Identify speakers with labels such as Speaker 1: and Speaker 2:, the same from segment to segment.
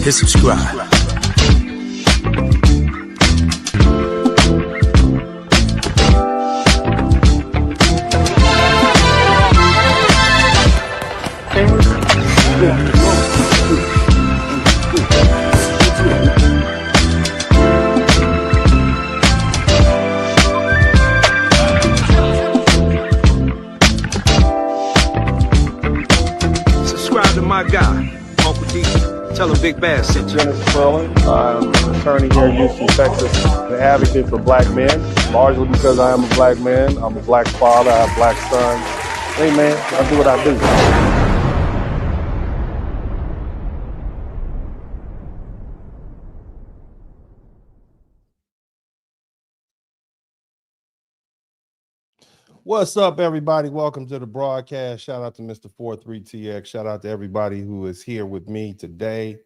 Speaker 1: hit subscribe. Subscribe to my guy, Uncle D. Tell him Big Bass sent you.
Speaker 2: Spurling. I'm an attorney here in Houston, Texas, an advocate for black men, largely because I am a black man. I'm a black father. I have black sons. Hey, man, I do what I do. What's up, everybody? Welcome to the broadcast. Shout out to Mr. 43TX. Shout out to everybody who is here with me today.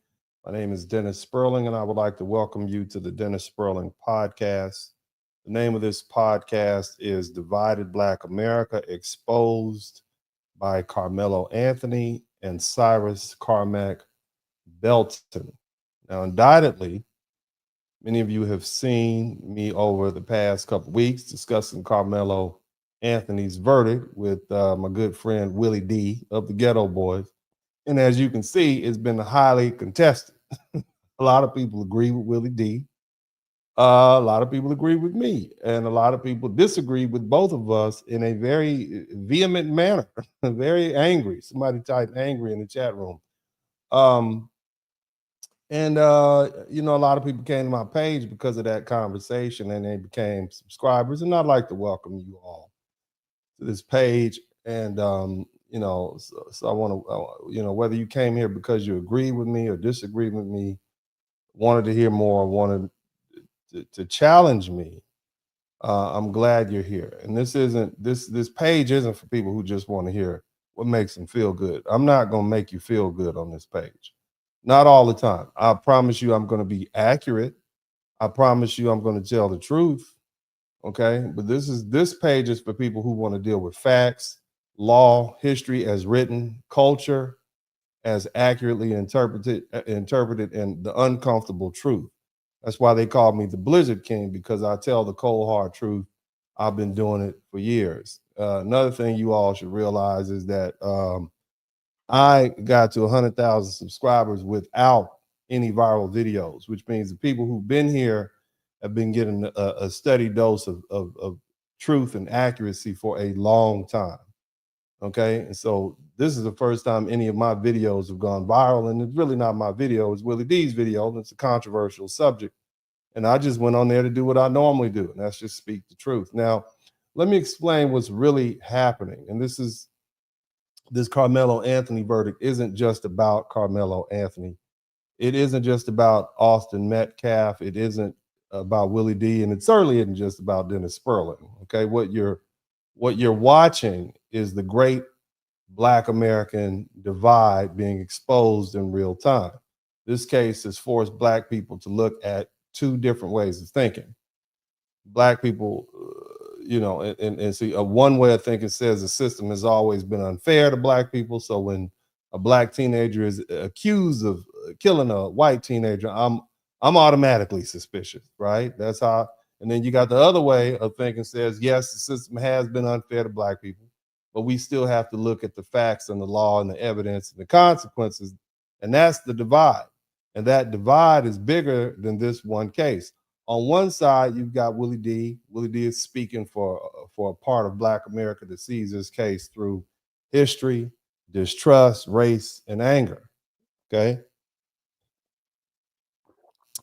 Speaker 2: My name is Dennis Spurling, and I would like to welcome you to the Dennis Spurling podcast. The name of this podcast is Divided Black America, Exposed by Karmelo Anthony and Cyrus Carmack-Belton. Now, undoubtedly, many of you have seen me over the past couple weeks discussing Karmelo Anthony's verdict with my good friend Willie D of the Geto Boys. And as you can see, it's been highly contested. A lot of people agree with Willie D. A lot of people agree with me. And a lot of people disagree with both of us in a very vehement manner, very angry. Somebody typed angry in the chat room. You know, a lot of people came to my page because of that conversation and they became subscribers. And I'd like to welcome you all to this page. And, you know, so I want to, you know, whether you came here because you agree with me or disagree with me, wanted to hear more, wanted to challenge me, I'm glad you're here. And this page isn't for people who just want to hear what makes them feel good. I'm not going to make you feel good on this page. Not all the time. I promise you I'm going to be accurate. I promise you I'm going to tell the truth. Okay, but this page is for people who want to deal with facts, law, history as written, culture as accurately interpreted, and the uncomfortable truth. That's why they call me the Blizzard King, because I tell the cold hard truth. I've been doing it for years. Another thing you all should realize is that I got to 100,000 subscribers without any viral videos, which means the people who've been here have been getting a steady dose of truth and accuracy for a long time. Okay, and so this is the first time any of my videos have gone viral, and it's really not my video, it's Willie D's video, and it's a controversial subject. And I just went on there to do what I normally do, and that's just speak the truth. Now, let me explain what's really happening. And this Karmelo Anthony verdict isn't just about Karmelo Anthony. It isn't just about Austin Metcalf. It isn't about Willie D, and it certainly isn't just about Dennis Spurling. Okay, what you're watching is the great Black American divide being exposed in real time. This case has forced Black people to look at two different ways of thinking. Black people, you know, and see, one way of thinking says the system has always been unfair to Black people. So when a Black teenager is accused of killing a white teenager, I'm automatically suspicious, right? That's how. And then you got the other way of thinking says, yes, the system has been unfair to Black people, but we still have to look at the facts and the law and the evidence and the consequences. And that's the divide. And that divide is bigger than this one case. On one side, you've got Willie D. Willie D is speaking for a part of Black America that sees this case through history, distrust, race, and anger. Okay.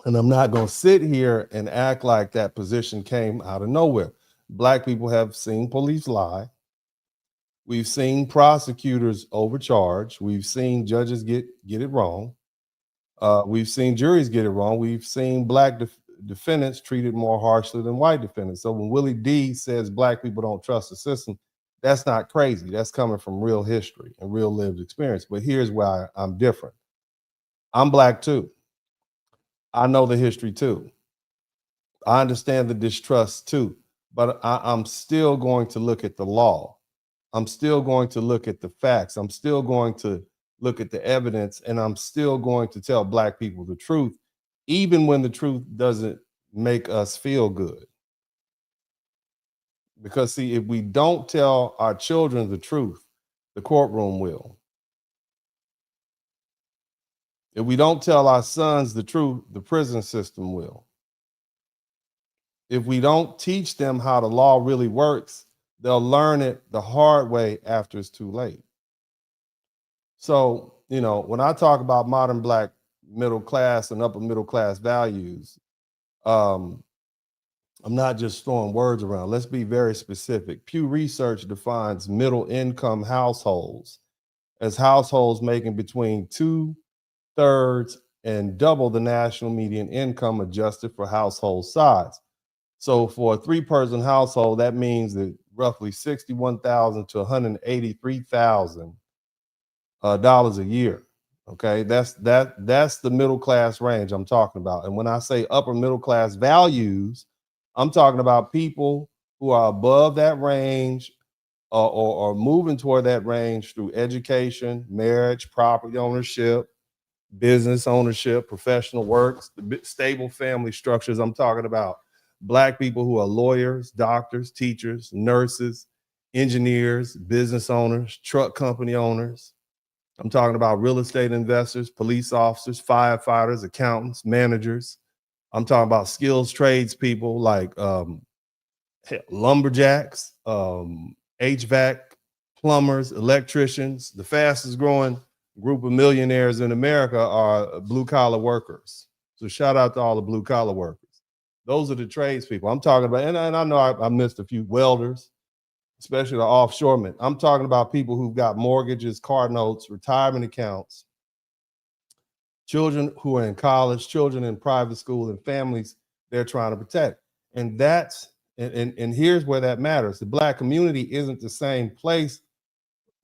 Speaker 2: And I'm not going to sit here and act like that position came out of nowhere. Black people have seen police lie. We've seen prosecutors overcharge. We've seen judges get it wrong. We've seen juries get it wrong. We've seen Black defendants treated more harshly than white defendants. So when Willie D says Black people don't trust the system, that's not crazy. That's coming from real history and real lived experience. But here's why I'm different. I'm Black too. I know the history too. I understand the distrust too, but I'm still going to look at the law. I'm still going to look at the facts. I'm still going to look at the evidence, and I'm still going to tell Black people the truth, even when the truth doesn't make us feel good. Because see, if we don't tell our children the truth, the courtroom will. If we don't tell our sons the truth, the prison system will. If we don't teach them how the law really works, they'll learn it the hard way after it's too late. So, you know, when I talk about modern Black middle class and upper middle class values, I'm not just throwing words around. Let's be very specific. Pew Research defines middle income households as households making between 2/3 and double the national median income adjusted for household size. So for a 3-person household, that means that roughly $61,000 to $183,000 dollars a year. Okay, that's the middle class range I'm talking about. And when I say upper middle class values, I'm talking about people who are above that range or moving toward that range through education, marriage, property ownership, business ownership, professional works, stable family structures. I'm talking about Black people who are lawyers, doctors, teachers, nurses, engineers, business owners, truck company owners. I'm talking about real estate investors, police officers, firefighters, accountants, managers. I'm talking about skills trades people like lumberjacks, HVAC, plumbers, electricians. The fastest growing group of millionaires in America are blue collar workers. So shout out to all the blue collar workers. Those are the trades people I'm talking about. And I know I missed a few welders, especially the offshoremen. I'm talking about people who've got mortgages, car notes, retirement accounts, children who are in college, children in private school, and families they're trying to protect. And here's where that matters. The Black community isn't the same place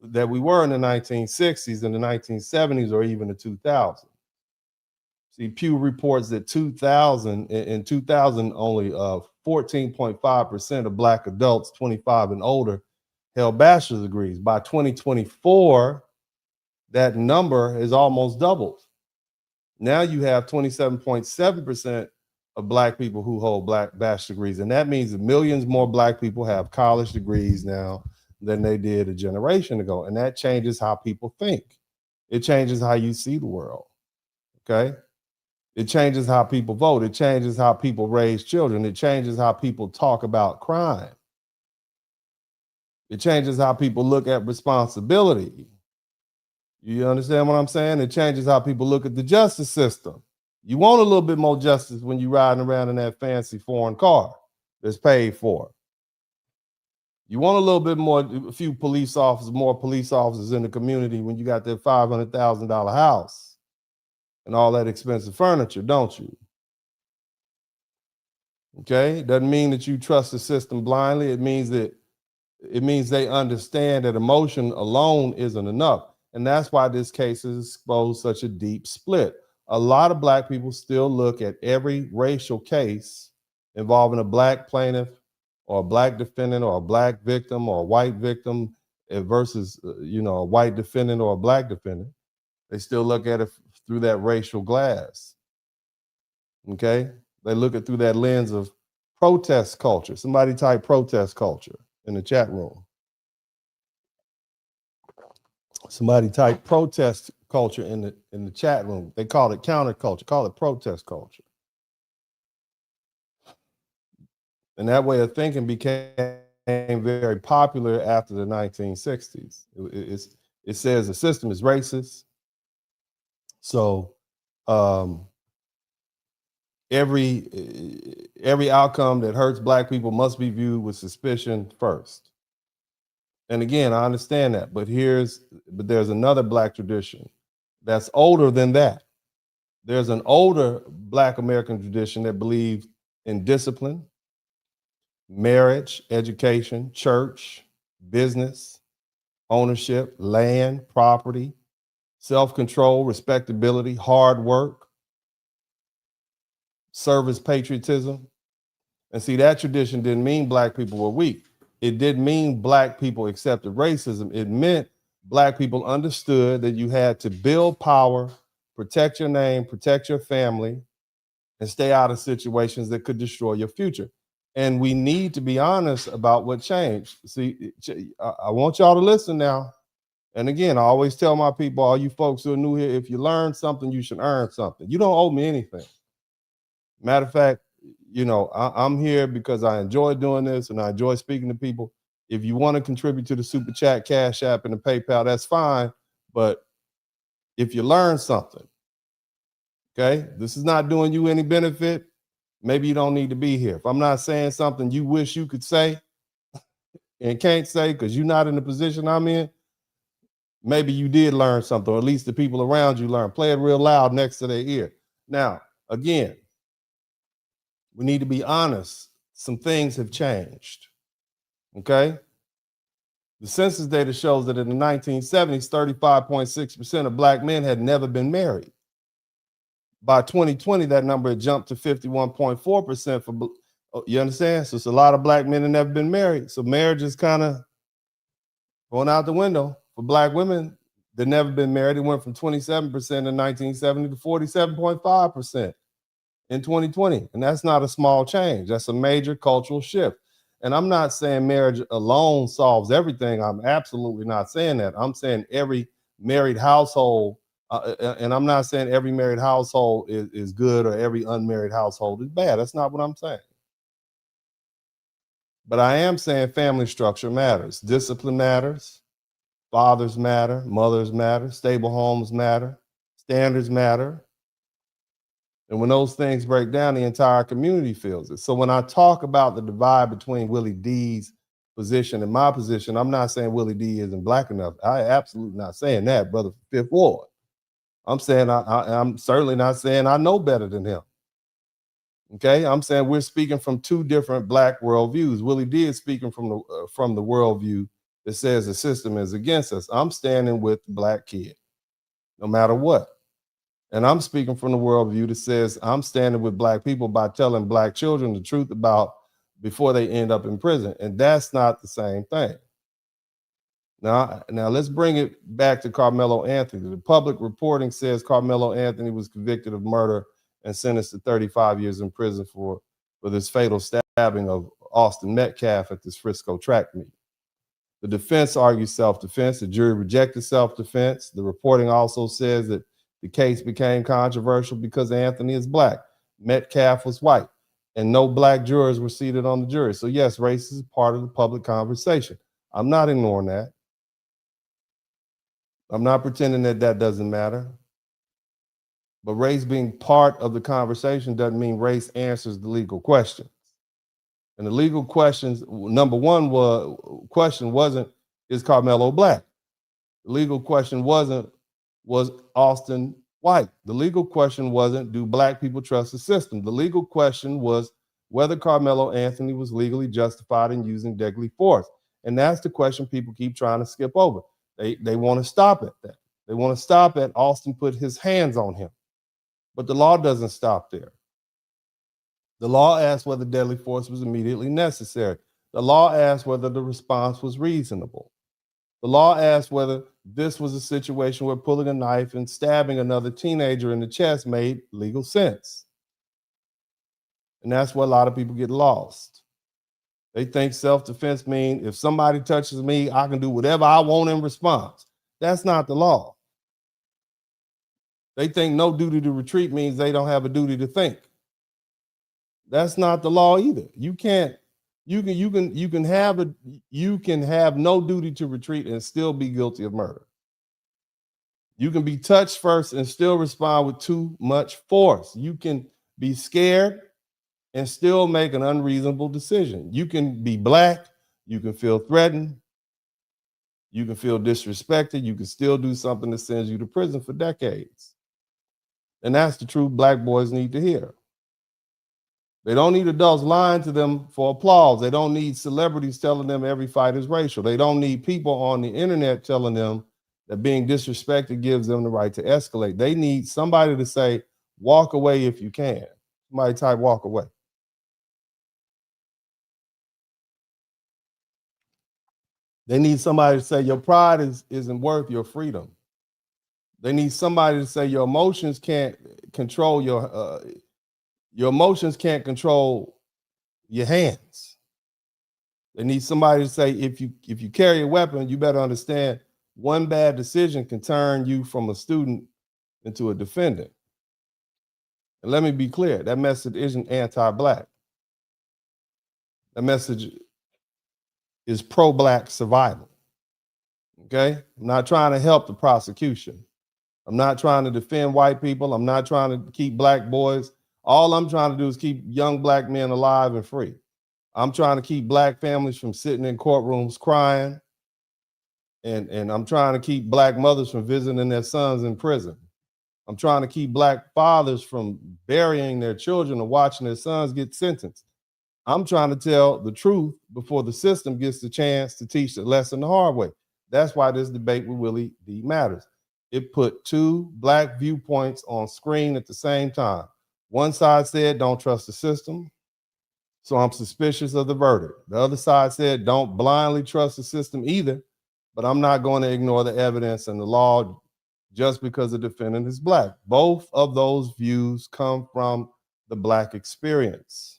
Speaker 2: that we were in the 1960s, and the 1970s, or even the 2000s. See, Pew reports that in 2000, only 14.5% of Black adults 25 and older held bachelor's degrees. By 2024, that number is almost doubled. Now you have 27.7% of Black people who hold bachelor's degrees. And that means that millions more Black people have college degrees now than they did a generation ago. And that changes how people think. It changes how you see the world. Okay? It changes how people vote. It changes how people raise children. It changes how people talk about crime. It changes how people look at responsibility. You understand what I'm saying? It changes how people look at the justice system. You want a little bit more justice when you're riding around in that fancy foreign car that's paid for. You want a little bit more, a few police officers, more police officers in the community when you got that $500,000 house and all that expensive furniture, don't you? Okay, it doesn't mean that you trust the system blindly. It means they understand that emotion alone isn't enough. And that's why this case has exposed such a deep split. A lot of Black people still look at every racial case involving a Black plaintiff or a Black defendant or a Black victim or a white victim versus a white defendant or a Black defendant. They still look at it through that racial glass. Okay? They look at through that lens of protest culture. Somebody type protest culture in the chat room. Somebody type protest culture in the chat room. They call it counterculture, call it protest culture. And that way of thinking became very popular after the 1960s. It says the system is racist. So every outcome that hurts Black people must be viewed with suspicion first. And again, I understand that, but there's another Black tradition that's older than that. There's an older Black American tradition that believes in discipline, marriage, education, church, business, ownership, land, property, self-control, respectability, hard work, service, patriotism. And see, that tradition didn't mean Black people were weak. It didn't mean Black people accepted racism. It meant Black people understood that you had to build power, protect your name, protect your family, and stay out of situations that could destroy your future. And we need to be honest about what changed. See, I want y'all to listen now. And again, I always tell my people, all you folks who are new here, if you learn something, you should earn something. You don't owe me anything. Matter of fact, I'm here because I enjoy doing this and I enjoy speaking to people. If you want to contribute to the Super Chat, Cash App, and the PayPal, that's fine. But if you learn something, okay, this is not doing you any benefit, maybe you don't need to be here. If I'm not saying something you wish you could say and can't say because you're not in the position I'm in, maybe you did learn something, or at least the people around you learn. Play it real loud next to their ear. Now, again, we need to be honest. Some things have changed, okay? The census data shows that in the 1970s, 35.6% of Black men had never been married. By 2020, that number had jumped to 51.4% for, you understand? So it's a lot of Black men that never been married. So marriage is kind of going out the window for Black women that never been married. It went from 27% in 1970 to 47.5% in 2020. And that's not a small change. That's a major cultural shift. And I'm not saying marriage alone solves everything. I'm absolutely not saying that. I'm saying every married household, and I'm not saying every married household is good or every unmarried household is bad. That's not what I'm saying. But I am saying family structure matters. Discipline matters. Fathers matter. Mothers matter. Stable homes matter. Standards matter. And when those things break down, the entire community feels it. So when I talk about the divide between Willie D's position and my position, I'm not saying Willie D isn't Black enough. I absolutely not saying that, brother. Fifth Ward. I'm saying I'm certainly not saying I know better than him. Okay, I'm saying we're speaking from two different Black worldviews. Willie D is speaking from the worldview that says the system is against us. I'm standing with the Black kid, no matter what. And I'm speaking from the worldview that says I'm standing with Black people by telling Black children the truth about before they end up in prison. And that's not the same thing. Now let's bring it back to Karmelo Anthony. The public reporting says Karmelo Anthony was convicted of murder and sentenced to 35 years in prison for this fatal stabbing of Austin Metcalf at this Frisco track meet. The defense argues self-defense. The jury rejected self-defense. The reporting also says that the case became controversial because Anthony is Black. Metcalf was white, and no Black jurors were seated on the jury. So yes, race is part of the public conversation. I'm not ignoring that. I'm not pretending that doesn't matter. But race being part of the conversation doesn't mean race answers the legal questions. And the legal questions, number one question wasn't, is Karmelo Black? The legal question wasn't, was Austin white? The legal question wasn't, do Black people trust the system? The legal question was whether Karmelo Anthony was legally justified in using deadly force. And that's the question people keep trying to skip over. They want to stop at that. They want to stop at Austin put his hands on him. But the law doesn't stop there. The law asks whether deadly force was immediately necessary. The law asks whether the response was reasonable. The law asks whether this was a situation where pulling a knife and stabbing another teenager in the chest made legal sense. And that's where a lot of people get lost. They think self-defense means if somebody touches me, I can do whatever I want in response. That's not the law. They think no duty to retreat means they don't have a duty to think. That's not the law either. You can have no duty to retreat and still be guilty of murder. You can be touched first and still respond with too much force. You can be scared and still make an unreasonable decision. You can be Black, you can feel threatened, you can feel disrespected, you can still do something that sends you to prison for decades. And that's the truth Black boys need to hear. They don't need adults lying to them for applause. They don't need celebrities telling them every fight is racial. They don't need people on the internet telling them that being disrespected gives them the right to escalate. They need somebody to say, walk away if you can. Somebody type walk away. They need somebody to say your pride isn't worth your freedom. They need somebody to say your emotions can't control your emotions can't control your hands. They need somebody to say if you carry a weapon, you better understand one bad decision can turn you from a student into a defendant. And let me be clear, that message isn't anti-Black. That message is pro-Black survival. Okay? I'm not trying to help the prosecution. I'm not trying to defend white people. I'm not trying to keep Black boys. All I'm trying to do is keep young Black men alive and free. I'm trying to keep Black families from sitting in courtrooms crying. And I'm trying to keep Black mothers from visiting their sons in prison. I'm trying to keep Black fathers from burying their children and watching their sons get sentenced. I'm trying to tell the truth before the system gets the chance to teach the lesson the hard way. That's why this debate with Willie D matters. It put two Black viewpoints on screen at the same time. One side said, don't trust the system, so I'm suspicious of the verdict. The other side said, don't blindly trust the system either, but I'm not going to ignore the evidence and the law just because the defendant is Black. Both of those views come from the Black experience.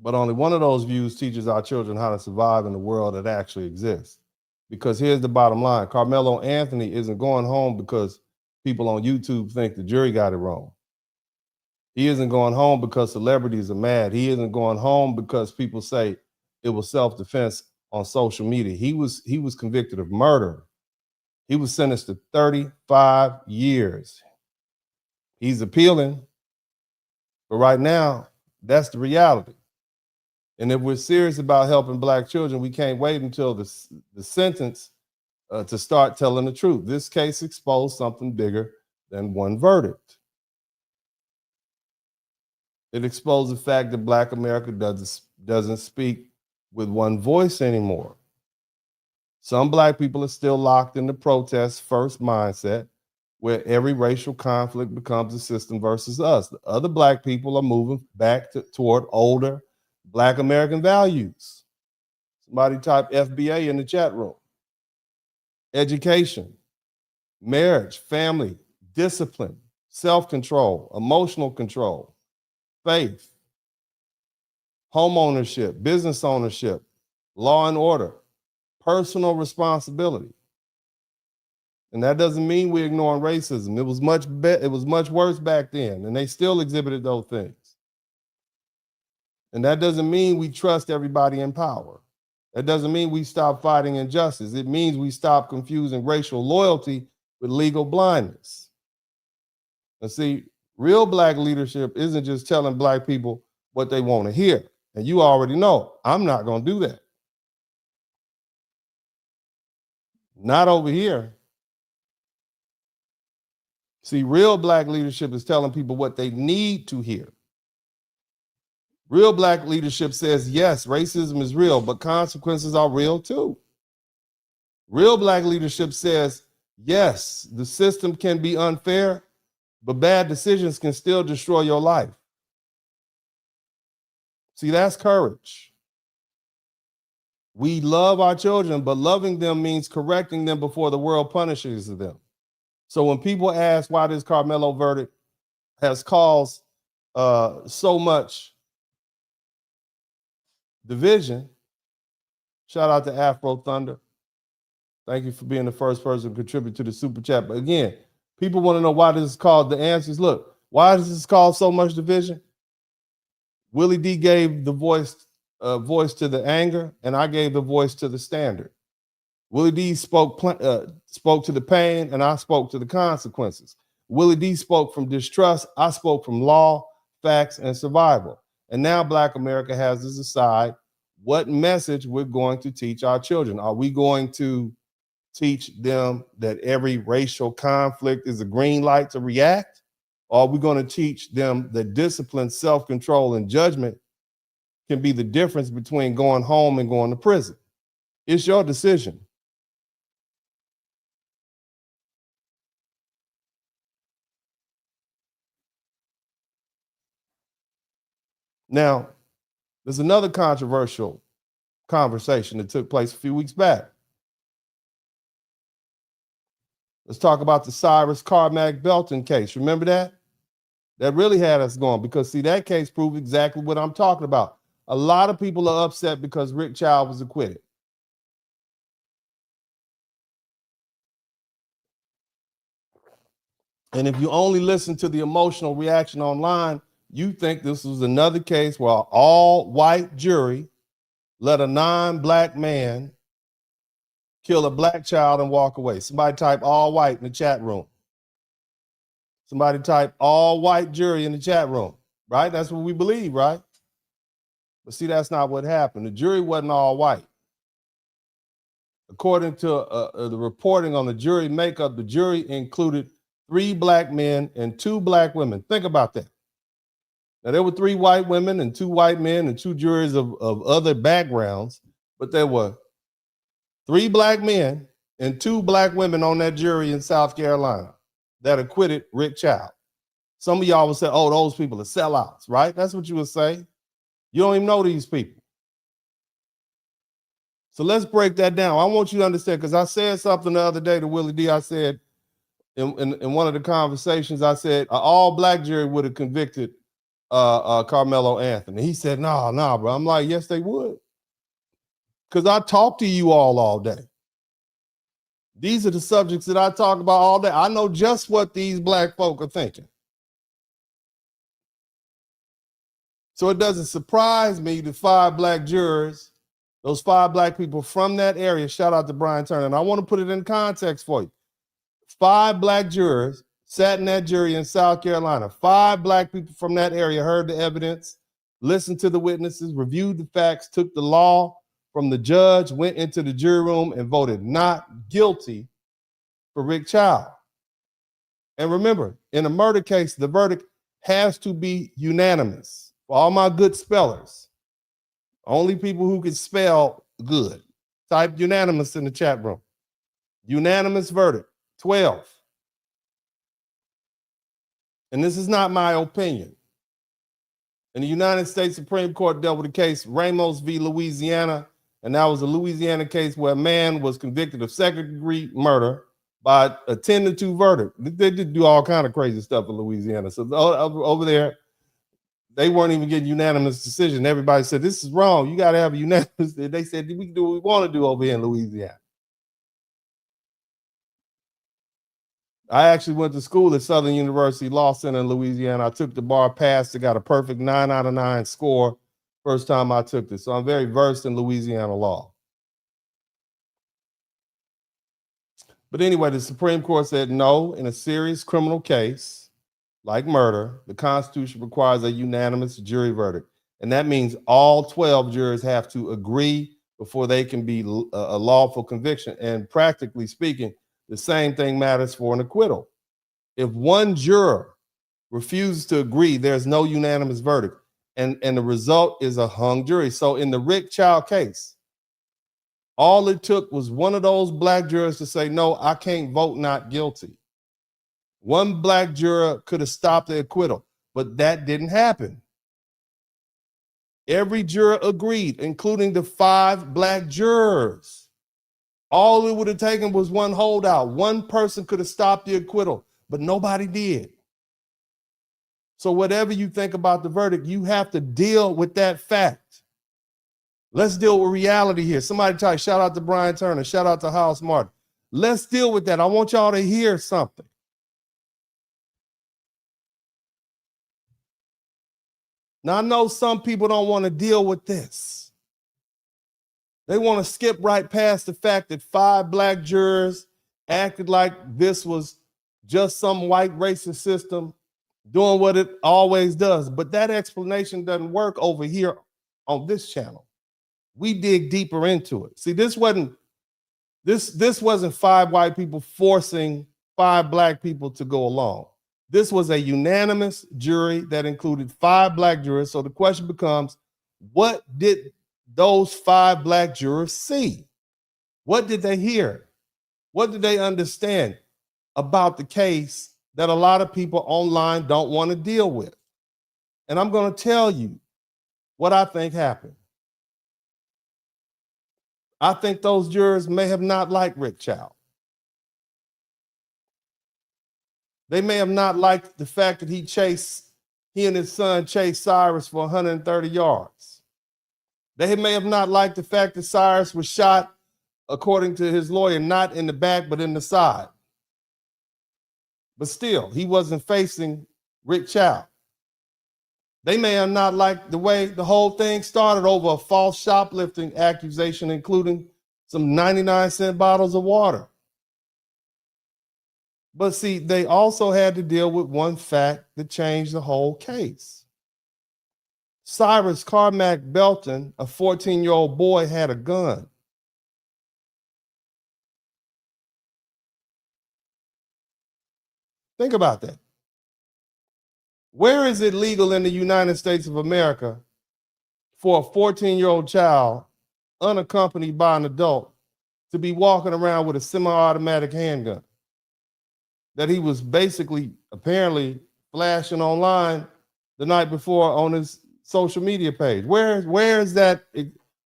Speaker 2: But only one of those views teaches our children how to survive in the world that actually exists. Because here's the bottom line. Karmelo Anthony isn't going home because people on YouTube think the jury got it wrong. He isn't going home because celebrities are mad. He isn't going home because people say it was self-defense on social media. He was convicted of murder. He was sentenced to 35 years. He's appealing, but right now, that's the reality. And if we're serious about helping Black children, we can't wait until the sentence to start telling the truth. This case exposed something bigger than one verdict. It exposed the fact that Black America doesn't speak with one voice anymore. Some Black people are still locked in the protest first mindset, where every racial conflict becomes a system versus us. The other Black people are moving back toward older Black American values. Somebody type FBA in the chat room. Education, marriage, family, discipline, self-control, emotional control, faith, home ownership, business ownership, law and order, personal responsibility. And that doesn't mean we're ignoring racism. It was much worse back then, and they still exhibited those things. And that doesn't mean we trust everybody in power. That doesn't mean we stop fighting injustice. It means we stop confusing racial loyalty with legal blindness. And see, real Black leadership isn't just telling Black people what they want to hear. And you already know, I'm not going to do that. Not over here. See, real Black leadership is telling people what they need to hear. Real Black leadership says, yes, racism is real, but consequences are real too. Real Black leadership says, yes, the system can be unfair, but bad decisions can still destroy your life. See, that's courage. We love our children, but loving them means correcting them before the world punishes them. So when people ask why this Karmelo verdict has caused so much division, shout out to Afro Thunder. Thank you for being the first person to contribute to the super chat. But again, people want to know why this is called. The answers, look, why does this cause so much division? Willie D gave the voice to the anger, and I gave the voice to the standard. Willie D spoke to the pain, and I spoke to the consequences. Willie D spoke from distrust. I spoke from law, facts, and survival. And now Black America has to decide what message we're going to teach our children. Are we going to teach them that every racial conflict is a green light to react? Or are we going to teach them that discipline, self-control, and judgment can be the difference between going home and going to prison? It's your decision. Now, there's another controversial conversation that took place a few weeks back. Let's talk about the Cyrus Carmack-Belton case. Remember that? That really had us going because, see, that case proved exactly what I'm talking about. A lot of people are upset because Rick Chow was acquitted. And if you only listen to the emotional reaction online, you think this was another case where an all-white jury let a non-black man kill a black child and walk away. Somebody type all white in the chat room. Somebody type all white jury in the chat room, right? That's what we believe, right? But see, that's not what happened. The jury wasn't all white. According to the reporting on the jury makeup, the jury included 3 black men and 2 black women. Think about that. Now, there were 3 white women and 2 white men and 2 jurors of other backgrounds, but there were 3 black men and 2 black women on that jury in South Carolina that acquitted Rick Chow. Some of y'all would say, oh, those people are sellouts, right? That's what you would say. You don't even know these people. So let's break that down. I want you to understand, because I said something the other day to Willie D. I said in one of the conversations, I said, an all-black jury would have convicted Karmelo Anthony. He said, nah, bro. I'm like, yes, they would. Because I talk to you all day. These are the subjects that I talk about all day. I know just what these black folk are thinking. So it doesn't surprise me that 5 black jurors, those 5 black people from that area, shout out to Brian Turner, and I want to put it in context for you. 5 black jurors sat in that jury in South Carolina. 5 black people from that area heard the evidence, listened to the witnesses, reviewed the facts, took the law from the judge, went into the jury room and voted not guilty for Rick Chow. And remember, in a murder case, the verdict has to be unanimous. For all my good spellers, only people who can spell good, type unanimous in the chat room. Unanimous verdict, 12. And this is not my opinion. And the United States Supreme Court dealt with a case, Ramos v. Louisiana, and that was a Louisiana case where a man was convicted of second-degree murder by a 10-2 verdict. They did do all kind of crazy stuff in Louisiana. So over there, they weren't even getting unanimous decision. Everybody said, this is wrong. You got to have a unanimous. They said, we can do what we want to do over here in Louisiana. I actually went to school at Southern University Law Center in Louisiana. I took the bar, passed, I got a perfect 9 out of 9 score first time I took this. So I'm very versed in Louisiana law. But anyway, the Supreme Court said no, in a serious criminal case like murder, the Constitution requires a unanimous jury verdict. And that means all 12 jurors have to agree before they can be a lawful conviction. And practically speaking, the same thing matters for an acquittal. If one juror refuses to agree, there's no unanimous verdict. And the result is a hung jury. So in the Rick Chow case, all it took was one of those black jurors to say, no, I can't vote not guilty. One black juror could have stopped the acquittal, but that didn't happen. Every juror agreed, including the 5 black jurors. All it would have taken was one holdout. One person could have stopped the acquittal, but nobody did. So whatever you think about the verdict, you have to deal with that fact. Let's deal with reality here. Somebody type, shout out to Brian Turner, shout out to House Martin. Let's deal with that. I want y'all to hear something. Now, I know some people don't want to deal with this. They want to skip right past the fact that 5 black jurors acted like this was just some white racist system doing what it always does. But that explanation doesn't work over here on this channel. We dig deeper into it. See, this wasn't 5 white people forcing 5 black people to go along. This was a unanimous jury that included 5 black jurors. So the question becomes, what did those 5 black jurors see? What did they hear? What did they understand about the case that a lot of people online don't want to deal with? And I'm going to tell you what I think happened. I think those jurors may have not liked Rick Chow. They may have not liked the fact that he and his son chased Cyrus for 130 yards. They may have not liked the fact that Cyrus was shot, according to his lawyer, not in the back, but in the side. But still, he wasn't facing Rick Chow. They may have not liked the way the whole thing started over a false shoplifting accusation, including some 99-cent bottles of water. But see, they also had to deal with one fact that changed the whole case. Cyrus Carmack-Belton, a 14-year-old boy, had a gun. Think about that. Where is it legal in the United States of America for a 14-year-old child, unaccompanied by an adult, to be walking around with a semi-automatic handgun that he was basically, apparently, flashing online the night before on his social media page? Where is that?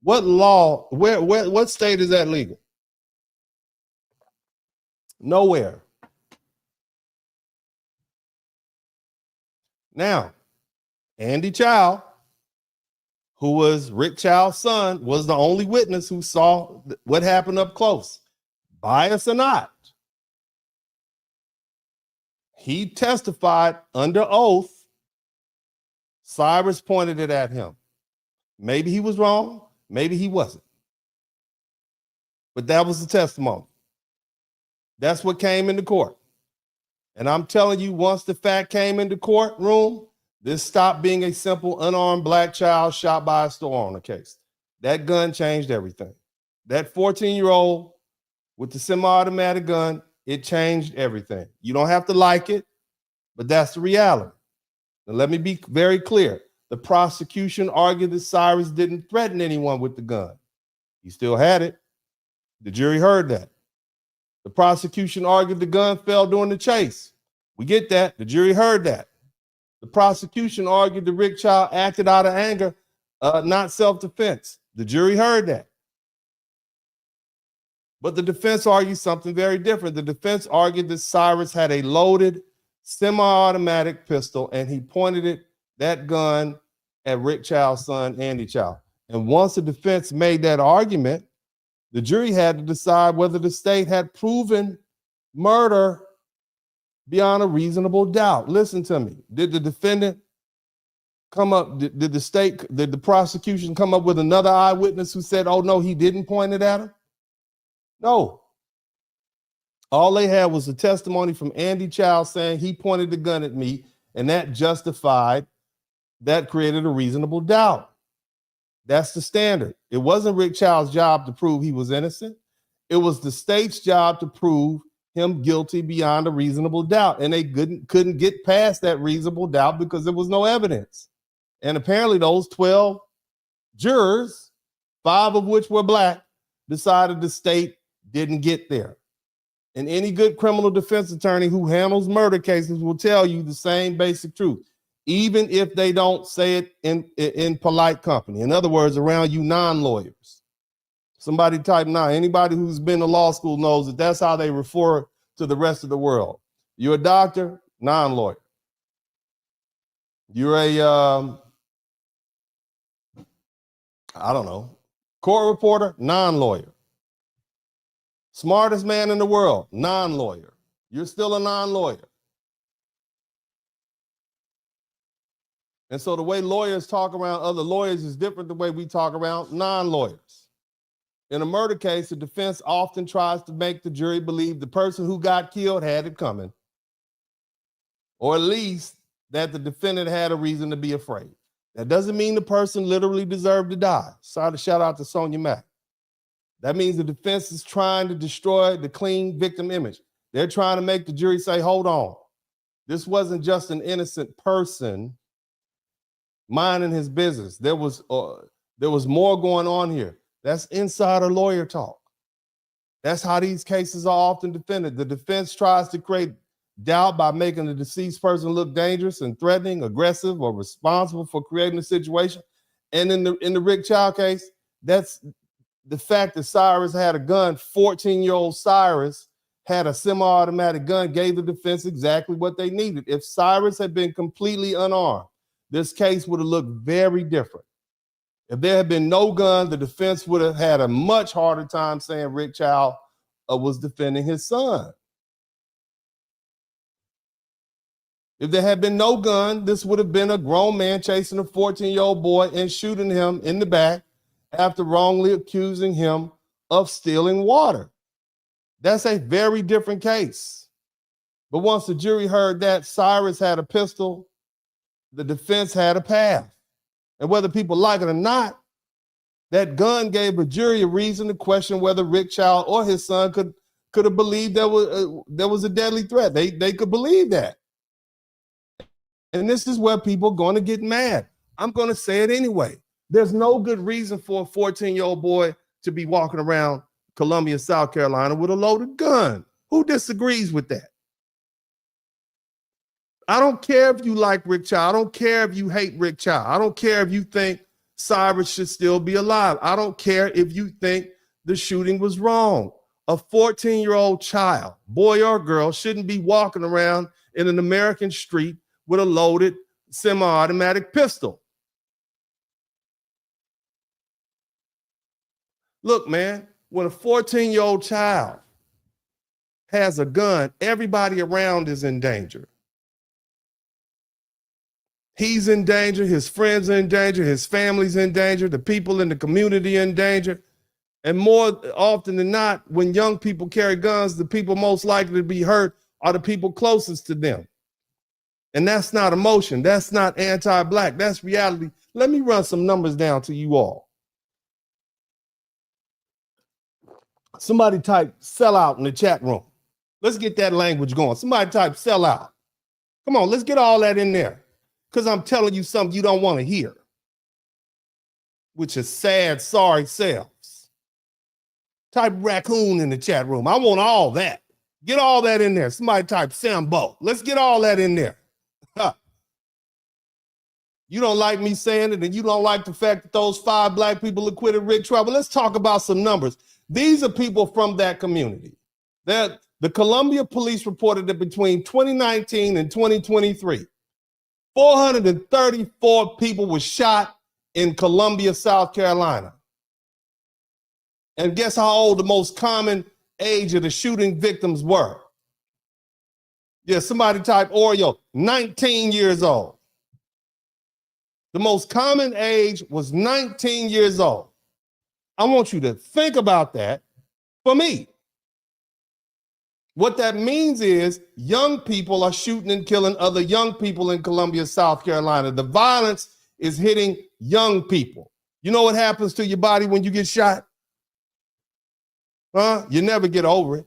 Speaker 2: What law, what state is that legal? Nowhere. Now, Andy Chow, who was Rick Chow's son, was the only witness who saw what happened up close. Bias or not, he testified under oath. Cyrus pointed it at him. Maybe he was wrong, maybe he wasn't. But that was the testimony. That's what came into court. And I'm telling you, once the fact came into courtroom, this stopped being a simple unarmed black child shot by a store owner case. That gun changed everything. That 14-year-old with the semi-automatic gun, it changed everything. You don't have to like it, but that's the reality. Now, let me be very clear. The prosecution argued that Cyrus didn't threaten anyone with the gun. He still had it. The jury heard that. The prosecution argued the gun fell during the chase. We get that. The jury heard that. The prosecution argued that Rick Chow acted out of anger, not self-defense. The jury heard that. But the defense argued something very different. The defense argued that Cyrus had a loaded semi-automatic pistol and he pointed that gun at Rick Chow's son, Andy Chow. And once the defense made that argument, the jury had to decide whether the state had proven murder beyond a reasonable doubt. Listen to me. Did the defendant come up, did the prosecution come up with another eyewitness who said, oh no, he didn't point it at him? No. All they had was a testimony from Andy Chow saying he pointed the gun at me, and that created a reasonable doubt. That's the standard. It wasn't Rick Chow's job to prove he was innocent. It was the state's job to prove him guilty beyond a reasonable doubt. And they couldn't get past that reasonable doubt because there was no evidence. And apparently those 12 jurors, 5 of which were black, decided the state didn't get there. And any good criminal defense attorney who handles murder cases will tell you the same basic truth, even if they don't say it in polite company. In other words, around you non-lawyers. Somebody type 9. Anybody who's been to law school knows that that's how they refer to the rest of the world. You're a doctor, non-lawyer. You're a, court reporter, non-lawyer. Smartest man in the world, non-lawyer. You're still a non-lawyer. And so the way lawyers talk around other lawyers is different than the way we talk around non-lawyers. In a murder case, the defense often tries to make the jury believe the person who got killed had it coming, or at least that the defendant had a reason to be afraid. That doesn't mean the person literally deserved to die. Sorry to shout out to Sonia Mack. That means the defense is trying to destroy the clean victim image. They're trying to make the jury say, hold on, this wasn't just an innocent person minding his business. There was more going on here. That's insider lawyer talk. That's how these cases are often defended. The defense tries to create doubt by making the deceased person look dangerous and threatening, aggressive, or responsible for creating the situation. And in the Rick Chow case, that's the fact that Cyrus had a gun, 14-year-old Cyrus had a semi-automatic gun, gave the defense exactly what they needed. If Cyrus had been completely unarmed, this case would have looked very different. If there had been no gun, the defense would have had a much harder time saying Rick Chow was defending his son. If there had been no gun, this would have been a grown man chasing a 14-year-old boy and shooting him in the back after wrongly accusing him of stealing water. That's a very different case. But once the jury heard that Cyrus had a pistol, the defense had a path. And whether people like it or not, that gun gave a jury a reason to question whether Rick Chow or his son could have believed there was a deadly threat. They could believe that. And this is where people are going to get mad. I'm going to say it anyway. There's no good reason for a 14-year-old boy to be walking around Columbia, South Carolina with a loaded gun. Who disagrees with that? I don't care if you like Rick Chow. I don't care if you hate Rick Chow. I don't care if you think Cyrus should still be alive. I don't care if you think the shooting was wrong. A 14-year-old child, boy or girl, shouldn't be walking around in an American street with a loaded semi-automatic pistol. Look, man, when a 14-year-old child has a gun, everybody around is in danger. He's in danger, his friends are in danger, his family's in danger, the people in the community are in danger. And more often than not, when young people carry guns, the people most likely to be hurt are the people closest to them. And that's not emotion. That's not anti-Black. That's reality. Let me run some numbers down to you all. Somebody type sellout in the chat room. Let's get that language going. Somebody type sellout. Come on, let's get all that in there. Because I'm telling you something you don't want to hear, which is sad, sorry selves. Type raccoon in the chat room. I want all that. Get all that in there. Somebody type Sambo. Let's get all that in there. Huh. You don't like me saying it, and you don't like the fact that those 5 Black people acquitted Rick Chow. But let's talk about some numbers. These are people from that community. The Columbia Police reported that between 2019 and 2023, 434 people were shot in Columbia, South Carolina. And guess how old the most common age of the shooting victims were? Yeah, somebody type Oreo, 19 years old. The most common age was 19 years old. I want you to think about that for me. What that means is young people are shooting and killing other young people in Columbia, South Carolina. The violence is hitting young people. You know what happens to your body when you get shot? Huh? You never get over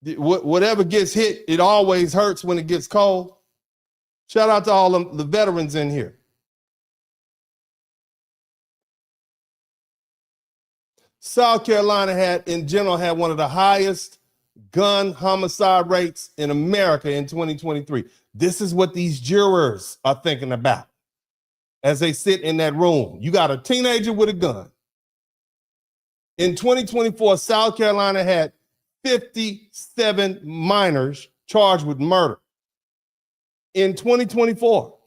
Speaker 2: it. Whatever gets hit, it always hurts when it gets cold. Shout out to all the veterans in here. South Carolina had one of the highest gun homicide rates in America in 2023. This is what these jurors are thinking about as they sit in that room. You got a teenager with a gun. In 2024, South Carolina had 57 minors charged with murder. In 2024,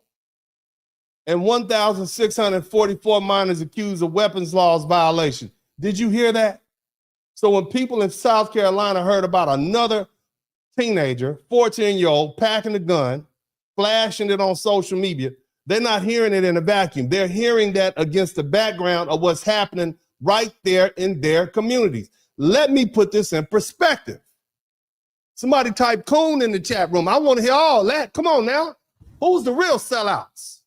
Speaker 2: and 1,644 minors accused of weapons laws violation. Did you hear that? So when people in South Carolina heard about another teenager, 14-year-old, packing a gun, flashing it on social media, they're not hearing it in a vacuum. They're hearing that against the background of what's happening right there in their communities. Let me put this in perspective. Somebody type coon in the chat room. I want to hear all that. Come on now. Who's the real sellouts?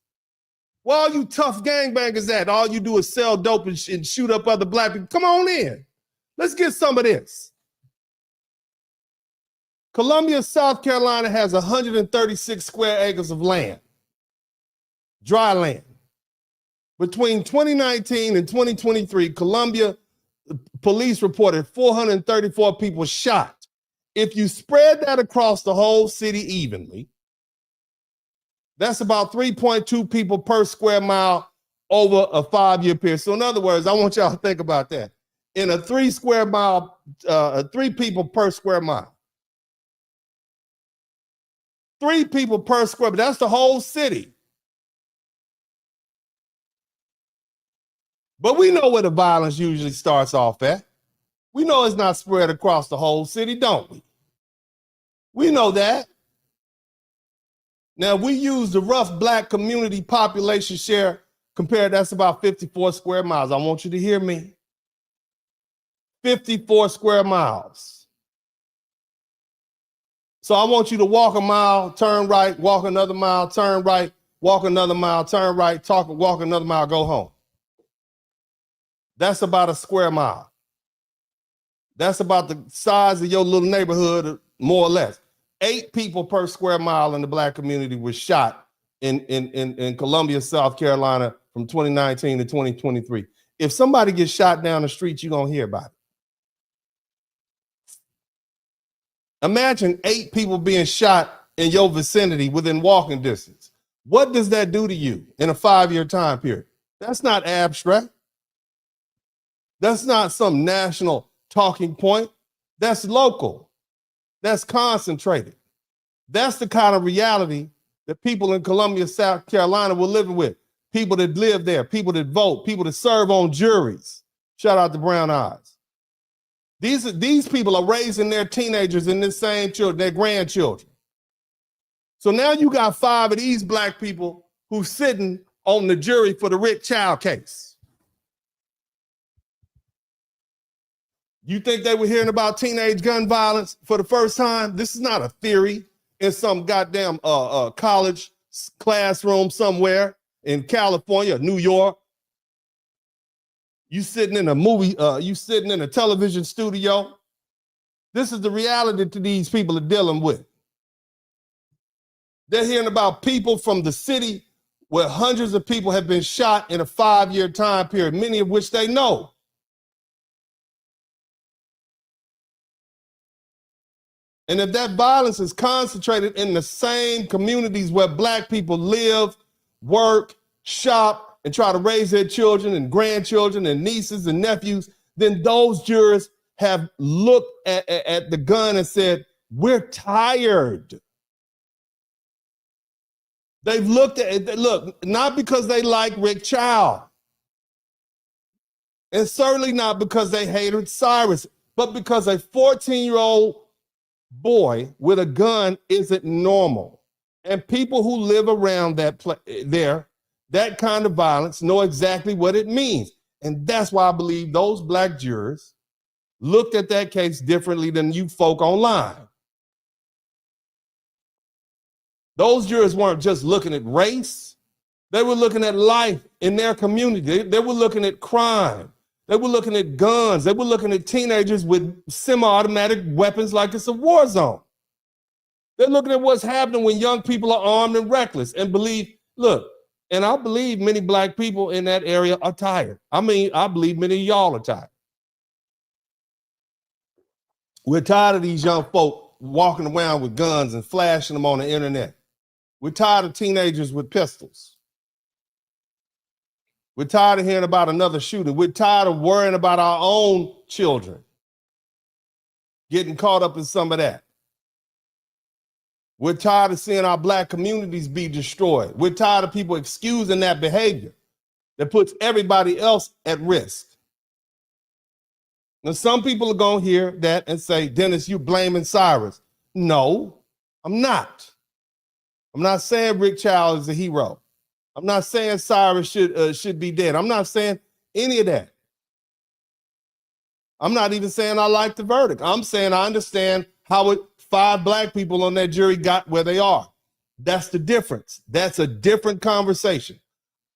Speaker 2: Where all you tough gangbangers at? All you do is sell dope and shoot up other Black people. Come on in. Let's get some of this. Columbia, South Carolina has 136 square acres of land, dry land. Between 2019 and 2023, Columbia police reported 434 people shot. If you spread that across the whole city evenly, That's about 3.2 people per square mile over a 5-year period. So in other words, I want y'all to think about that. In a 3 square mile, 3 people per square mile. 3 people per square, but that's the whole city. But we know where the violence usually starts off at. We know it's not spread across the whole city, don't we? We know that. Now, we use the rough black community population share compared, that's about 54 square miles. I want you to hear me. 54 square miles. So I want you to walk a mile, turn right, walk another mile, turn right, walk another mile, turn right, walk another mile, go home. That's about a square mile. That's about the size of your little neighborhood, more or less. 8 people per square mile in the black community were shot in Columbia, South Carolina from 2019 to 2023. If somebody gets shot down the street, you're going to hear about it. Imagine 8 people being shot in your vicinity within walking distance. What does that do to you in a 5-year time period? That's not abstract. That's not some national talking point. That's local. That's concentrated. That's the kind of reality that people in Columbia, South Carolina were living with. People that live there, people that vote, people that serve on juries. Shout out to Brown Eyes. These people are raising their teenagers and their same children, their grandchildren. So now you got 5 of these black people who's sitting on the jury for the Rick Chow case. You think they were hearing about teenage gun violence for the first time? This is not a theory in some goddamn college classroom somewhere in California, New York. You sitting in a movie, you sitting in a television studio. This is the reality that these people are dealing with. They're hearing about people from the city where hundreds of people have been shot in a 5-year time period, many of which they know. And if that violence is concentrated in the same communities where black people live, work, shop, and try to raise their children and grandchildren and nieces and nephews, then those jurors have looked at the gun and said, we're tired. They've looked at it, look, not because they like Rick Chow, and certainly not because they hated Cyrus, but because a 14-year-old boy with a gun isn't normal. And people who live around that kind of violence know exactly what it means. And that's why I believe those black jurors looked at that case differently than you folk online. Those jurors weren't just looking at race. They were looking at life in their community. They were looking at crime. They were looking at guns. They were looking at teenagers with semi-automatic weapons like it's a war zone. They're looking at what's happening when young people are armed and reckless and believe, look, and I believe many black people in that area are tired. I mean, I believe many of y'all are tired. We're tired of these young folk walking around with guns and flashing them on the internet. We're tired of teenagers with pistols. We're tired of hearing about another shooting. We're tired of worrying about our own children getting caught up in some of that. We're tired of seeing our black communities be destroyed. We're tired of people excusing that behavior that puts everybody else at risk. Now, some people are going to hear that and say, Dennis, you blaming Cyrus. No, I'm not. I'm not saying Rick Chow is a hero. I'm not saying Cyrus should be dead. I'm not saying any of that. I'm not even saying I like the verdict. I'm saying I understand how 5 black people on that jury got where they are. That's the difference. That's a different conversation.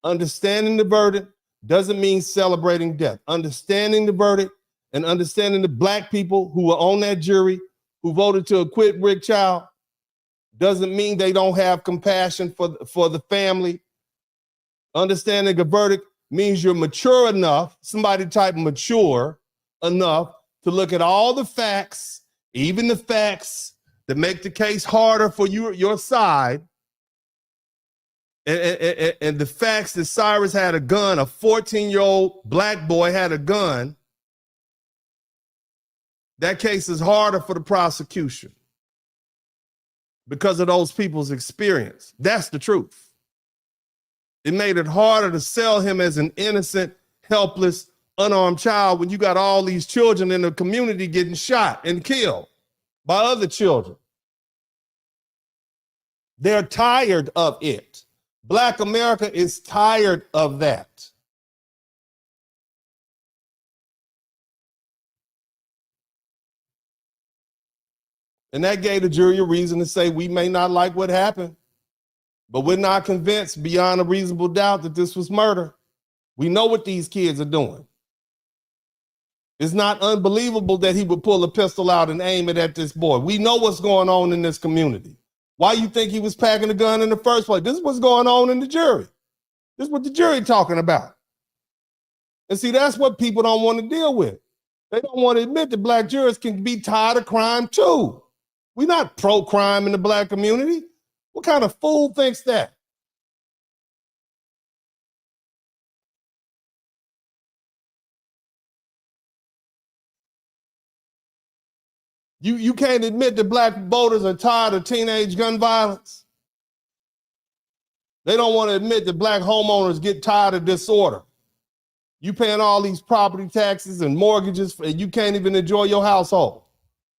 Speaker 2: Understanding the verdict doesn't mean celebrating death. Understanding the verdict and understanding the black people who were on that jury who voted to acquit Rick Chow doesn't mean they don't have compassion for the family. Understanding a verdict means you're mature enough, somebody type mature enough to look at all the facts, even the facts that make the case harder for your side, And the facts that Cyrus had a gun, a 14-year-old black boy had a gun, that case is harder for the prosecution because of those people's experience. That's the truth. It made it harder to sell him as an innocent, helpless, unarmed child when you got all these children in the community getting shot and killed by other children. They're tired of it. Black America is tired of that. And that gave the jury a reason to say we may not like what happened, but we're not convinced beyond a reasonable doubt that this was murder. We know what these kids are doing. It's not unbelievable that he would pull a pistol out and aim it at this boy. We know what's going on in this community. Why you think he was packing a gun in the first place? This is what's going on in the jury. This is what the jury talking about. And see, that's what people don't want to deal with. They don't want to admit that black jurors can be tired of crime too. We're not pro-crime in the black community. What kind of fool thinks that? You can't admit that black voters are tired of teenage gun violence. They don't want to admit that black homeowners get tired of disorder. You paying all these property taxes and mortgages, and you can't even enjoy your household.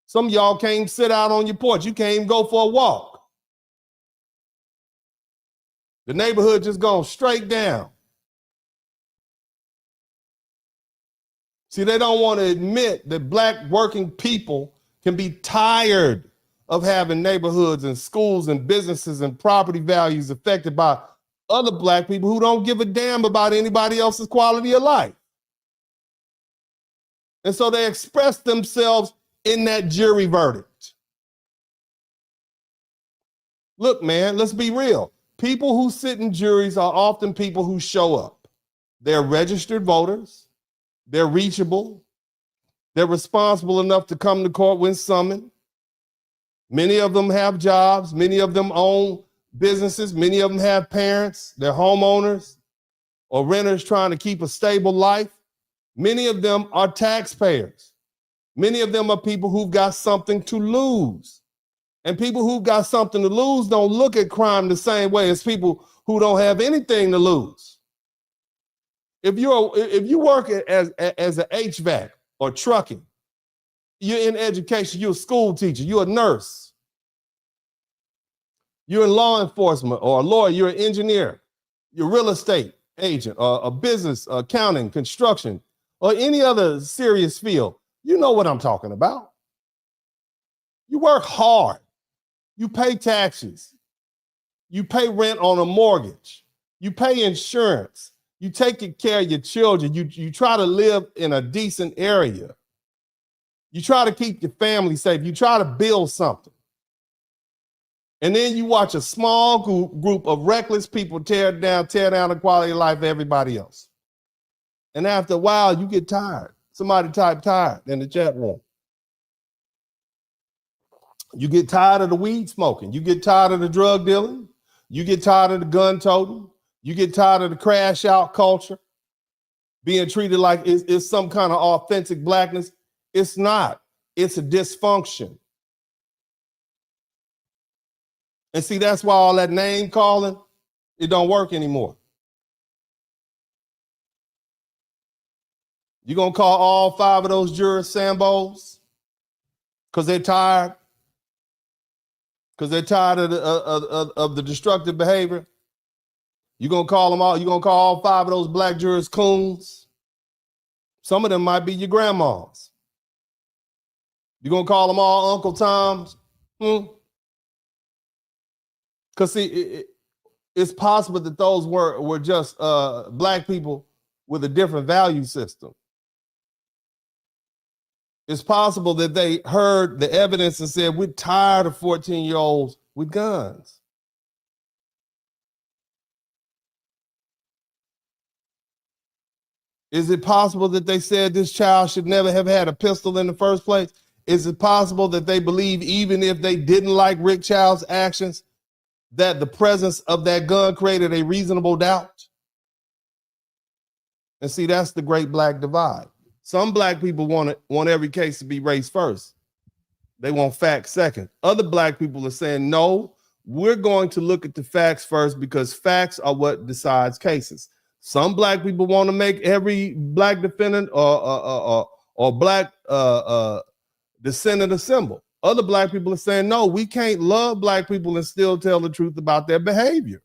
Speaker 2: Some of y'all can't even sit out on your porch. You can't even go for a walk. The neighborhood just gone straight down. See, they don't want to admit that black working people can be tired of having neighborhoods and schools and businesses and property values affected by other black people who don't give a damn about anybody else's quality of life. And so they express themselves in that jury verdict. Look, man, let's be real. People who sit in juries are often people who show up. They're registered voters. They're reachable. They're responsible enough to come to court when summoned. Many of them have jobs. Many of them own businesses. Many of them have parents. They're homeowners or renters trying to keep a stable life. Many of them are taxpayers. Many of them are people who've got something to lose. And people who've got something to lose don't look at crime the same way as people who don't have anything to lose. If you work as an HVAC or trucking, you're in education, you're a school teacher, you're a nurse, you're in law enforcement or a lawyer, you're an engineer, you're a real estate agent, or a business, accounting, construction, or any other serious field. You know what I'm talking about. You work hard. You pay taxes. You pay rent on a mortgage. You pay insurance. You take care of your children. You try to live in a decent area. You try to keep your family safe. You try to build something. And then you watch a small group of reckless people tear down the quality of life of everybody else. And after a while, you get tired. Somebody type tired in the chat room. You get tired of the weed smoking. You get tired of the drug dealing. You get tired of the gun toting. You get tired of the crash out culture, being treated like it's some kind of authentic blackness. It's not. It's a dysfunction. And see, that's why all that name calling, it don't work anymore. You're going to call all 5 of those jurors Sambos because they're tired? Because they're tired of the destructive behavior? You're going to call them all, you're going to call all 5 of those black jurors coons? Some of them might be your grandmas. You're going to call them all Uncle Toms? Because see, it's possible that those were just black people with a different value system. It's possible that they heard the evidence and said, we're tired of 14-year-olds with guns. Is it possible that they said this child should never have had a pistol in the first place? Is it possible that they believe even if they didn't like Rick Child's actions, that the presence of that gun created a reasonable doubt? And see, that's the great black divide. Some black people want every case to be race first. They want facts second. Other black people are saying, no, we're going to look at the facts first because facts are what decides cases. Some black people want to make every black defendant or black descendant a symbol. Other black people are saying, no, we can't love black people and still tell the truth about their behavior.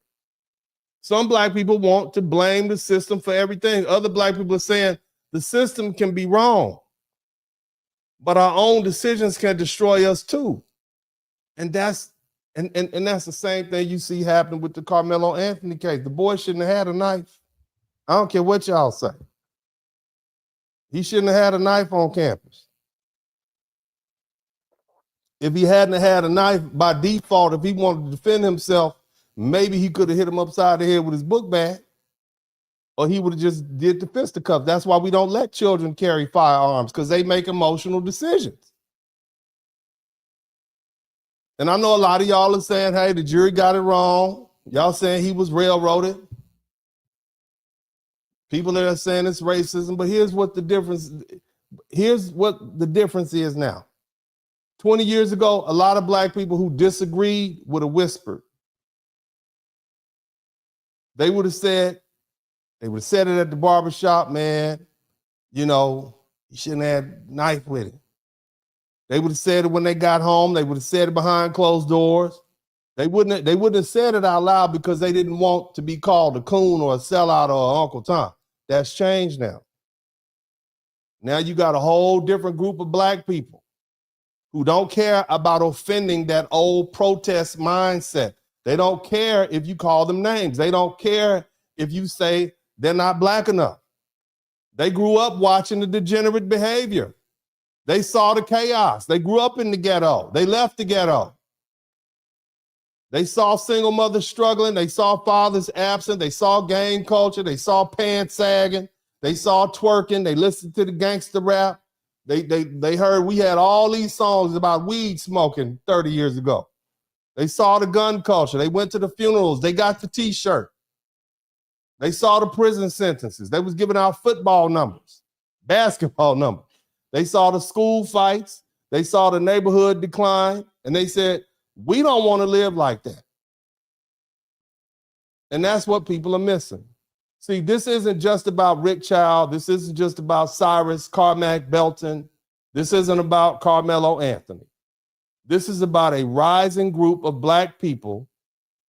Speaker 2: Some black people want to blame the system for everything. Other black people are saying the system can be wrong, but our own decisions can destroy us too. And that's the same thing you see happen with the Karmelo Anthony case. The boy shouldn't have had a knife. I don't care what y'all say. He shouldn't have had a knife on campus. If he hadn't had a knife by default, if he wanted to defend himself, maybe he could have hit him upside the head with his book bag, or he would have just did the fisticuff. That's why we don't let children carry firearms, because they make emotional decisions. And I know a lot of y'all are saying, hey, the jury got it wrong. Y'all saying he was railroaded. People that are saying it's racism, but here's what the difference is now. 20 years ago, a lot of black people who disagreed would have whispered. They would have said it at the barbershop, man, you know, you shouldn't have had a knife with him. They would have said it when they got home. They would have said it behind closed doors. They wouldn't have said it out loud because they didn't want to be called a coon or a sellout or Uncle Tom. That's changed now. Now you got a whole different group of black people who don't care about offending that old protest mindset. They don't care if you call them names. They don't care if you say they're not black enough. They grew up watching the degenerate behavior. They saw the chaos. They grew up in the ghetto. They left the ghetto. They saw single mothers struggling. They saw fathers absent. They saw gang culture. They saw pants sagging. They saw twerking. They listened to the gangster rap. They heard we had all these songs about weed smoking 30 years ago. They saw the gun culture. They went to the funerals. They got the T-shirt. They saw the prison sentences. They was giving out football numbers, basketball numbers. They saw the school fights. They saw the neighborhood decline. And they said, we don't want to live like that. And that's what people are missing. See, this isn't just about Rick Chow. This isn't just about Cyrus Carmack-Belton. This isn't about Karmelo Anthony. This is about a rising group of black people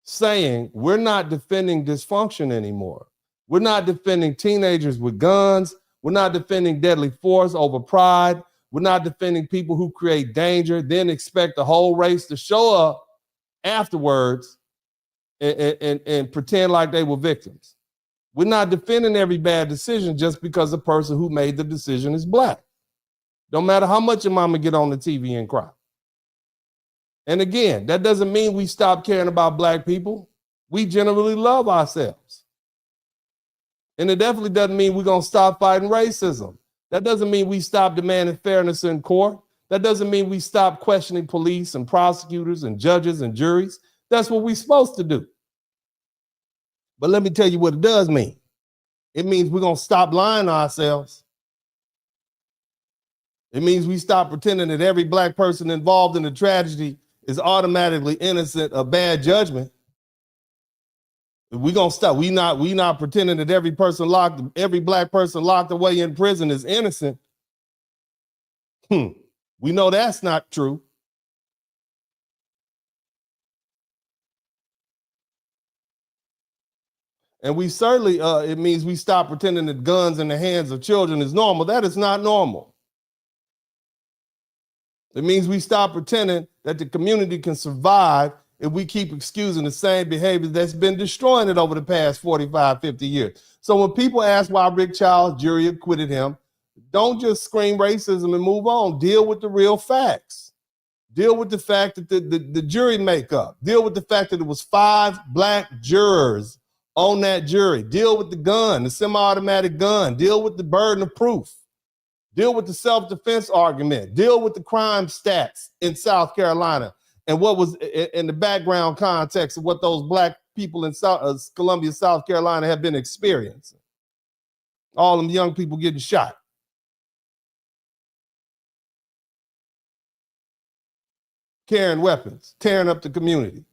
Speaker 2: saying, we're not defending dysfunction anymore. We're not defending teenagers with guns. We're not defending deadly force over pride. We're not defending people who create danger, then expect the whole race to show up afterwards and pretend like they were victims. We're not defending every bad decision just because the person who made the decision is black. Don't matter how much your mama get on the TV and cry. And again, that doesn't mean we stop caring about black people. We generally love ourselves. And it definitely doesn't mean we're going to stop fighting racism. That doesn't mean we stop demanding fairness in court. That doesn't mean we stop questioning police and prosecutors and judges and juries. That's what we're supposed to do. But let me tell you what it does mean. It means we're going to stop lying to ourselves. It means we stop pretending that every black person involved in the tragedy is automatically innocent of bad judgment. We're gonna stop. We not pretending that every black person locked away in prison is innocent. We know that's not true. And we certainly, it means we stop pretending that guns in the hands of children is normal. That is not normal. It means we stop pretending that the community can survive if we keep excusing the same behavior that's been destroying it over the past 45, 50 years. So when people ask why Rick Chow's jury acquitted him, don't just scream racism and move on. Deal with the real facts. Deal with the fact that the jury makeup. Deal with the fact that it was 5 black jurors on that jury. Deal with the gun, the semi-automatic gun. Deal with the burden of proof. Deal with the self-defense argument. Deal with the crime stats in South Carolina and what was in the background context of what those black people in Columbia, South Carolina have been experiencing. All them young people getting shot. Carrying weapons, tearing up the community.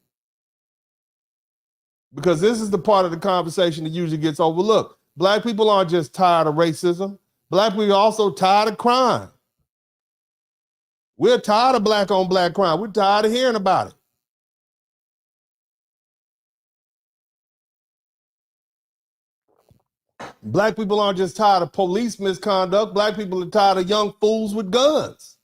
Speaker 2: Because this is the part of the conversation that usually gets overlooked. Black people aren't just tired of racism. Black people are also tired of crime. We're tired of black on black crime. We're tired of hearing about it. Black people aren't just tired of police misconduct. Black people are tired of young fools with guns.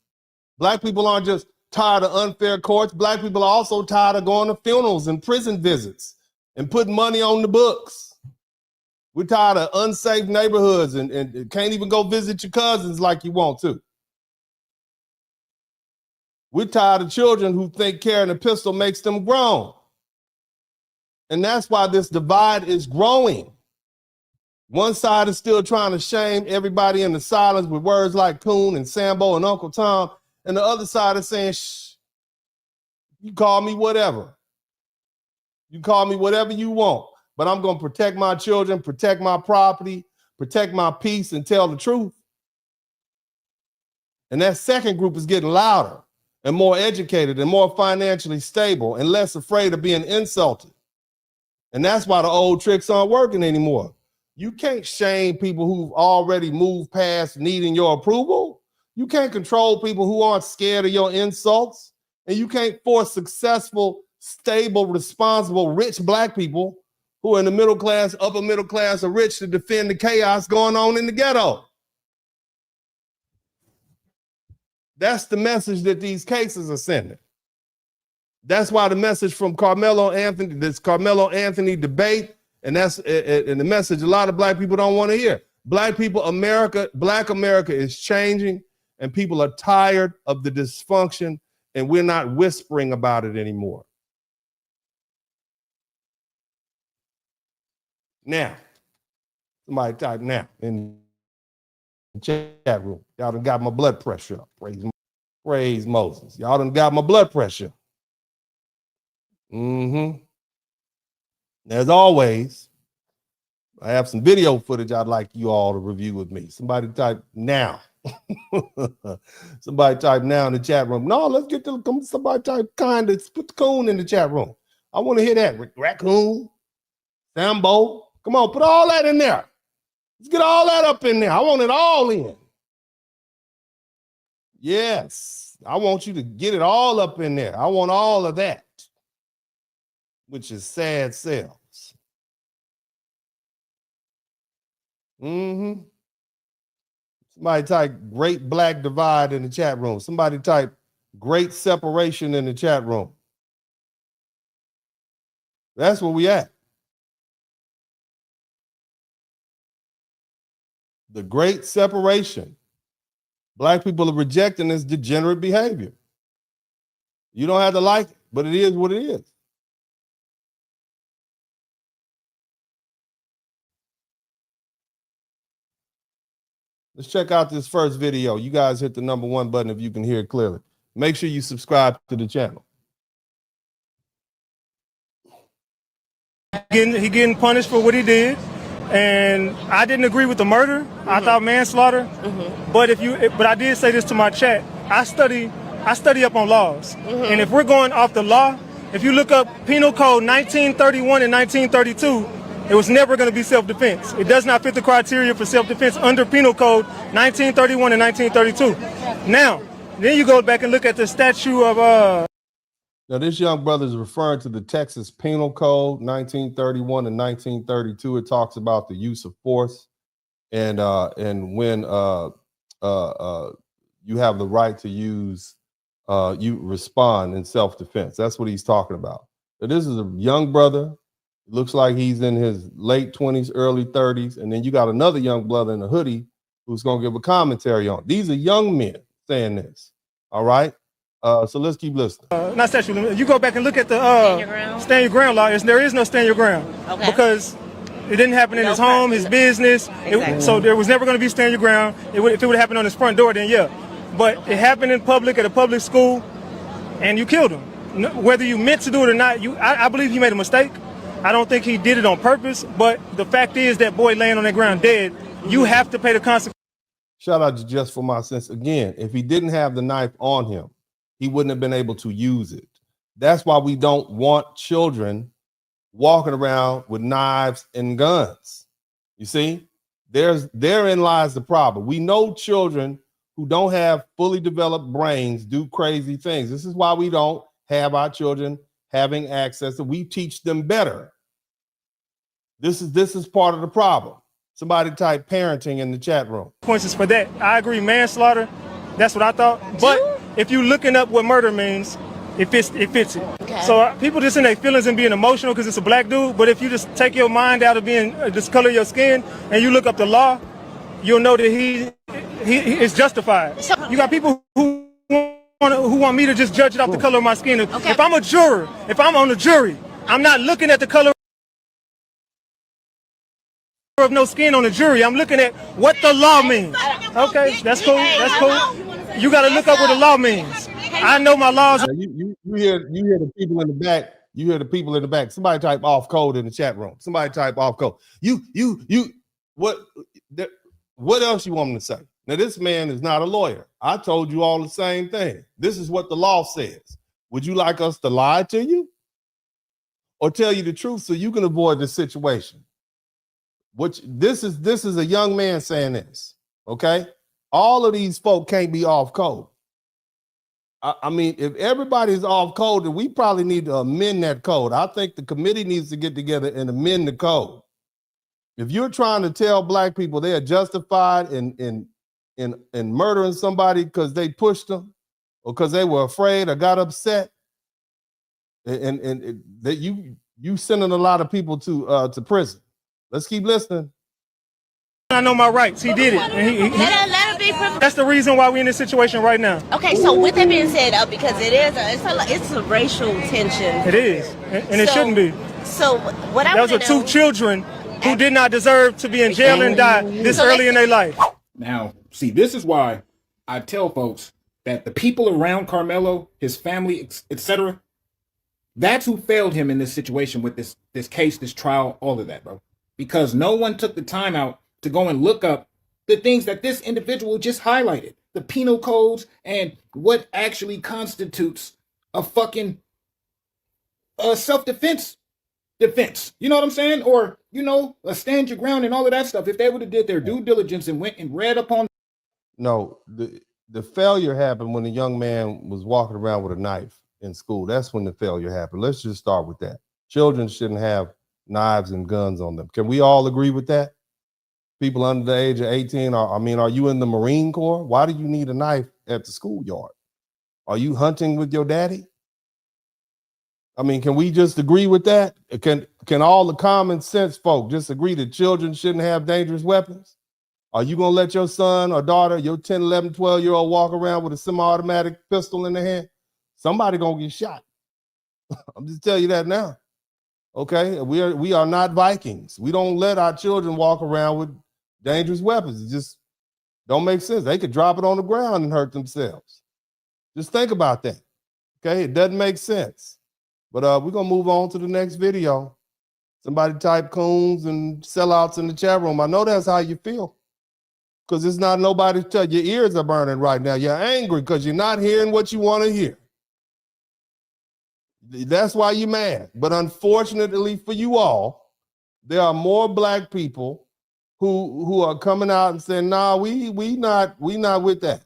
Speaker 2: Black people aren't just tired of unfair courts. Black people are also tired of going to funerals and prison visits and putting money on the books. We're tired of unsafe neighborhoods and can't even go visit your cousins like you want to. We're tired of children who think carrying a pistol makes them grown. And that's why this divide is growing. One side is still trying to shame everybody into silence with words like coon and Sambo and Uncle Tom. And the other side is saying, shh, you call me whatever. You call me whatever you want, but I'm going to protect my children, protect my property, protect my peace, and tell the truth. And that second group is getting louder and more educated and more financially stable and less afraid of being insulted. And that's why the old tricks aren't working anymore. You can't shame people who've already moved past needing your approval. You can't control people who aren't scared of your insults. And you can't force successful, stable, responsible, rich black people who are in the middle class, upper middle class, or rich to defend the chaos going on in the ghetto. That's the message that these cases are sending. That's why the message from Karmelo Anthony, this Karmelo Anthony debate, and that's and the message a lot of black people don't want to hear. Black people, black America is changing, and people are tired of the dysfunction, and we're not whispering about it anymore. Now, somebody type now in the chat room. Y'all done got my blood pressure up. Praise Moses. Y'all done got my blood pressure. As always, I have some video footage I'd like you all to review with me. Somebody type now. Somebody type now in the chat room. No, let's get to somebody type kind of put the coon in the chat room. I want to hear that. Raccoon, Sambo. Come on, put all that in there. Let's get all that up in there. I want it all in. Yes, I want you to get it all up in there. I want all of that, which is sad selves. Somebody type great black divide in the chat room. Somebody type great separation in the chat room. That's where we at. The great separation. Black people are rejecting this degenerate behavior. You don't have to like it, but it is what it is. Let's check out this first video. You guys hit the #1 button if you can hear it clearly. Make sure you subscribe to the channel.
Speaker 3: He getting punished for what he did, and I didn't agree with the murder. I thought manslaughter. But I did say this to my chat. I study up on laws, and if we're going off the law, if you look up Penal Code 1931 and 1932, it was never going to be self-defense. It does not fit the criteria for self-defense under Penal Code 1931 and 1932. Now, then you go back and look at the statute of
Speaker 2: Now, this young brother is referring to the Texas Penal Code 1931 and 1932. It talks about the use of force and when you have the right to use, you respond in self-defense. That's what he's talking about. So this is a young brother. It looks like he's in his late 20s, early 30s. And then you got another young brother in a hoodie who's going to give a commentary on it. These are young men saying this. All right. So let's keep listening.
Speaker 3: Not statute limit. You go back and look at the stand your ground law. There is no stand your ground because it didn't happen in his home, his business. Exactly. So there was never going to be stand your ground. If it would have happened on his front door, then yeah. But it happened in public at a public school, and you killed him. whether you meant to do it or not, I believe he made a mistake. I don't think he did it on purpose, but the fact is that boy laying on that ground dead, you have to pay the consequences.
Speaker 2: Shout out to Just for My Sense. Again, if he didn't have the knife on him, he wouldn't have been able to use it. That's why we don't want children walking around with knives and guns. You see, therein lies the problem. We know children who don't have fully developed brains do crazy things. This is why we don't have our children having access, and we teach them better. This is part of the problem. Somebody type parenting in the chat room.
Speaker 3: Consequences for that. I agree, manslaughter. That's what I thought. But if you're looking up what murder means, it fits it.
Speaker 4: Okay.
Speaker 3: So people just in their feelings and being emotional because it's a black dude. But if you just take your mind out of being just color your skin and you look up the law, you'll know that he is justified. You got people who want me to just judge it off the color of my skin.
Speaker 4: Okay.
Speaker 3: If I'm a juror, if I'm on the jury, I'm not looking at the color of no skin on the jury. I'm looking at what the law means. Okay, that's cool. That's cool. You got to look up what the law means. I know my laws.
Speaker 2: You hear the people in the back. You hear the people in the back. Somebody type off code in the chat room. Somebody type off code. What else you want me to say? Now, this man is not a lawyer. I told you all the same thing. This is what the law says. Would you like us to lie to you or tell you the truth so you can avoid this situation? This is a young man saying this, okay? All of these folk can't be off code. I mean, if everybody's off code, then we probably need to amend that code. I think the committee needs to get together and amend the code. If you're trying to tell black people they are justified in murdering somebody because they pushed them or because they were afraid or got upset, and that you sending a lot of people to prison. Let's keep listening.
Speaker 3: I know my rights. He did it. And
Speaker 4: Let him be.
Speaker 3: that's the reason why we're in this situation right now.
Speaker 4: Okay, so with that being said, because it's a racial tension.
Speaker 3: It is, and it shouldn't be.
Speaker 4: So what I
Speaker 3: Those are two children who did not deserve to be in jail and die this early in their life.
Speaker 5: Now, see, this is why I tell folks that the people around Karmelo, his family, etc., that's who failed him in this situation with this case, this trial, all of that, bro. Because no one took the time out to go and look up the things that this individual just highlighted, the penal codes and what actually constitutes a fucking self-defense defense. You know what I'm saying? Or, a stand your ground and all of that stuff. If they would have did their due diligence and went and read upon.
Speaker 2: No, the failure happened when the young man was walking around with a knife in school. That's when the failure happened. Let's just start with that. Children shouldn't have knives and guns on them. Can we all agree with that? People under the age of 18, are you in the Marine Corps? Why do you need a knife at the schoolyard? Are you hunting with your daddy? I mean, can we just agree with that? Can all the common sense folk just agree that children shouldn't have dangerous weapons? Are you going to let your son or daughter, your 10, 11, 12-year-old walk around with a semi-automatic pistol in their hand? Somebody going to get shot. I'm just telling you that now. Okay, we are not Vikings. We don't let our children walk around with dangerous weapons. It just don't make sense. They could drop it on the ground and hurt themselves. Just think about that. Okay, it doesn't make sense. But we're gonna move on to the next video. Somebody type coons and sellouts in the chat room. I know that's how you feel. Because it's not nobody to tell your ears are burning right now. You're angry because you're not hearing what you want to hear. That's why you're mad. But unfortunately for you all, there are more black people who are coming out and saying, nah, we not with that.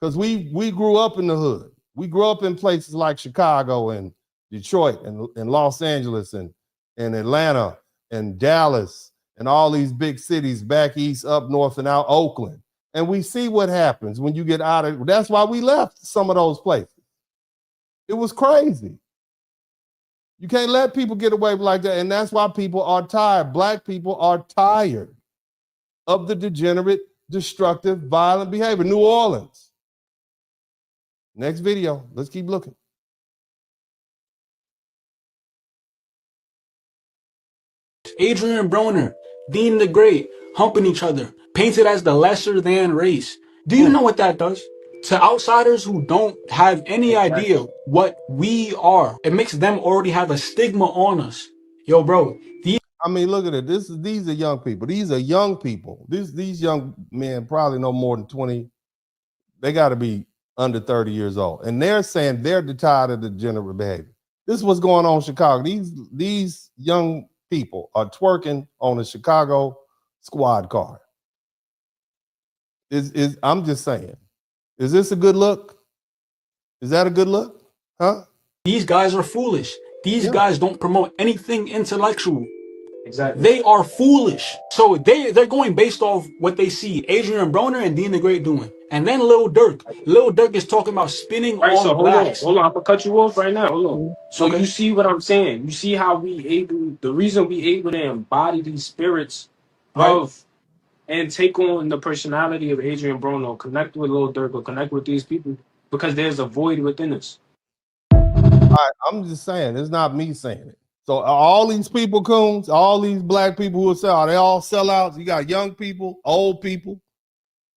Speaker 2: Because we grew up in the hood. We grew up in places like Chicago and Detroit and Los Angeles and Atlanta and Dallas and all these big cities back east, up north, and out Oakland. And we see what happens when you get out of. That's why we left some of those places. It was crazy. You can't let people get away like that. And that's why people are tired. Black people are tired of the degenerate, destructive, violent behavior. New Orleans. Next video. Let's keep looking.
Speaker 6: Adrian Broner, Dean the Great, humping each other, painted as the lesser than race. Do you know what that does? To outsiders who don't have any idea what we are, it makes them already have a stigma on us. Yo, bro,
Speaker 2: I mean, look at it. These are young people. These are young people. These young men probably no more than 20. They got to be under 30 years old. And they're saying they're tired of the degenerate behavior. This is what's going on in Chicago. These young people are twerking on a Chicago squad car. I'm just saying, is this a good look? Is that a good look? Huh?
Speaker 6: these guys are foolish. These guys don't promote anything intellectual.
Speaker 7: Exactly.
Speaker 6: They are foolish. So they're going based off what they see Adrian Broner and Dean the Great doing. And then Lil Durk. Lil Durk is talking about spinning
Speaker 7: Right,
Speaker 6: on
Speaker 7: so
Speaker 6: blacks.
Speaker 7: hold on, I'm gonna cut you off right now. Hold on. So
Speaker 6: Okay.
Speaker 7: you see what I'm saying? You see how the reason we able to embody these spirits of and take on the personality of Adrian Broner, connect with Lil Durk, or connect with these people, because there's a void within us.
Speaker 2: I'm just saying, it's not me saying it. So all these people, coons, all these black people who sell, they all sellouts. You got young people, old people.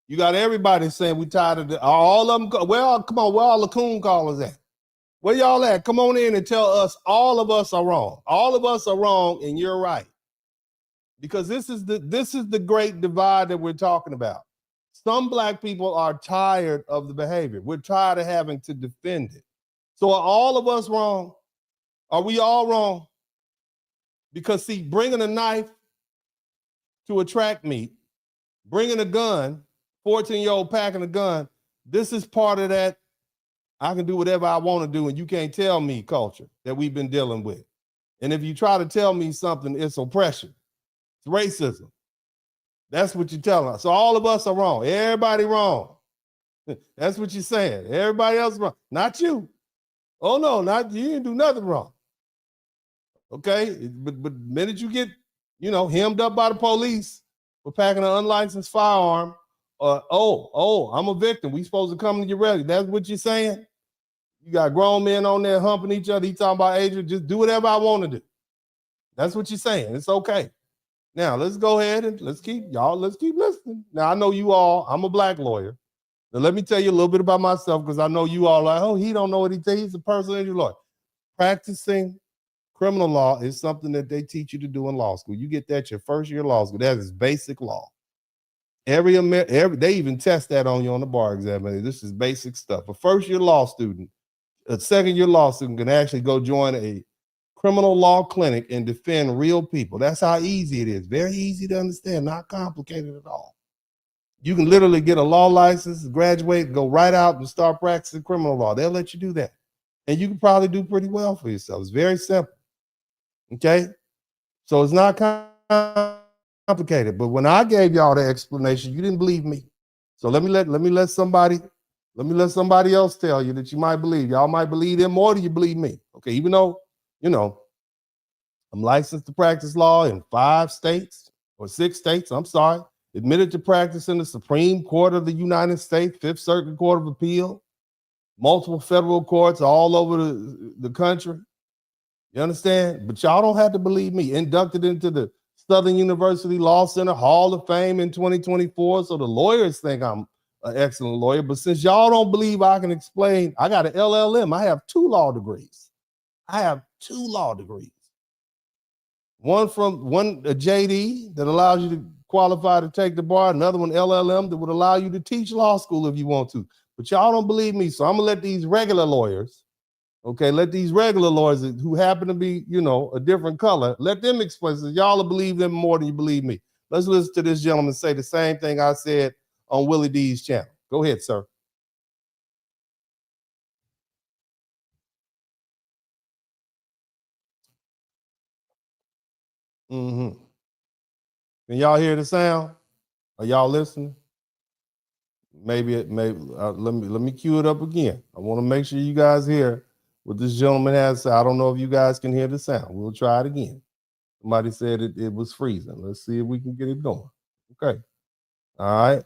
Speaker 2: You got everybody saying we tired of all of them. Come on, where all the coon callers at? Where y'all at? Come on in and tell us all of us are wrong. All of us are wrong, and you're right. Because this is the great divide that we're talking about. Some black people are tired of the behavior. We're tired of having to defend it. So are all of us wrong? Are we all wrong? Because see, bringing a knife to a track meet, bringing a gun, 14-year-old packing a gun, this is part of that I can do whatever I want to do and you can't tell me culture that we've been dealing with. And if you try to tell me something, it's oppression. It's racism. That's what you're telling us. So all of us are wrong. Everybody wrong. That's what you're saying. Everybody else wrong. Not you. Oh no, not you didn't do nothing wrong. Okay, but the minute you get, hemmed up by the police for packing an unlicensed firearm, I'm a victim. We supposed to come to get ready. That's what you're saying? You got grown men on there humping each other. He talking about Adrian, just do whatever I want to do. That's what you're saying. It's okay. Now let's go ahead and let's keep listening. Now I know you all, I'm a black lawyer. Now let me tell you a little bit about myself because I know you all like, oh, he don't know what he tell. He's a personal injury lawyer. Practicing criminal law is something that they teach you to do in law school. You get that your first year of law school. That is basic law. They even test that on you on the bar exam. This is basic stuff. A first year law student, a second year law student can actually go join a criminal law clinic and defend real people. That's how easy it is. Very easy to understand, not complicated at all. You can literally get a law license, graduate, go right out and start practicing criminal law. They'll let you do that. And you can probably do pretty well for yourself. It's very simple. Okay? So it's not complicated. But when I gave y'all the explanation, you didn't believe me. So let me let somebody else tell you that you might believe. Y'all might believe them more than you believe me. Okay, even though, I'm licensed to practice law in 5 states or 6 states, admitted to practice in the Supreme Court of the United States, 5th Circuit Court of Appeal, multiple federal courts all over the country. You understand? But y'all don't have to believe me. Inducted into the Southern University Law Center Hall of Fame in 2024. So the lawyers think I'm an excellent lawyer. But since y'all don't believe I can explain, I got an LLM. I have 2 law degrees. One a JD that allows you to qualify to take the bar. Another one, LLM, that would allow you to teach law school if you want to. But y'all don't believe me. So I'm going to let these regular lawyers, who happen to be, a different color, let them explain. So y'all will believe them more than you believe me. Let's listen to this gentleman say the same thing I said on Willie D's channel. Go ahead, sir. Mm-hmm. Can y'all hear the sound? Are y'all listening? Maybe let me cue it up again. I want to make sure you guys hear what this gentleman has to say. I don't know if you guys can hear the sound. We'll try it again. Somebody said it was freezing. Let's see if we can get it going. Okay. All right.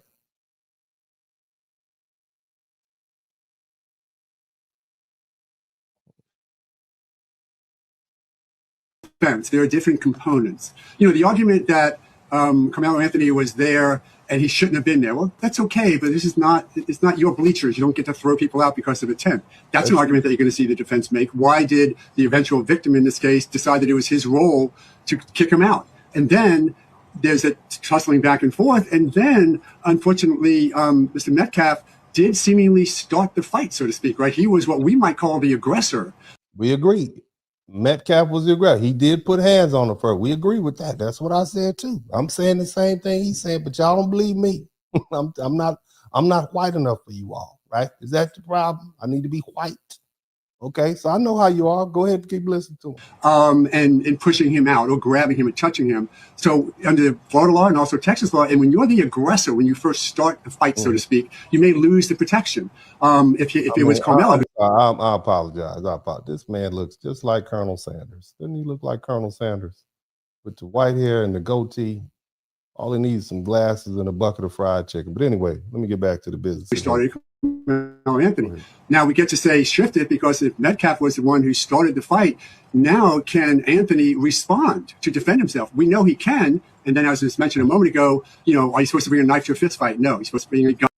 Speaker 8: There are different components. The argument that Karmelo Anthony was there and he shouldn't have been there. Well, that's okay, but it's not your bleachers. You don't get to throw people out because of intent. That's an argument that you're going to see the defense make. Why did the eventual victim in this case decide that it was his role to kick him out? And then there's a tussling back and forth. And then, unfortunately, Mr. Metcalf did seemingly start the fight, so to speak, right? He was what we might call the aggressor.
Speaker 2: We agree. Metcalf was the aggressor. He did put hands on her first. We agree with that. That's what I said too. I'm saying the same thing he's saying, but y'all don't believe me. I'm not white enough for you all, right? Is that the problem? I need to be white. Okay, so I know how you are. Go ahead and keep listening to him.
Speaker 8: And pushing him out or grabbing him and touching him. So under Florida law and also Texas law, and when you're the aggressor, when you first start the fight, so to speak, you may lose the protection. If it was Karmelo.
Speaker 2: I apologize. This man looks just like Colonel Sanders. Doesn't he look like Colonel Sanders? With the white hair and the goatee. All he needs is some glasses and a bucket of fried chicken. But anyway, let me get back to the business.
Speaker 8: We started Karmelo Anthony. Now we get to say shifted because if Metcalf was the one who started the fight, now can Anthony respond to defend himself? We know he can. And then as was mentioned a moment ago, are you supposed to bring a knife to a fist fight? No, you're supposed to bring a gun.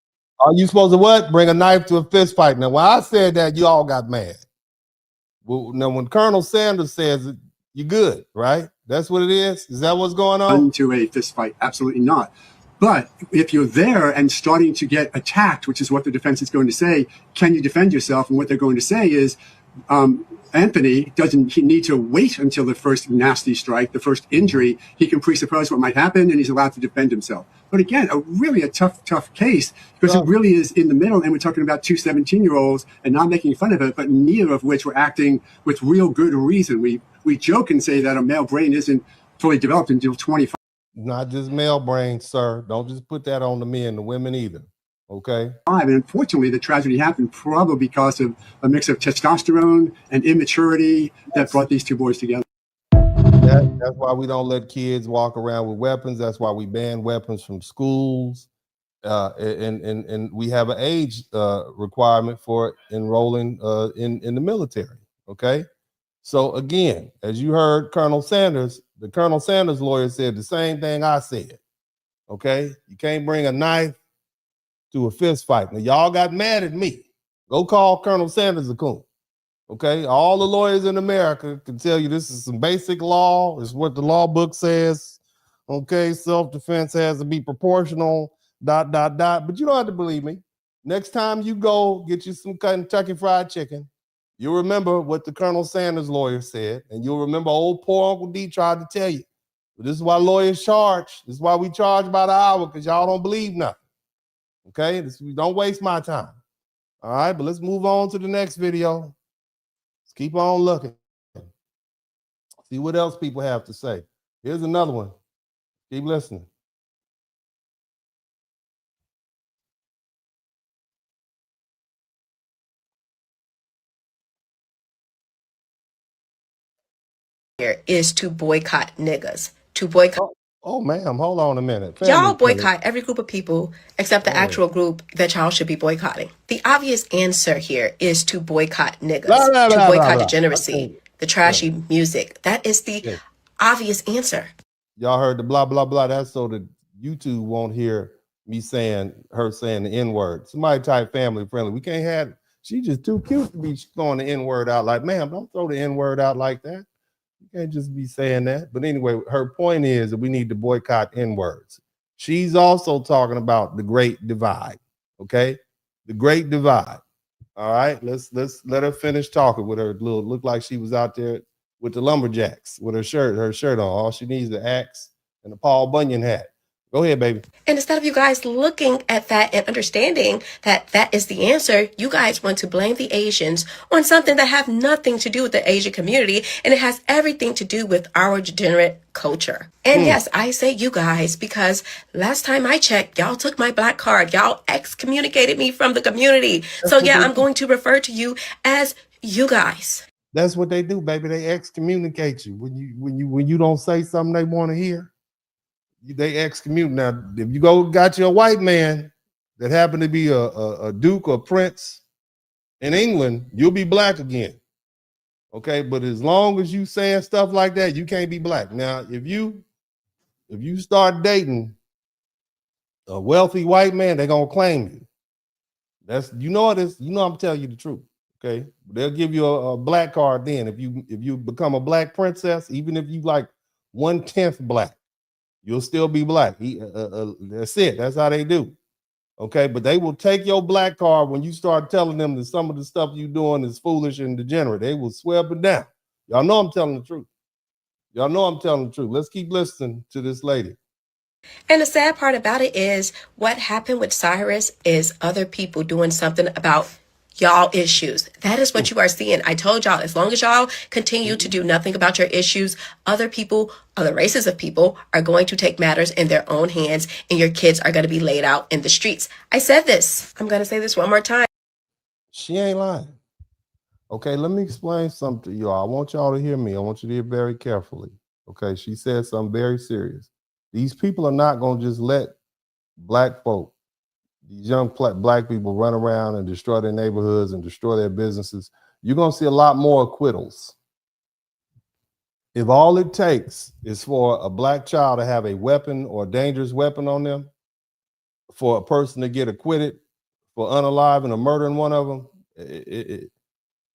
Speaker 2: Are you supposed to what? Bring a knife to a fist fight. Now, when I said that, you all got mad. Well, now, when Colonel Sanders says it, you're good, right? That's what it is? Is that what's going on?
Speaker 8: To a fist fight? Absolutely not. But if you're there and starting to get attacked, which is what the defense is going to say, can you defend yourself? And what they're going to say is, Anthony he need to wait until the first nasty strike, the first injury. He can presuppose what might happen, and he's allowed to defend himself. But again, really a tough case because it really is in the middle, and we're talking about two 17-year-olds and not making fun of it, but neither of which were acting with real good reason. We joke and say that a male brain isn't fully developed until 25.
Speaker 2: Not just male brain, sir. Don't just put that on the men, the women either. Okay.
Speaker 8: And unfortunately, the tragedy happened probably because of a mix of testosterone and immaturity that brought these two boys together.
Speaker 2: That's why we don't let kids walk around with weapons. That's why we ban weapons from schools. And we have an age requirement for enrolling in the military. Okay. So again, as you heard Colonel Sanders, the Colonel Sanders lawyer said the same thing I said. Okay. You can't bring a knife to a fist fight. Now, y'all got mad at me. Go call Colonel Sanders a coon. Okay, all the lawyers in America can tell you this is some basic law. It's what the law book says. Okay, self-defense has to be proportional, ... But you don't have to believe me. Next time you go get you some Kentucky Fried Chicken, you'll remember what the Colonel Sanders lawyer said, and you'll remember old poor Uncle D tried to tell you. But this is why lawyers charge. This is why we charge by the hour, because y'all don't believe nothing. Okay, don't waste my time. All right, but let's move on to the next video. Let's keep on looking. See what else people have to say. Here's another one. Keep listening.
Speaker 9: Here is to boycott niggas. To boycott.
Speaker 2: Oh, ma'am, hold on a minute.
Speaker 9: Y'all boycott every group of people except the actual group that y'all should be boycotting. The obvious answer here is to boycott niggas, to boycott degeneracy, the trashy music. That is the obvious answer.
Speaker 2: Y'all heard the blah, blah, blah. That's so that YouTube won't hear me saying the N-word. Somebody type family friendly. We can't have, she just too cute to be throwing the N-word out like, ma'am, don't throw the N-word out like that. You can't just be saying that. But anyway, her point is that we need to boycott N-words. She's also talking about the Great Divide. Okay, the Great Divide. All right, let's let her finish talking with her little. Look like she was out there with the lumberjacks with her shirt on. All she needs is the axe and the Paul Bunyan hat. Go ahead, baby.
Speaker 9: And instead of you guys looking at that and understanding that that is the answer, you guys want to blame the Asians on something that have nothing to do with the Asian community, and it has everything to do with our degenerate culture. And yes, I say you guys because last time I checked, y'all took my black card. Y'all excommunicated me from the community. So yeah, I'm going to refer to you as you guys.
Speaker 2: That's what they do, baby. They excommunicate you when you don't say something they want to hear. They excommunicate. Now, if you got you a white man that happened to be a duke or prince in England, you'll be black again. Okay, but as long as you saying stuff like that, you can't be black. Now, if you start dating a wealthy white man, they're gonna claim you. That's you know it is. You know I'm telling you the truth. Okay, they'll give you a black card then if you become a black princess, even if you like 1/10 black, you'll still be black. That's it. That's how they do. Okay, but they will take your black card when you start telling them that some of the stuff you're doing is foolish and degenerate. They will swear up and down. Y'all know I'm telling the truth. Y'all know I'm telling the truth. Let's keep listening to this lady.
Speaker 9: And the sad part about it is what happened with Cyrus is other people doing something about y'all issues. That is what you are seeing. I told y'all, as long as y'all continue to do nothing about your issues, other people, other races of people are going to take matters in their own hands, and your kids are going to be laid out in the streets. I said this. I'm going to say this one more time.
Speaker 2: She ain't lying. Okay, let me explain something to y'all. I want y'all to hear me. I want you to hear very carefully. Okay, she said something very serious. These people are not going to just let black folk, these young black people, run around and destroy their neighborhoods and destroy their businesses. You're going to see a lot more acquittals. If all it takes is for a black child to have a weapon or a dangerous weapon on them, for a person to get acquitted for unaliving or murdering one of them,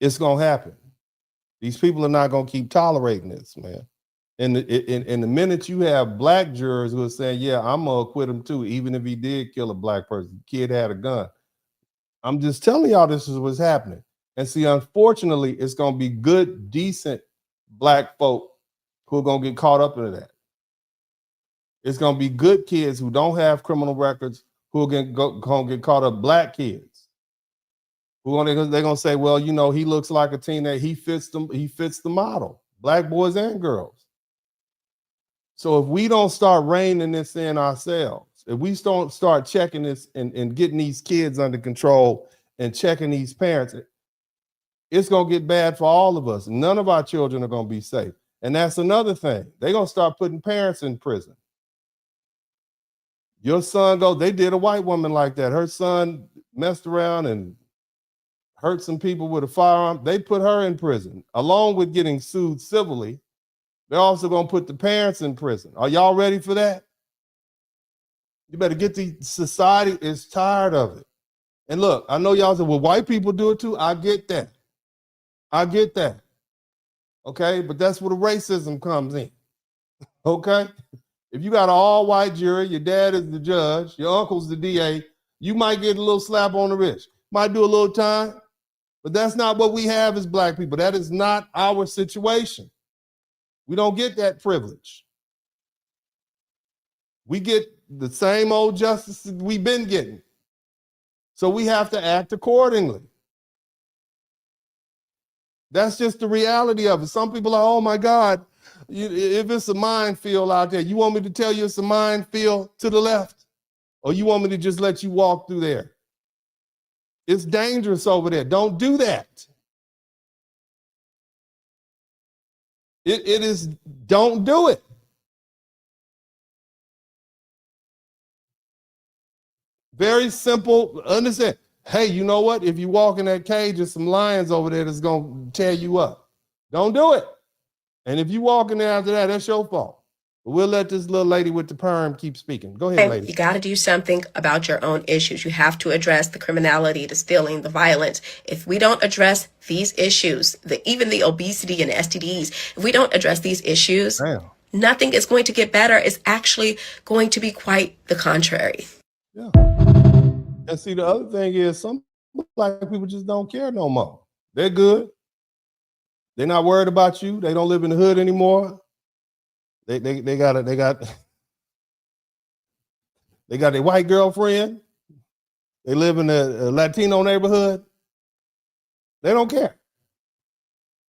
Speaker 2: it's going to happen. These people are not going to keep tolerating this, man. And the minute you have black jurors who are saying, yeah, I'm going to acquit him too, even if he did kill a black person, the kid had a gun. I'm just telling y'all this is what's happening. And see, unfortunately, it's going to be good, decent black folk who are going to get caught up into that. It's going to be good kids who don't have criminal records who are going to get caught up, black kids. They're going to say, well, you know, he looks like a teenager. He fits the model, black boys and girls. So if we don't start reining this in ourselves, if we don't start checking this and getting these kids under control and checking these parents, it's going to get bad for all of us. None of our children are going to be safe. And that's another thing. They're going to start putting parents in prison. Your son they did a white woman like that. Her son messed around and hurt some people with a firearm. They put her in prison, along with getting sued civilly. They're also going to put the parents in prison. Are y'all ready for that? You better get society is tired of it. And look, I know y'all say, well, white people do it too. I get that. Okay, but that's where the racism comes in. Okay? If you got an all-white jury, your dad is the judge, your uncle's the DA, you might get a little slap on the wrist. Might do a little time, but that's not what we have as black people. That is not our situation. We don't get that privilege. We get the same old justice we've been getting. So we have to act accordingly. That's just the reality of it. Some people are, oh my God, if it's a minefield out there, you want me to tell you it's a minefield to the left? Or you want me to just let you walk through there? It's dangerous over there. Don't do that. It is, don't do it. Very simple, understand. Hey, you know what? If you walk in that cage, there's some lions over there that's going to tear you up. Don't do it. And if you walk in there after that, that's your fault. But we'll let this little lady with the perm keep speaking. Go ahead, lady.
Speaker 9: You got to do something about your own issues. You have to address the criminality, the stealing, the violence. If we don't address these issues, even the obesity and STDs, if we don't address these issues, nothing is going to get better. It's actually going to be quite the contrary.
Speaker 2: Yeah. And see, the other thing is some black people just don't care no more. They're good. They're not worried about you. They don't live in the hood anymore. They got their white girlfriend. They live in a Latino neighborhood. They don't care.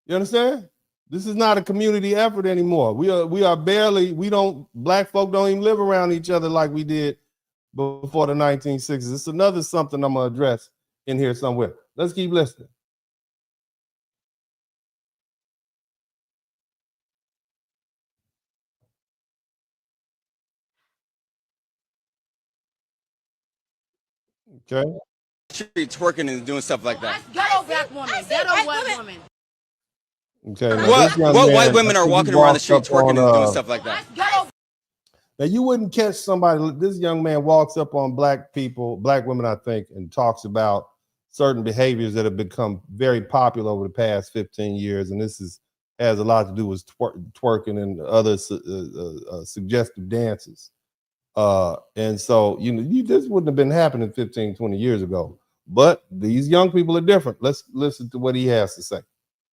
Speaker 2: You understand? This is not a community effort anymore. Black folk don't even live around each other like we did before the 1960s. It's another something I'm going to address in here somewhere. Let's keep listening. Okay.
Speaker 10: Street twerking and doing stuff like that.
Speaker 11: Ghetto black woman, ghetto white woman.
Speaker 2: Okay.
Speaker 10: What white women are walking around the street twerking and doing stuff like that?
Speaker 2: Now you wouldn't catch somebody. This young man walks up on black people, black women, I think, and talks about certain behaviors that have become very popular over the past 15 years, and this has a lot to do with twerking and other suggestive dances. And so, this wouldn't have been happening 15, 20 years ago. But these young people are different. Let's listen to what he has to say.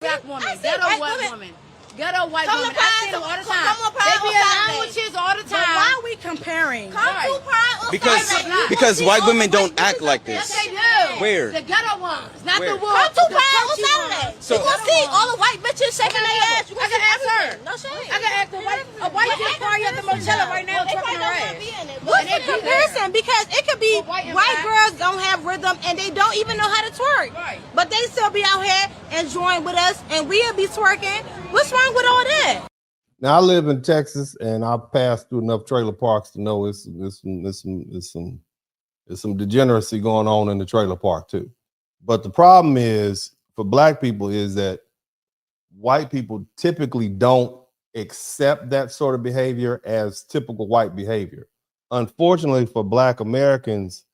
Speaker 11: Black woman, ghetto white woman. Ghetto white woman. I see them all the time. They be around with kids all the time. But why are we comparing?
Speaker 10: Because white women don't act like this.
Speaker 11: Yes, they do.
Speaker 10: Where?
Speaker 11: The ghetto ones, not
Speaker 10: Where?
Speaker 11: the wolves.
Speaker 4: Come to Pride on Saturday.
Speaker 10: So-
Speaker 4: You gonna see all the white bitches shaking their ass. You
Speaker 11: I
Speaker 4: gonna
Speaker 11: can
Speaker 4: see
Speaker 11: ask her.
Speaker 4: everything. No shame.
Speaker 11: I can ask a white kid party at the Marcella right now.
Speaker 4: They
Speaker 11: Trucking
Speaker 4: probably
Speaker 11: her
Speaker 4: don't want to
Speaker 11: ass.
Speaker 4: be in it.
Speaker 11: What's
Speaker 4: What's
Speaker 11: the
Speaker 4: the comparison? Because it could be
Speaker 11: Well, white and
Speaker 4: white
Speaker 11: black.
Speaker 4: girls don't have rhythm and they don't even know how to twerk.
Speaker 11: Right.
Speaker 4: But they still be out here enjoying with us and we'll be twerking. What's wrong with all that?
Speaker 2: Now I live in Texas, and I've passed through enough trailer parks to know it's some degeneracy going on in the trailer park too. But the problem is for black people is that white people typically don't accept that sort of behavior as typical white behavior. Unfortunately for black Americans,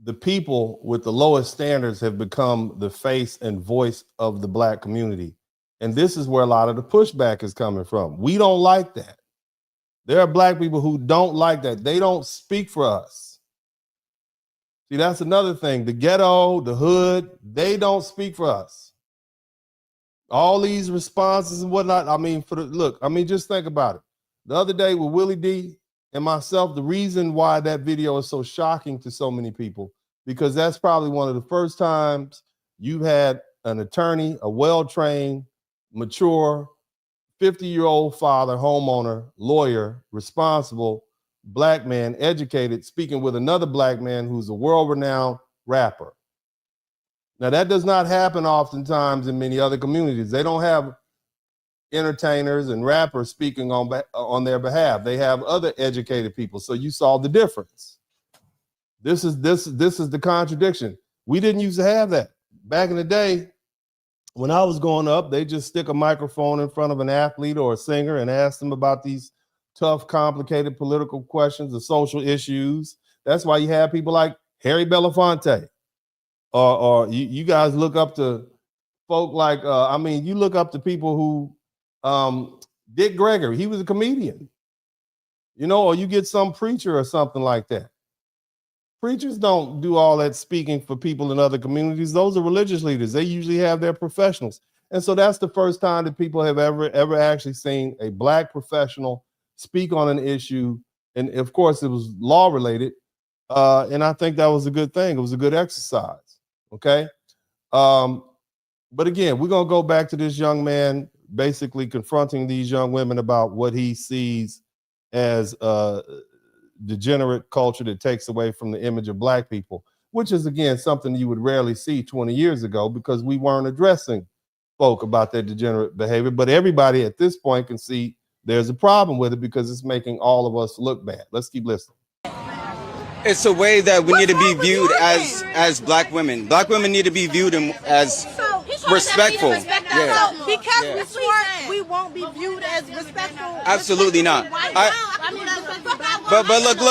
Speaker 2: the people with the lowest standards have become the face and voice of the black community. And this is where a lot of the pushback is coming from. We don't like that. There are black people who don't like that. They don't speak for us. See, that's another thing. The ghetto, the hood, they don't speak for us. All these responses and whatnot. Just think about it. The other day with Willie D and myself, the reason why that video is so shocking to so many people, because that's probably one of the first times you've had an attorney, a well-trained, mature, 50-year-old father, homeowner, lawyer, responsible, black man, educated, speaking with another black man who's a world-renowned rapper. Now, that does not happen oftentimes in many other communities. They don't have entertainers and rappers speaking on their behalf. They have other educated people. So you saw the difference. This is the contradiction. We didn't used to have that. Back in the day, when I was growing up, they just stick a microphone in front of an athlete or a singer and ask them about these tough, complicated political questions or social issues. That's why you have people like Harry Belafonte. Or you guys look up to folk like, you look up to people who, Dick Gregory, he was a comedian, or you get some preacher or something like that. Preachers don't do all that speaking for people in other communities. Those are religious leaders. They usually have their professionals. And so that's the first time that people have ever actually seen a black professional speak on an issue. And of course, it was law related. And I think that was a good thing. It was a good exercise. Okay. But again, we're going to go back to this young man basically confronting these young women about what he sees as degenerate culture that takes away from the image of black people, which is, again, something you would rarely see 20 years ago because we weren't addressing folk about their degenerate behavior. But everybody at this point can see there's a problem with it because it's making all of us look bad. Let's keep listening.
Speaker 10: It's a way that we need to be viewed as black women. Black women need to be viewed as respectful. Yeah.
Speaker 4: So because we twerk, we won't be viewed as respectful.
Speaker 10: Absolutely not. But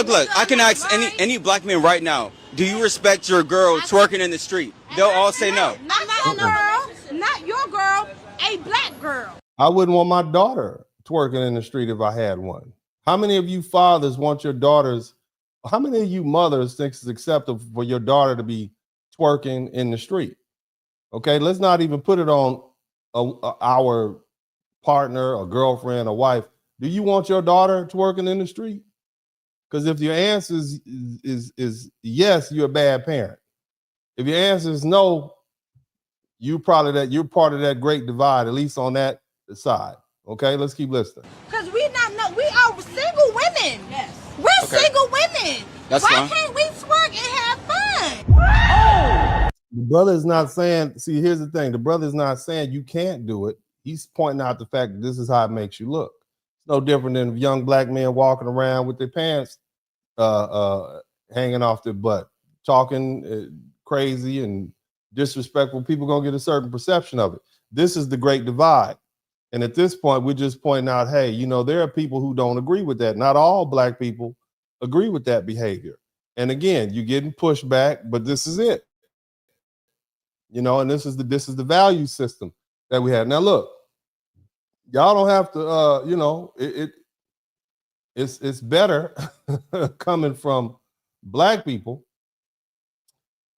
Speaker 10: look. I can ask any black man right now, do you respect your girl twerking in the street? They'll all say no.
Speaker 4: Not your girl, a black girl.
Speaker 2: I wouldn't want my daughter twerking in the street if I had one. How many of you fathers want your daughters, how many of you mothers think it's acceptable for your daughter to be twerking in the street? Okay, let's not even put it on our partner, a girlfriend, a wife. Do you want your daughter twerking in the street? Because if your answer is yes, you're a bad parent. If your answer is no, you're part of that great divide, at least on that side. Okay, let's keep listening.
Speaker 4: Because we are single women. Yes. We're single women.
Speaker 10: That's
Speaker 4: Why
Speaker 10: fine.
Speaker 4: can't we twerk and have fun?
Speaker 2: The brother is not saying, see, here's the thing. The brother is not saying you can't do it. He's pointing out the fact that this is how it makes you look. It's no different than young black men walking around with their pants hanging off their butt, talking crazy and disrespectful. People going to get a certain perception of it. This is the great divide. And at this point, we're just pointing out, hey, you know, there are people who don't agree with that. Not all black people agree with that behavior. And again, you're getting pushback, but this is it. You know, and this is the value system that we have. Now, look, y'all don't have to, you know, it's better coming from black people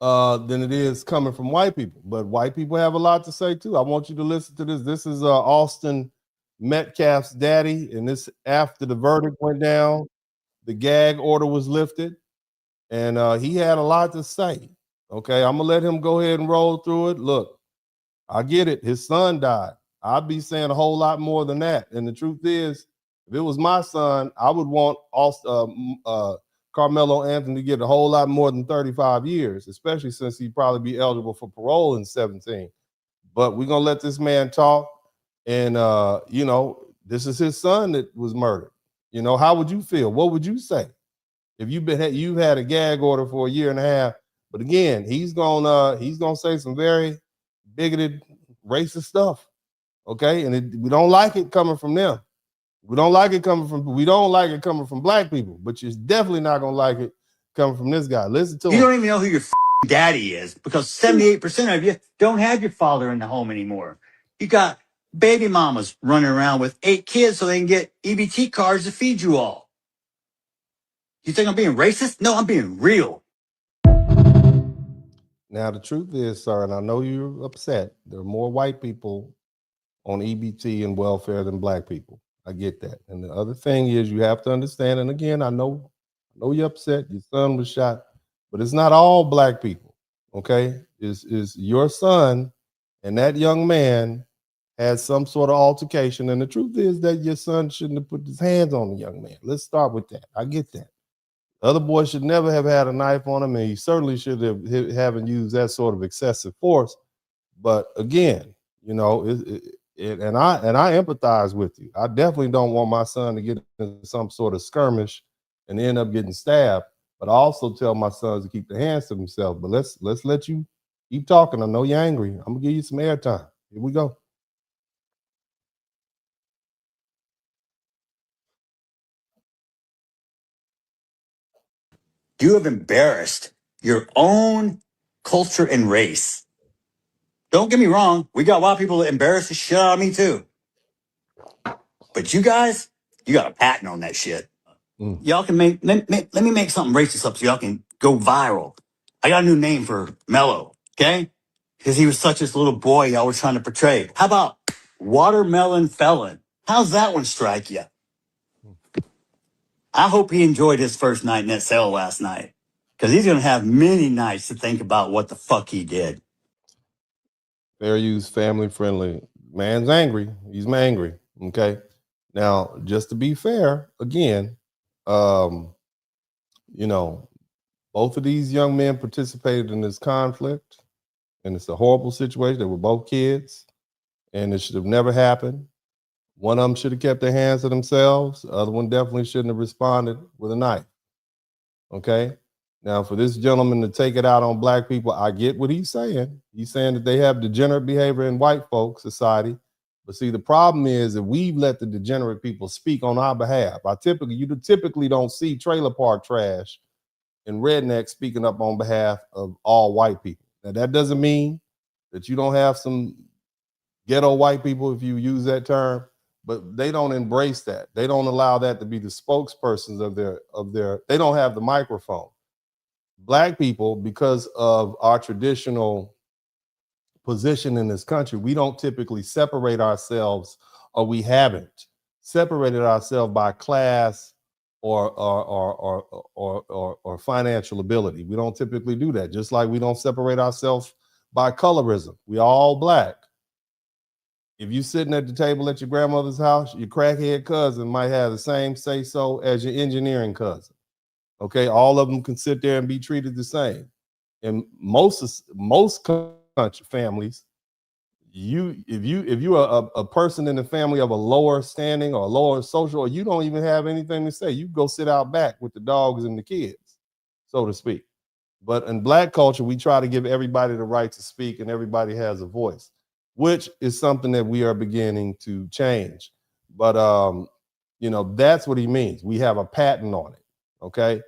Speaker 2: than it is coming from white people. But white people have a lot to say too. I want you to listen to this. This is Austin Metcalf's daddy, and this after the verdict went down, the gag order was lifted, and he had a lot to say. Okay, I'm gonna let him go ahead and roll through it. Look, I get it. His son died. I'd be saying a whole lot more than that. And the truth is, if it was my son, I would want Karmelo Anthony to get a whole lot more than 35 years, especially since he'd probably be eligible for parole in 17. But we're going to let this man talk. And, you know, this is his son that was murdered. You know, how would you feel? What would you say if you've had a gag order for a year and a half? But again, he's gonna say some very bigoted, racist stuff. Okay, and we don't like it coming from them. We don't like it coming from black people, but you're definitely not gonna like it coming from this guy. Listen to him.
Speaker 12: You don't even know who your daddy is because 78% of you don't have your father in the home anymore. You got baby mamas running around with 8 kids so they can get EBT cards to feed you all. You think I'm being racist? No, I'm being real.
Speaker 2: Now, the truth is, sir, and I know you're upset, there are more white people on EBT and welfare than black people. I get that. And the other thing is you have to understand, and again, I know you're upset, your son was shot, but it's not all black people, okay? Is your son and that young man had some sort of altercation, and the truth is that your son shouldn't have put his hands on the young man. Let's start with that. I get that. The other boy should never have had a knife on him, and he certainly should haven't used that sort of excessive force. But again, you know, and I empathize with you. I definitely don't want my son to get into some sort of skirmish and end up getting stabbed. But I also tell my sons to keep their hands to themselves. But let's let you keep talking. I know you're angry. I'm gonna give you some airtime. Here we go.
Speaker 12: You have embarrassed your own culture and race. Don't get me wrong. We got white people that embarrass the shit out of me too. But you guys, you got a patent on that shit. Y'all can let me make something racist up so y'all can go viral. I got a new name for Mello, okay? Because he was such this little boy y'all were trying to portray. How about Watermelon Felon? How's that one strike you? I hope he enjoyed his first night in that cell last night. Because he's going to have many nights to think about what the fuck he did.
Speaker 2: Fair use, family friendly. Man's angry. He's angry. Okay. Now, just to be fair, again, you know, both of these young men participated in this conflict, and it's a horrible situation. They were both kids, and it should have never happened. One of them should have kept their hands to themselves. The other one definitely shouldn't have responded with a knife. Okay. Now, for this gentleman to take it out on black people, I get what he's saying. He's saying that they have degenerate behavior in white folk society. But see, the problem is that we've let the degenerate people speak on our behalf. You typically don't see trailer park trash and rednecks speaking up on behalf of all white people. Now, that doesn't mean that you don't have some ghetto white people, if you use that term, but they don't embrace that. They don't allow that to be the spokespersons of their, they don't have the microphone. Black people, because of our traditional position in this country, we don't typically separate ourselves, or we haven't separated ourselves by class or financial ability. We don't typically do that. Just like we don't separate ourselves by colorism. We all black. If you're sitting at the table at your grandmother's house, your crackhead cousin might have the same say-so as your engineering cousin. Okay, all of them can sit there and be treated the same. In most country families, if you are a person in the family of a lower standing or lower social, or you don't even have anything to say, you go sit out back with the dogs and the kids, so to speak. But in black culture, we try to give everybody the right to speak, and everybody has a voice. which is something that we are beginning to change. But you know, that's what he means. We have a patent on it. Okay.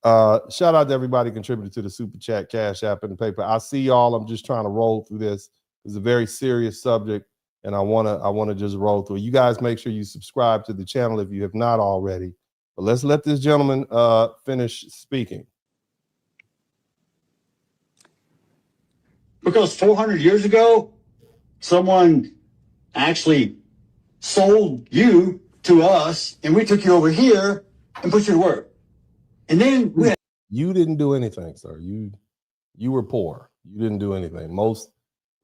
Speaker 2: Shout out to everybody contributed to the Super Chat, Cash App, and the paper. I see y'all. I'm just trying to roll through this. It's a very serious subject, and I wanna just roll through. You guys make sure you subscribe to the channel if you have not already. But let's let this gentleman finish speaking.
Speaker 12: Because 400 years ago, someone actually sold you to us, and we took you over here and put you to work. And then
Speaker 2: you didn't do anything, sir. You were poor. You didn't do anything.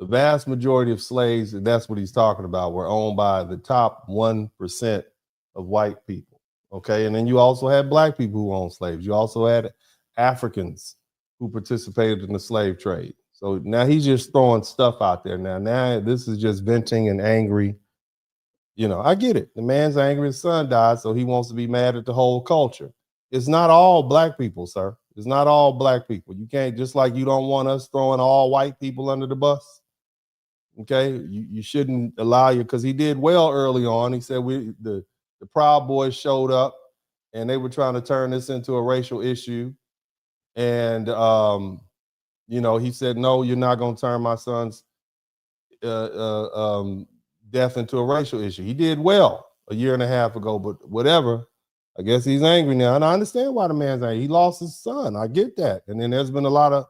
Speaker 2: The vast majority of slaves, and that's what he's talking about, were owned by the top 1% of white people. Okay. And then you also had black people who owned slaves. You also had Africans who participated in the slave trade. So now he's just throwing stuff out there. Now this is just venting and angry. You know, I get it. The man's angry his son died, so he wants to be mad at the whole culture. It's not all black people, sir. It's not all black people. You can't, just like you don't want us throwing all white people under the bus. Okay, you shouldn't allow you, because he did well early on. He said the Proud Boys showed up and they were trying to turn this into a racial issue. And you know, he said, no, you're not going to turn my son's death into a racial issue. He did well a year and a half ago, but whatever. I guess he's angry now. And I understand why the man's angry. He lost his son. I get that. And then there's been a lot of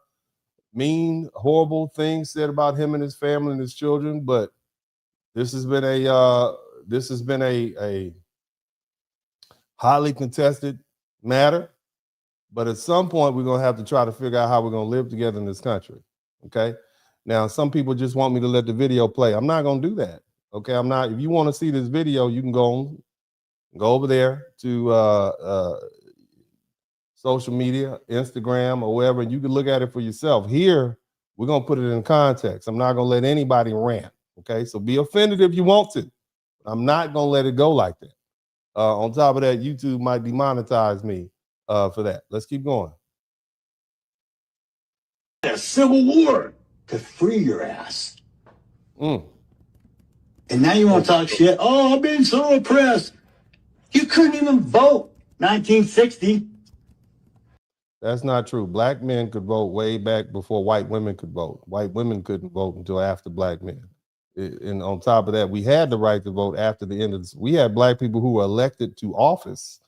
Speaker 2: mean, horrible things said about him and his family and his children. But this has been a highly contested matter. But at some point, we're going to have to try to figure out how we're going to live together in this country. Okay. Now, some people just want me to let the video play. I'm not going to do that. Okay. I'm not. If you want to see this video, you can go over there to social media, Instagram, or wherever, and you can look at it for yourself. Here, we're going to put it in context. I'm not going to let anybody rant. Okay. So be offended if you want to. I'm not going to let it go like that. On top of that, YouTube might demonetize me for that. Let's keep going.
Speaker 12: a civil war to free your ass. And now you want to talk shit. Oh, I've been so oppressed. You couldn't even vote 1960.
Speaker 2: That's not true. Black men could vote way back before white women could vote. White women couldn't vote until after black men. And on top of that, we had the right to vote after the end of this. We had black people who were elected to office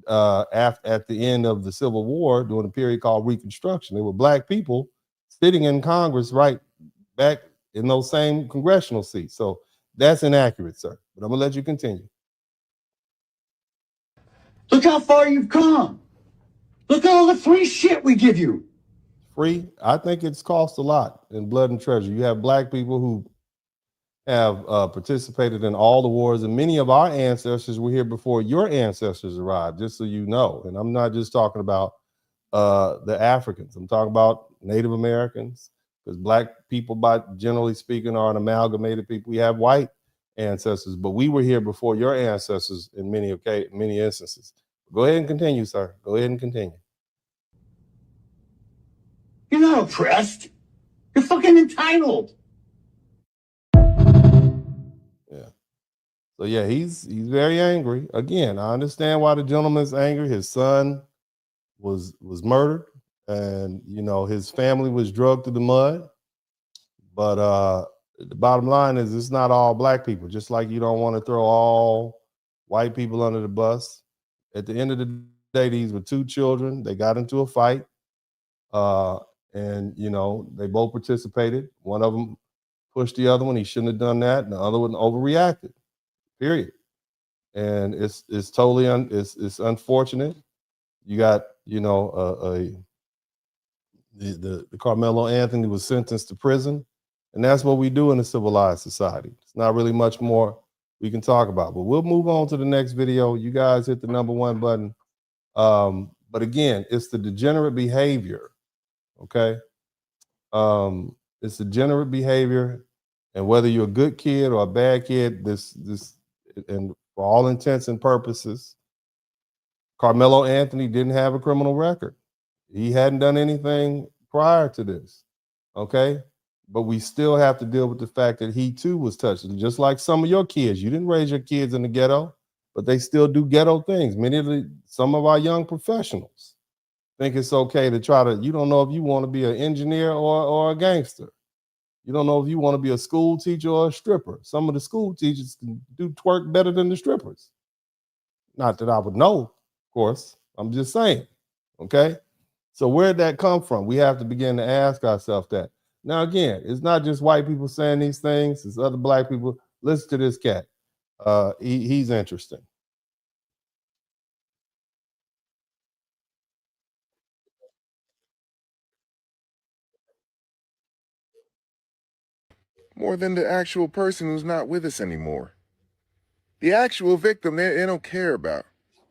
Speaker 2: at the end of the Civil War during a period called Reconstruction. They were black people sitting in Congress right back in those same congressional seats. So that's inaccurate, sir. But I'm gonna let you continue.
Speaker 12: Look how far you've come. Look at all the free shit we give you.
Speaker 2: Free? I think it's cost a lot in blood and treasure. You have black people who have participated in all the wars, and many of our ancestors were here before your ancestors arrived, just so you know. And I'm not just talking about the Africans. I'm talking about Native Americans, because black people, by generally speaking, are an amalgamated people. We have white ancestors, but we were here before your ancestors in many instances. Go ahead and continue, sir. Go ahead and continue.
Speaker 12: You're not oppressed. You're fucking entitled.
Speaker 2: Yeah. So yeah, he's very angry. Again, I understand why the gentleman's angry. His son was murdered, and you know his family was drugged through the mud. But the bottom line is, it's not all black people. Just like you don't want to throw all white people under the bus. At the end of the day, these were two children. They got into a fight, and you know they both participated. One of them pushed the other one. He shouldn't have done that, and the other one overreacted. Period. And it's totally it's unfortunate. You got the Karmelo Anthony was sentenced to prison, and that's what we do in a civilized society. It's not really much more we can talk about, but we'll move on to the next video. You guys hit the #1 button. But again, it's the degenerate behavior. Okay. It's degenerate behavior, and whether you're a good kid or a bad kid, this and for all intents and purposes, Karmelo Anthony didn't have a criminal record. He hadn't done anything prior to this. Okay. but we still have to deal with the fact that he too was touched. Just like some of your kids, you didn't raise your kids in the ghetto, but they still do ghetto things. Some of our young professionals think it's okay to try to, you don't know if you want to be an engineer or a gangster. You don't know if you want to be a school teacher or a stripper. Some of the school teachers can do twerk better than the strippers. Not that I would know, of course. I'm just saying, okay? So where'd that come from? We have to begin to ask ourselves that. Now, again, it's not just white people saying these things. It's other black people. Listen to this cat. He's interesting.
Speaker 13: More than the actual person who's not with us anymore. The actual victim, they don't care about.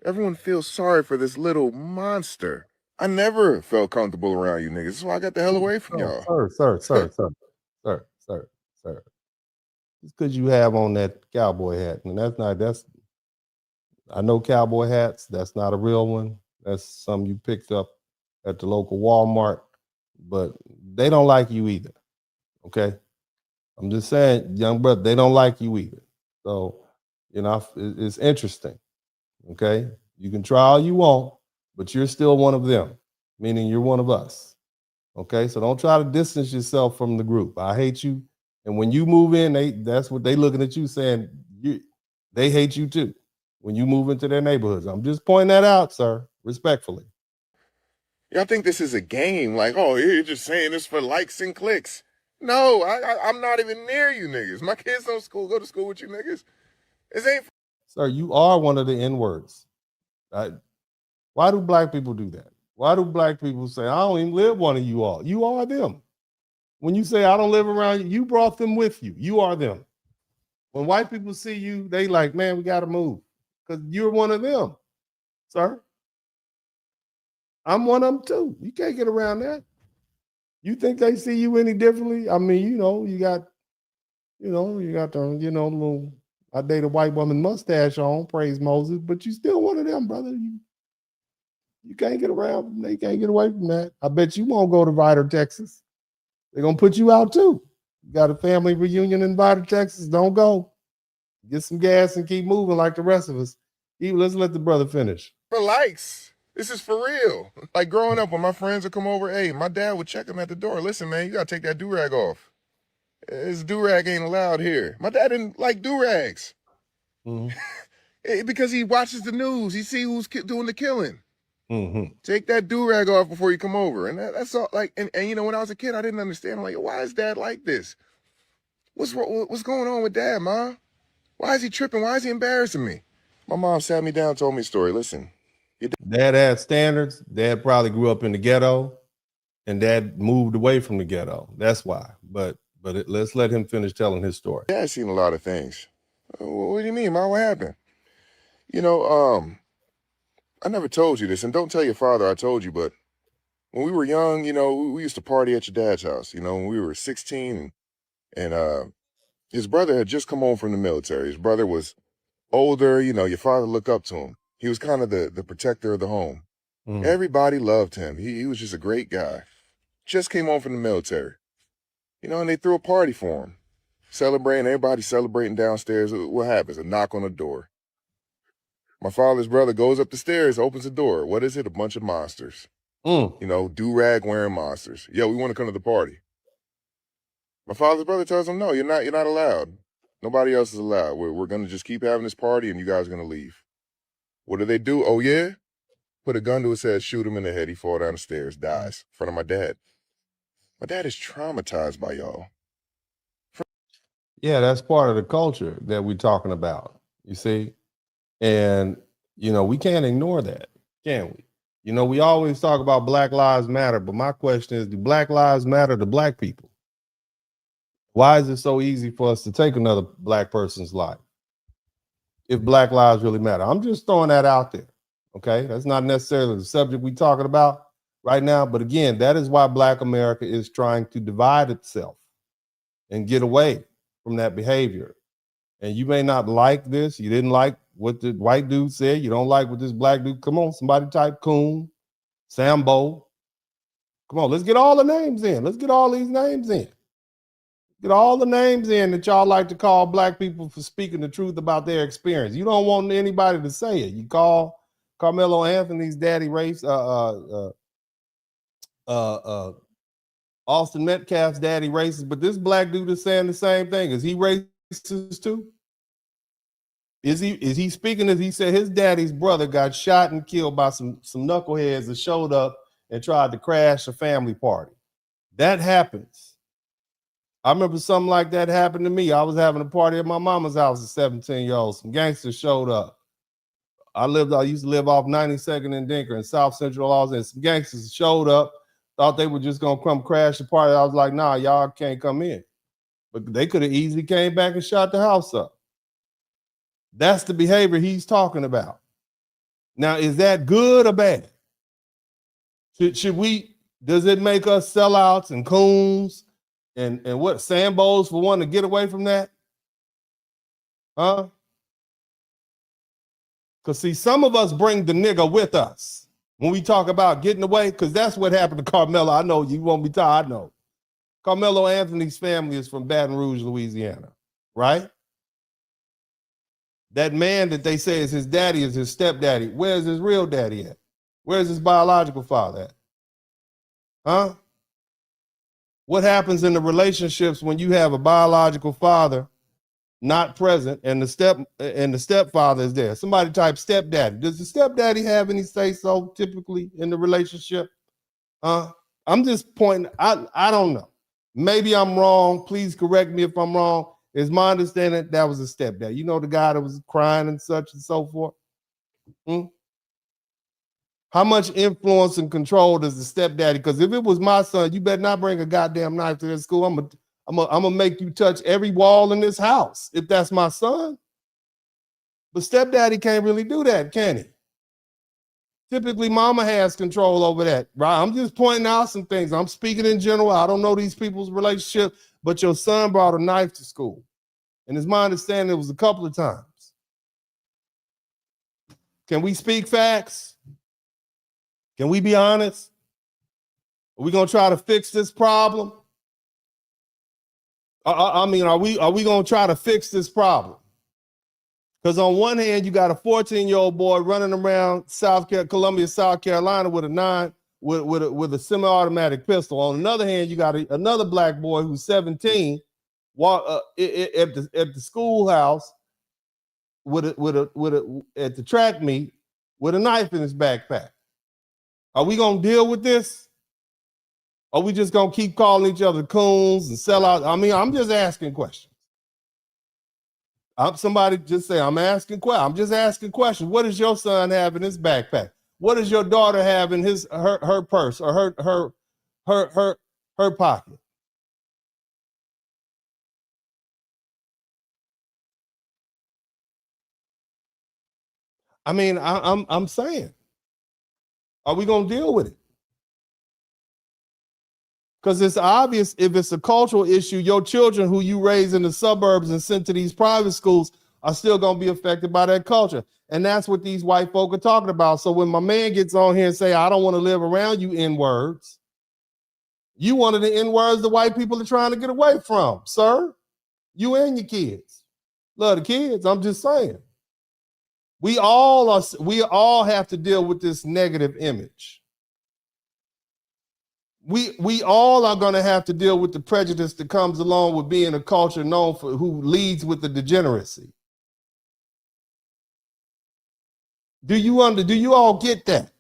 Speaker 13: Everyone feels sorry for this little monster. I never felt comfortable around you niggas. That's why I got the hell away from y'all.
Speaker 2: Sir. Just because you have on that cowboy hat, and I know cowboy hats, that's not a real one. That's something you picked up at the local Walmart, but they don't like you either, okay? I'm just saying, young brother, they don't like you either. So, it's interesting, okay? You can try all you want, but you're still one of them, meaning you're one of us, okay? So don't try to distance yourself from the group. I hate you. And when you move in, that's what they looking at you saying, they hate you too when you move into their neighborhoods. I'm just pointing that out, sir, respectfully.
Speaker 13: Y'all think this is a game, like, oh, you're just saying this for likes and clicks. No, I'm not even near you niggas. My kids don't go to school with you niggas. This ain't.
Speaker 2: Sir, you are one of the N-words. Why do black people do that? Why do black people say, I don't even live one of you all? You are them. When you say, I don't live around you, you brought them with you. You are them. When white people see you, they like, man, we got to move because you're one of them, sir. I'm one of them too. You can't get around that. You think they see you any differently? I mean, you got the, little, I date a white woman mustache on, praise Moses, but you still one of them, brother. You can't get around them. They can't get away from that. I bet you won't go to Vidor, Texas. They're going to put you out too. You got a family reunion in Vidor, Texas. Don't go. Get some gas and keep moving like the rest of us. Let's let the brother finish.
Speaker 13: For likes. This is for real. Like growing up, when my friends would come over, hey, my dad would check them at the door. Listen, man, you got to take that do-rag off. This do-rag ain't allowed here. My dad didn't like do-rags. Mm-hmm. Because he watches the news. He see who's doing the killing. Mm-hmm. Take that do-rag off before you come over. And that's all. Like, and when I was a kid, I didn't understand. I'm like, why is dad like this? What's going on with dad, Ma? Why is he tripping? Why is he embarrassing me? My mom sat me down, told me a story. Listen.
Speaker 2: Dad had standards. Dad probably grew up in the ghetto, and dad moved away from the ghetto. That's why. But let's let him finish telling his story.
Speaker 13: Dad's seen a lot of things. What do you mean, Ma? What happened? I never told you this, and don't tell your father I told you, but when we were young, we used to party at your dad's house, when we were 16, and his brother had just come home from the military. His brother was older, your father looked up to him. He was kind of the protector of the home. Mm. Everybody loved him. He was just a great guy. Just came home from the military. And they threw a party for him. Celebrating, everybody celebrating downstairs. What happens? A knock on the door. My father's brother goes up the stairs, opens the door. What is it? A bunch of monsters. Do-rag wearing monsters. Yo, we want to come to the party. My father's brother tells him, no, you're not allowed. Nobody else is allowed. We're going to just keep having this party and you guys are going to leave. What do? Oh, yeah? Put a gun to his head, shoot him in the head. He fall down the stairs, dies in front of my dad. My dad is traumatized by y'all.
Speaker 2: Yeah, that's part of the culture that we're talking about, you see? And, we can't ignore that, can we? We always talk about Black Lives Matter, but my question is, do Black Lives matter to Black people? Why is it so easy for us to take another Black person's life if Black lives really matter? I'm just throwing that out there, okay? That's not necessarily the subject we're talking about right now, but again, that is why Black America is trying to divide itself and get away from that behavior. And you may not like this. You didn't like what the white dude said. You don't like what this Black dude. Come on, somebody type Coon, Sambo. Come on, let's get all the names in. Let's get all these names in. Get all the names in that y'all like to call black people for speaking the truth about their experience. You don't want anybody to say it. You call Karmelo Anthony's daddy race, Austin Metcalf's daddy racist, but this black dude is saying the same thing. Is he racist too? Is he speaking as he said his daddy's brother got shot and killed by some knuckleheads that showed up and tried to crash a family party? That happens. I remember something like that happened to me. I was having a party at my mama's house at 17-year-old. Some gangsters showed up. I used to live off 92nd and Dinker in South Central Los Angeles. Some gangsters showed up, thought they were just gonna come crash the party. I was like, nah, y'all can't come in. But they could have easily came back and shot the house up. That's the behavior he's talking about. Now, is that good or bad? Does it make us sellouts and coons and what, Sambos for wanting to get away from that? Huh? Because see, some of us bring the nigga with us when we talk about getting away, because that's what happened to Karmelo. I know you won't be tired. I know. Karmelo Anthony's family is from Baton Rouge, Louisiana, right? That man that they say is his daddy is his stepdaddy. Where's his real daddy at? Where's his biological father at? Huh? What happens in the relationships when you have a biological father not present and the stepfather is there? Somebody type stepdaddy. Does the stepdaddy have any say so typically in the relationship? I'm just pointing. I don't know. Maybe I'm wrong. Please correct me if I'm wrong. It's my understanding that was a stepdad. You know, the guy that was crying and such and so forth. How much influence and control does the stepdaddy? Because if it was my son, you better not bring a goddamn knife to this school. I'm gonna make you touch every wall in this house if that's my son. But stepdaddy can't really do that, can he? Typically, mama has control over that, right? I'm just pointing out some things. I'm speaking in general. I don't know these people's relationship, but your son brought a knife to school. And it's my understanding it was a couple of times. Can we speak facts? Can we be honest? Are we gonna try to fix this problem? I mean, are we gonna try to fix this problem? Because on one hand, you got a 14-year-old boy running around Columbia, South Carolina with a semi-automatic pistol. On another hand, you got another black boy who's 17 at the schoolhouse at the track meet with a knife in his backpack. Are we gonna deal with this? Are we just gonna keep calling each other coons and sell out? I mean, I'm just asking questions. Somebody just say, I'm just asking questions. What does your son have in his backpack? What does your daughter have in her purse or her pocket? I mean, I'm saying, are we gonna deal with it? Because it's obvious if it's a cultural issue, your children who you raise in the suburbs and sent to these private schools are still going to be affected by that culture. And that's what these white folk are talking about. So when my man gets on here and say, I don't want to live around you N-words, you one of the N-words the white people are trying to get away from, sir. You and your kids. Love the kids, I'm just saying. We all have to deal with this negative image. We all are going to have to deal with the prejudice that comes along with being a culture known for who leads with the degeneracy. Do you all get that?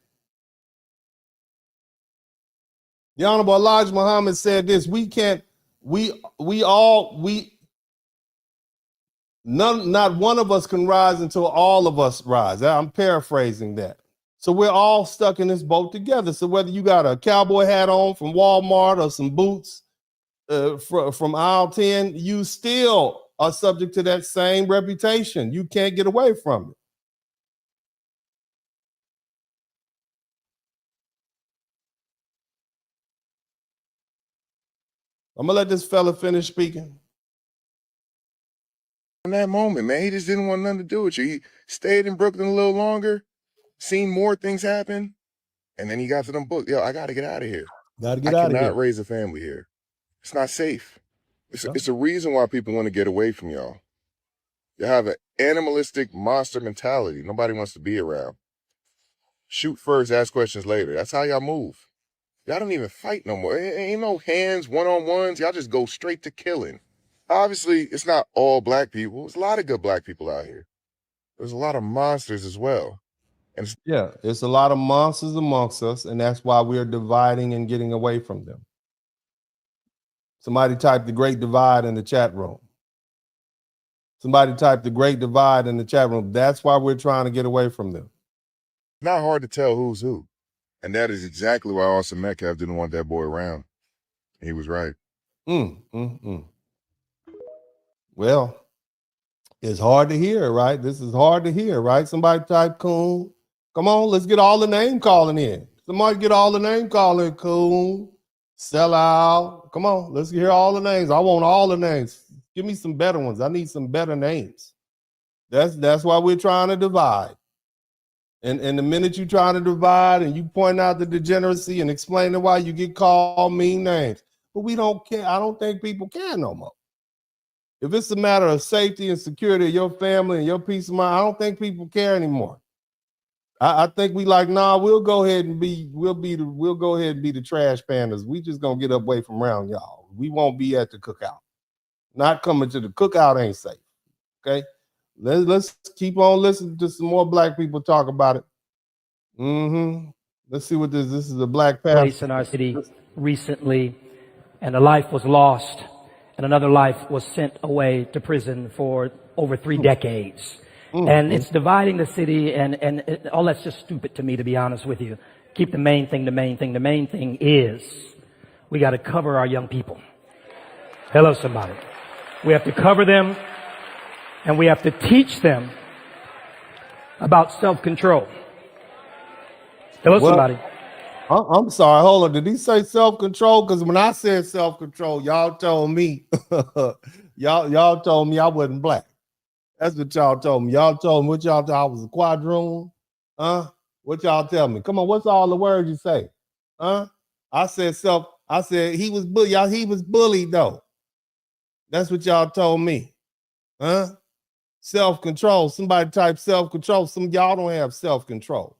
Speaker 2: The Honorable Elijah Muhammad said this: not one of us can rise until all of us rise. I'm paraphrasing that. So we're all stuck in this boat together. So whether you got a cowboy hat on from Walmart or some boots from aisle 10, you still are subject to that same reputation. You can't get away from it. I'm gonna let this fella finish speaking.
Speaker 13: In that moment, man, he just didn't want nothing to do with you. He stayed in Brooklyn a little longer, seen more things happen, and then he got to them books. Yo, I got to get out of here.
Speaker 2: Got to get out of here.
Speaker 13: I cannot raise a family here. It's not safe. It's a reason why people want to get away from y'all. You have an animalistic monster mentality. Nobody wants to be around. Shoot first, ask questions later. That's how y'all move. Y'all don't even fight no more. Ain't no hands, one-on-ones. Y'all just go straight to killing. Obviously, it's not all black people. There's a lot of good black people out here. There's a lot of monsters as well. And
Speaker 2: it's a lot of monsters amongst us, and that's why we're dividing and getting away from them. Somebody typed the Great Divide in the chat room. Somebody typed the Great Divide in the chat room. That's why we're trying to get away from them.
Speaker 13: it's not hard to tell who's who. And that is exactly why Austin Metcalf didn't want that boy around. He was right.
Speaker 2: Well, it's hard to hear, right? This is hard to hear, right? Somebody type Coon. Come on, let's get all the name calling in. Somebody get all the name calling. Coon, sell out. Come on, let's hear all the names. I want all the names. Give me some better ones. I need some better names. That's why we're trying to divide. And the minute you're trying to divide and you point out the degeneracy and explaining why you get called mean names, but we don't care. I don't think people care no more. If it's a matter of safety and security of your family and your peace of mind, I don't think people care anymore. I think we like, nah, we'll go ahead and be the trash pandas. We just gonna get away from around y'all. We won't be at the cookout. Not coming to the cookout ain't safe. Okay. Let's keep on listening to some more black people talk about it. Let's see what this is a black
Speaker 14: place in our city recently, and a life was lost, and another life was sent away to prison for over 3 decades. And it's dividing the city, and all that's just stupid to me, to be honest with you. Keep the main thing, the main thing. The main thing is we got to cover our young people. Hello, somebody. We have to cover them, and we have to teach them about self-control. Hello, somebody.
Speaker 2: I'm sorry. Hold on. Did he say self-control? Because when I said self-control, y'all told me, y'all told me I wasn't black. That's what y'all told me. Y'all told me what y'all thought I was a quadroon. What y'all tell me? Come on, what's all the words you say? I said he was bullied. Y'all, he was bullied though. That's what y'all told me. Self-control. Somebody type self-control. Some of y'all don't have self-control.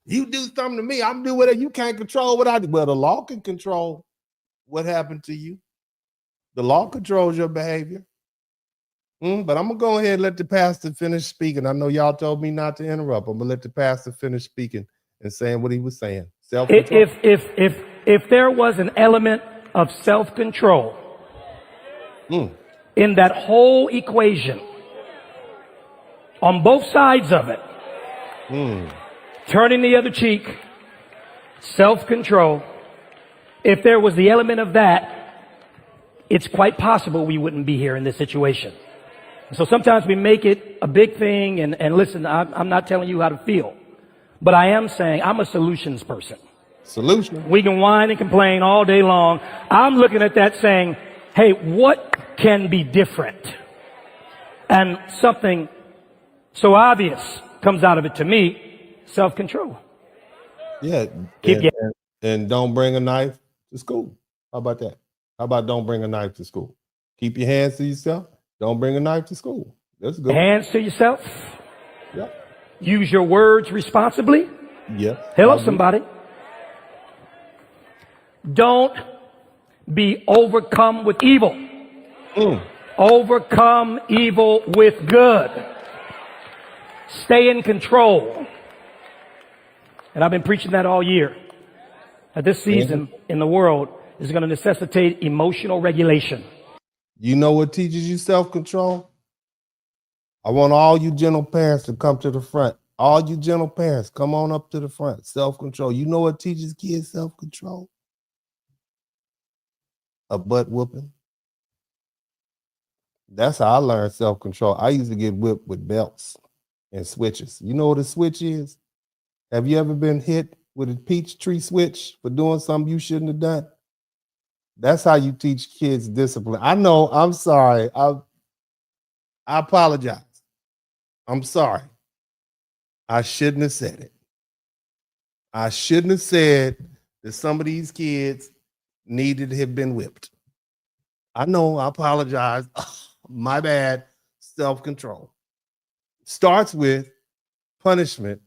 Speaker 2: You do something to me, I'm doing whatever. You can't control what I do. Well, the law can control what happened to you. The law controls your behavior. But I'm gonna go ahead and let the pastor finish speaking. I know y'all told me not to interrupt. I'm gonna let the pastor finish speaking and saying what he was saying. Self-control.
Speaker 14: If there was an element of self-control in that whole equation, on both sides of it, turning the other cheek, self-control, if there was the element of that, it's quite possible we wouldn't be here in this situation. So sometimes we make it a big thing, and listen, I'm not telling you how to feel, but I am saying I'm a solutions person.
Speaker 2: Solution.
Speaker 14: We can whine and complain all day long. I'm looking at that saying, hey, what can be different? And something so obvious comes out of it to me, self-control.
Speaker 2: Yeah. And don't bring a knife to school. How about that? How about don't bring a knife to school? Keep your hands to yourself. Don't bring a knife to school. That's good.
Speaker 14: Hands to yourself.
Speaker 2: Yep.
Speaker 14: Use your words responsibly.
Speaker 2: Yep.
Speaker 14: Hello, somebody. Don't be overcome with evil. Overcome evil with good. Stay in control. And I've been preaching that all year. That this season in the world is going to necessitate emotional regulation.
Speaker 2: You know what teaches you self-control? I want all you gentle parents to come to the front. All you gentle parents, come on up to the front. Self-control. You know what teaches kids self-control? A butt whooping. That's how I learned self-control. I used to get whipped with belts and switches. You know what a switch is? Have you ever been hit with a peach tree switch for doing something you shouldn't have done? That's how you teach kids discipline. I know, I'm sorry. I apologize. I'm sorry. I shouldn't have said it. I shouldn't have said that some of these kids needed to have been whipped. I know, I apologize. My bad. Self-control. Starts with punishment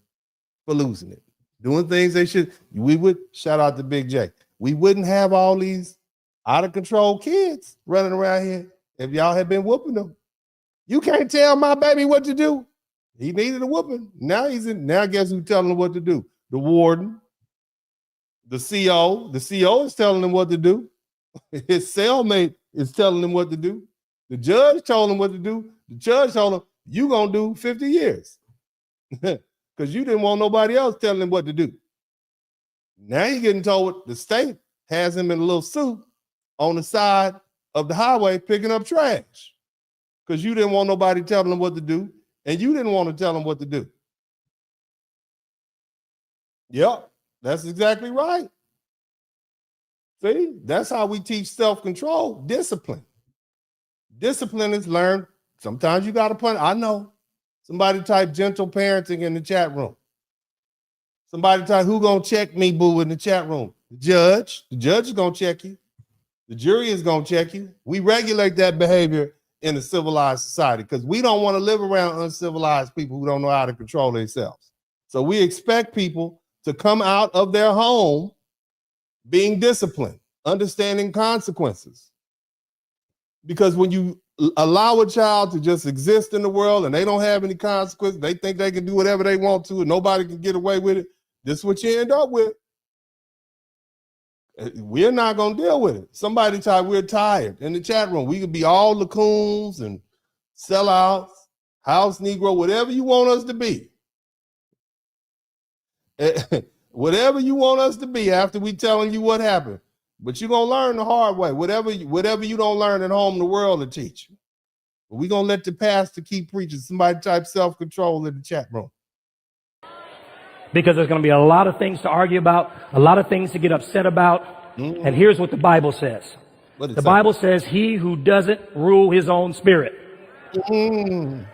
Speaker 2: for losing it. Doing things they should. We would, shout out to Big J. We wouldn't have all these out of control kids running around here if y'all had been whooping them. You can't tell my baby what to do. He needed a whooping. Now now guess who's telling him what to do? The warden, the CO. The CO is telling him what to do. His cellmate is telling him what to do. The judge told him what to do. The judge told him, you gonna do 50 years. Because you didn't want nobody else telling him what to do. Now you're getting told what the state has him in a little suit on the side of the highway picking up trash. Because you didn't want nobody telling him what to do, and you didn't want to tell him what to do. Yep, that's exactly right. See, that's how we teach self-control, discipline. Discipline is learned. Sometimes you got to punish. I know. Somebody type gentle parenting in the chat room. Somebody type, who gonna check me, boo, in the chat room? The judge. The judge is gonna check you. The jury is gonna check you. We regulate that behavior in a civilized society because we don't want to live around uncivilized people who don't know how to control themselves. So we expect people to come out of their home being disciplined, understanding consequences. Because when you allow a child to just exist in the world and they don't have any consequences, they think they can do whatever they want to and nobody can get away with it, this is what you end up with. We're not going to deal with it. Somebody type, we're tired in the chat room. We could be all lacoons and sellouts, house Negro, whatever you want us to be. Whatever you want us to be after we telling you what happened. But you're going to learn the hard way. Whatever you don't learn at home, the world will teach you. But we're going to let the pastor keep preaching. Somebody type self-control in the chat room.
Speaker 14: Because there's going to be a lot of things to argue about, a lot of things to get upset about. And here's what the Bible says. The Bible says, he who doesn't rule his own spirit. Come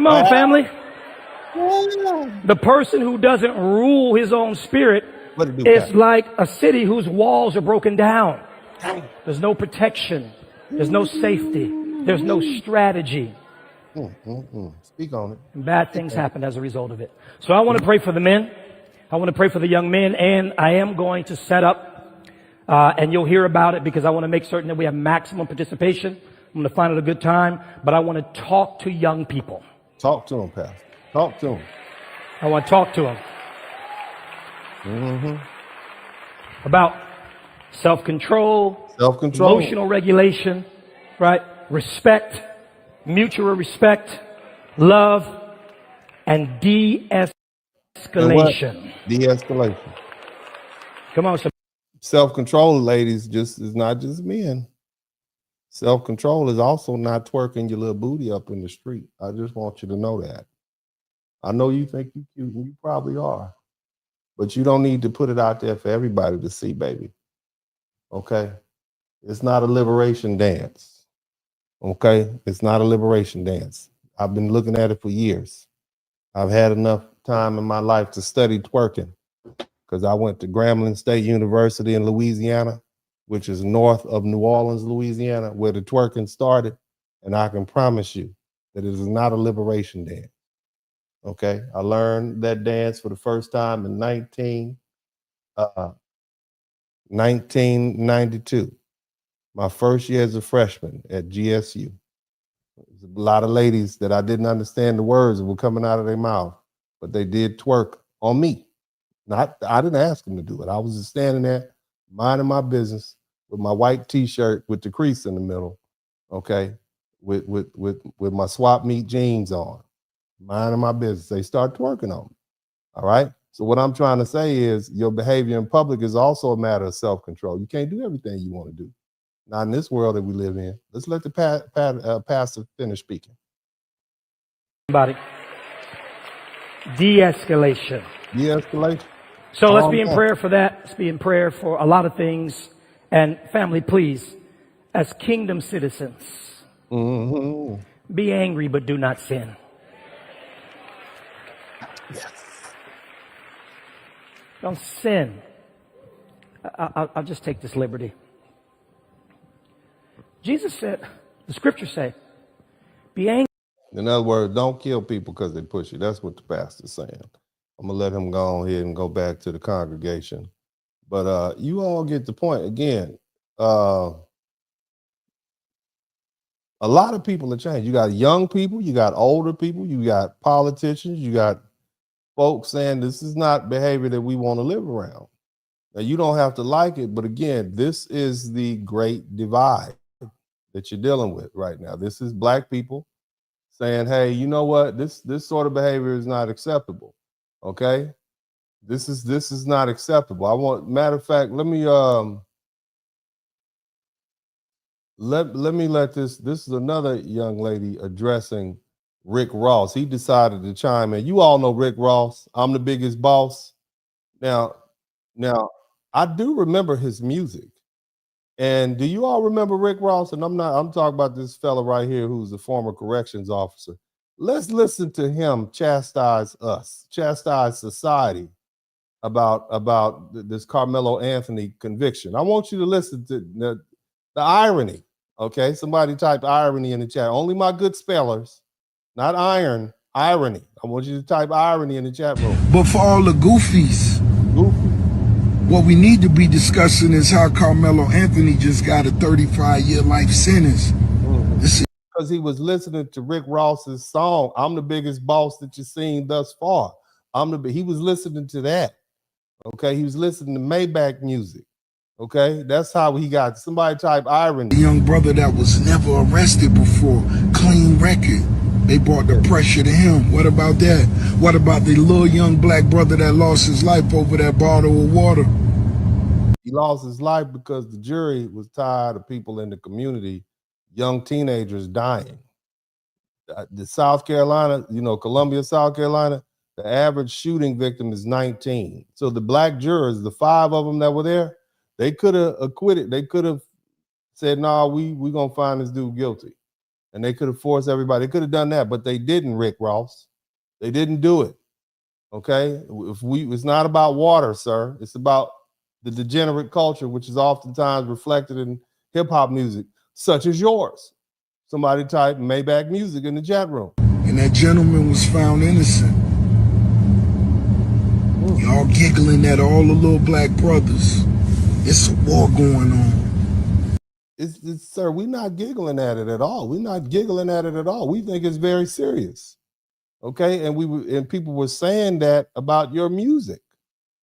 Speaker 14: on, family. The person who doesn't rule his own spirit is like a city whose walls are broken down. There's no protection. There's no safety. There's no strategy.
Speaker 2: Speak on it.
Speaker 14: And bad things happen as a result of it. So I want to pray for the men. I want to pray for the young men. And I am going to set up, and you'll hear about it because I want to make certain that we have maximum participation. I'm going to find it a good time. But I want to talk to young people.
Speaker 2: Talk to them, Pastor. Talk to them.
Speaker 14: I want to talk to them. About self-control, emotional regulation, right? Respect, mutual respect, love, and de-escalation.
Speaker 2: De-escalation.
Speaker 14: Come on,
Speaker 2: self-control, ladies, is not just men. Self-control is also not twerking your little booty up in the street. I just want you to know that. I know you think you're cute, and you probably are. But you don't need to put it out there for everybody to see, baby. Okay? It's not a liberation dance. Okay? It's not a liberation dance. I've been looking at it for years. I've had enough time in my life to study twerking because I went to Grambling State University in Louisiana, which is north of New Orleans, Louisiana, where the twerking started. And I can promise you that it is not a liberation dance. Okay, I learned that dance for the first time in 1992. My first year as a freshman at GSU. There's a lot of ladies that I didn't understand the words that were coming out of their mouth, but they did twerk on me. I didn't ask them to do it. I was just standing there minding my business with my white T-shirt with the crease in the middle, okay, with my swap meet jeans on. Minding my business. They start twerking on me. All right. So what I'm trying to say is your behavior in public is also a matter of self-control. You can't do everything you want to do. Not in this world that we live in. Let's let the pastor finish speaking.
Speaker 14: De-escalation.
Speaker 2: De-escalation.
Speaker 14: So let's be in prayer for that. Let's be in prayer for a lot of things. And family, please, as kingdom citizens, be angry but do not sin.
Speaker 2: Yes.
Speaker 14: Don't sin. I'll just take this liberty. Jesus said, the scriptures say, be angry.
Speaker 2: In other words, don't kill people because they push you. That's what the pastor's saying. I'm gonna let him go on here and go back to the congregation. But you all get the point. Again, a lot of people have changed. You got young people, you got older people, you got politicians, you got folks saying this is not behavior that we want to live around. Now, you don't have to like it, but again, this is the great divide that you're dealing with right now. This is black people saying, hey, you know what? This sort of behavior is not acceptable. Okay? This is not acceptable. Matter of fact, let me let this is another young lady addressing Rick Ross. He decided to chime in. You all know Rick Ross. I'm the biggest boss. Now I do remember his music. And do you all remember Rick Ross? And I'm talking about this fella right here who's a former corrections officer. Let's listen to him chastise society about this Karmelo Anthony conviction. I want you to listen to the irony. Okay, somebody type irony in the chat. Only my good spellers, not irony. I want you to type irony in the chat room.
Speaker 15: But for all the goofies, what we need to be discussing is how Karmelo Anthony just got a 35-year life sentence.
Speaker 2: Because he was listening to Rick Ross's song, I'm the biggest boss that you've seen thus far. He was listening to that. Okay, he was listening to Maybach music. Okay, that's how he got. Somebody type irony.
Speaker 15: The young brother that was never arrested before, clean record. They brought the pressure to him. What about that? What about the little young black brother that lost his life over that bottle of water?
Speaker 2: He lost his life because the jury was tired of people in the community, young teenagers dying. The South Carolina, Columbia, South Carolina, the average shooting victim is 19. So the black jurors, the 5 of them that were there, they could have acquitted. They could have said, no, we're going to find this dude guilty. And they could have forced everybody. They could have done that, but they didn't, Rick Ross. They didn't do it. Okay? It's not about water, sir. It's about the degenerate culture, which is oftentimes reflected in hip-hop music, such as yours. Somebody type Maybach music in the chat room.
Speaker 15: And that gentleman was found innocent. Y'all giggling at all the little black brothers. It's a war going on.
Speaker 2: Sir, we're not giggling at it at all. We're not giggling at it at all. We think it's very serious. Okay, and people were saying that about your music.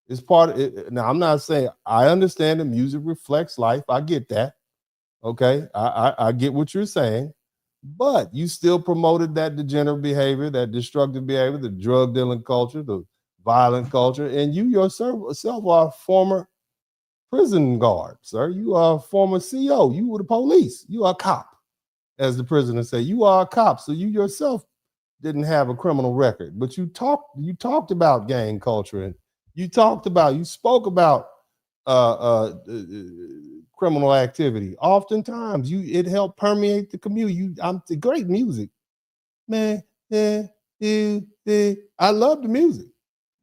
Speaker 2: It's part of it. Now, I'm not saying I understand that music reflects life. I get that. Okay, I get what you're saying, but you still promoted that degenerate behavior, that destructive behavior, the drug dealing culture, the violent culture, and you yourself are a former prison guard, sir. You are a former CO. You were the police. You are a cop, as the prisoner say. You are a cop, so you yourself didn't have a criminal record, but you talked about gang culture, and you spoke about criminal activity. Oftentimes, it helped permeate the community. The great music, man. I love the music,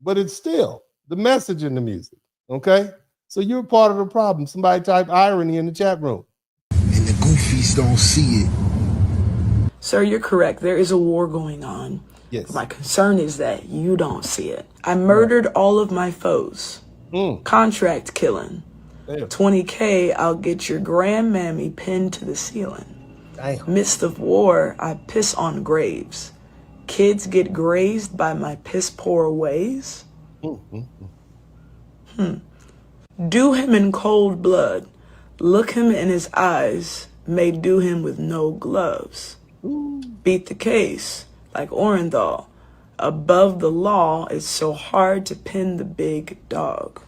Speaker 2: but it's still the message in the music. Okay. So you're part of the problem. Somebody type irony in the chat room.
Speaker 15: And the goofies don't see it.
Speaker 16: Sir, you're correct. There is a war going on.
Speaker 2: Yes.
Speaker 16: My concern is that you don't see it. I murdered all of my foes. Contract killing.
Speaker 2: Damn.
Speaker 16: 20K, I'll get your grandmammy pinned to the ceiling.
Speaker 2: Damn.
Speaker 16: Midst of war, I piss on graves. Kids get grazed by my piss poor ways. Do him in cold blood. Look him in his eyes. May do him with no gloves. Beat the case like Orenthal. Above the law, it's so hard to pin the big dog.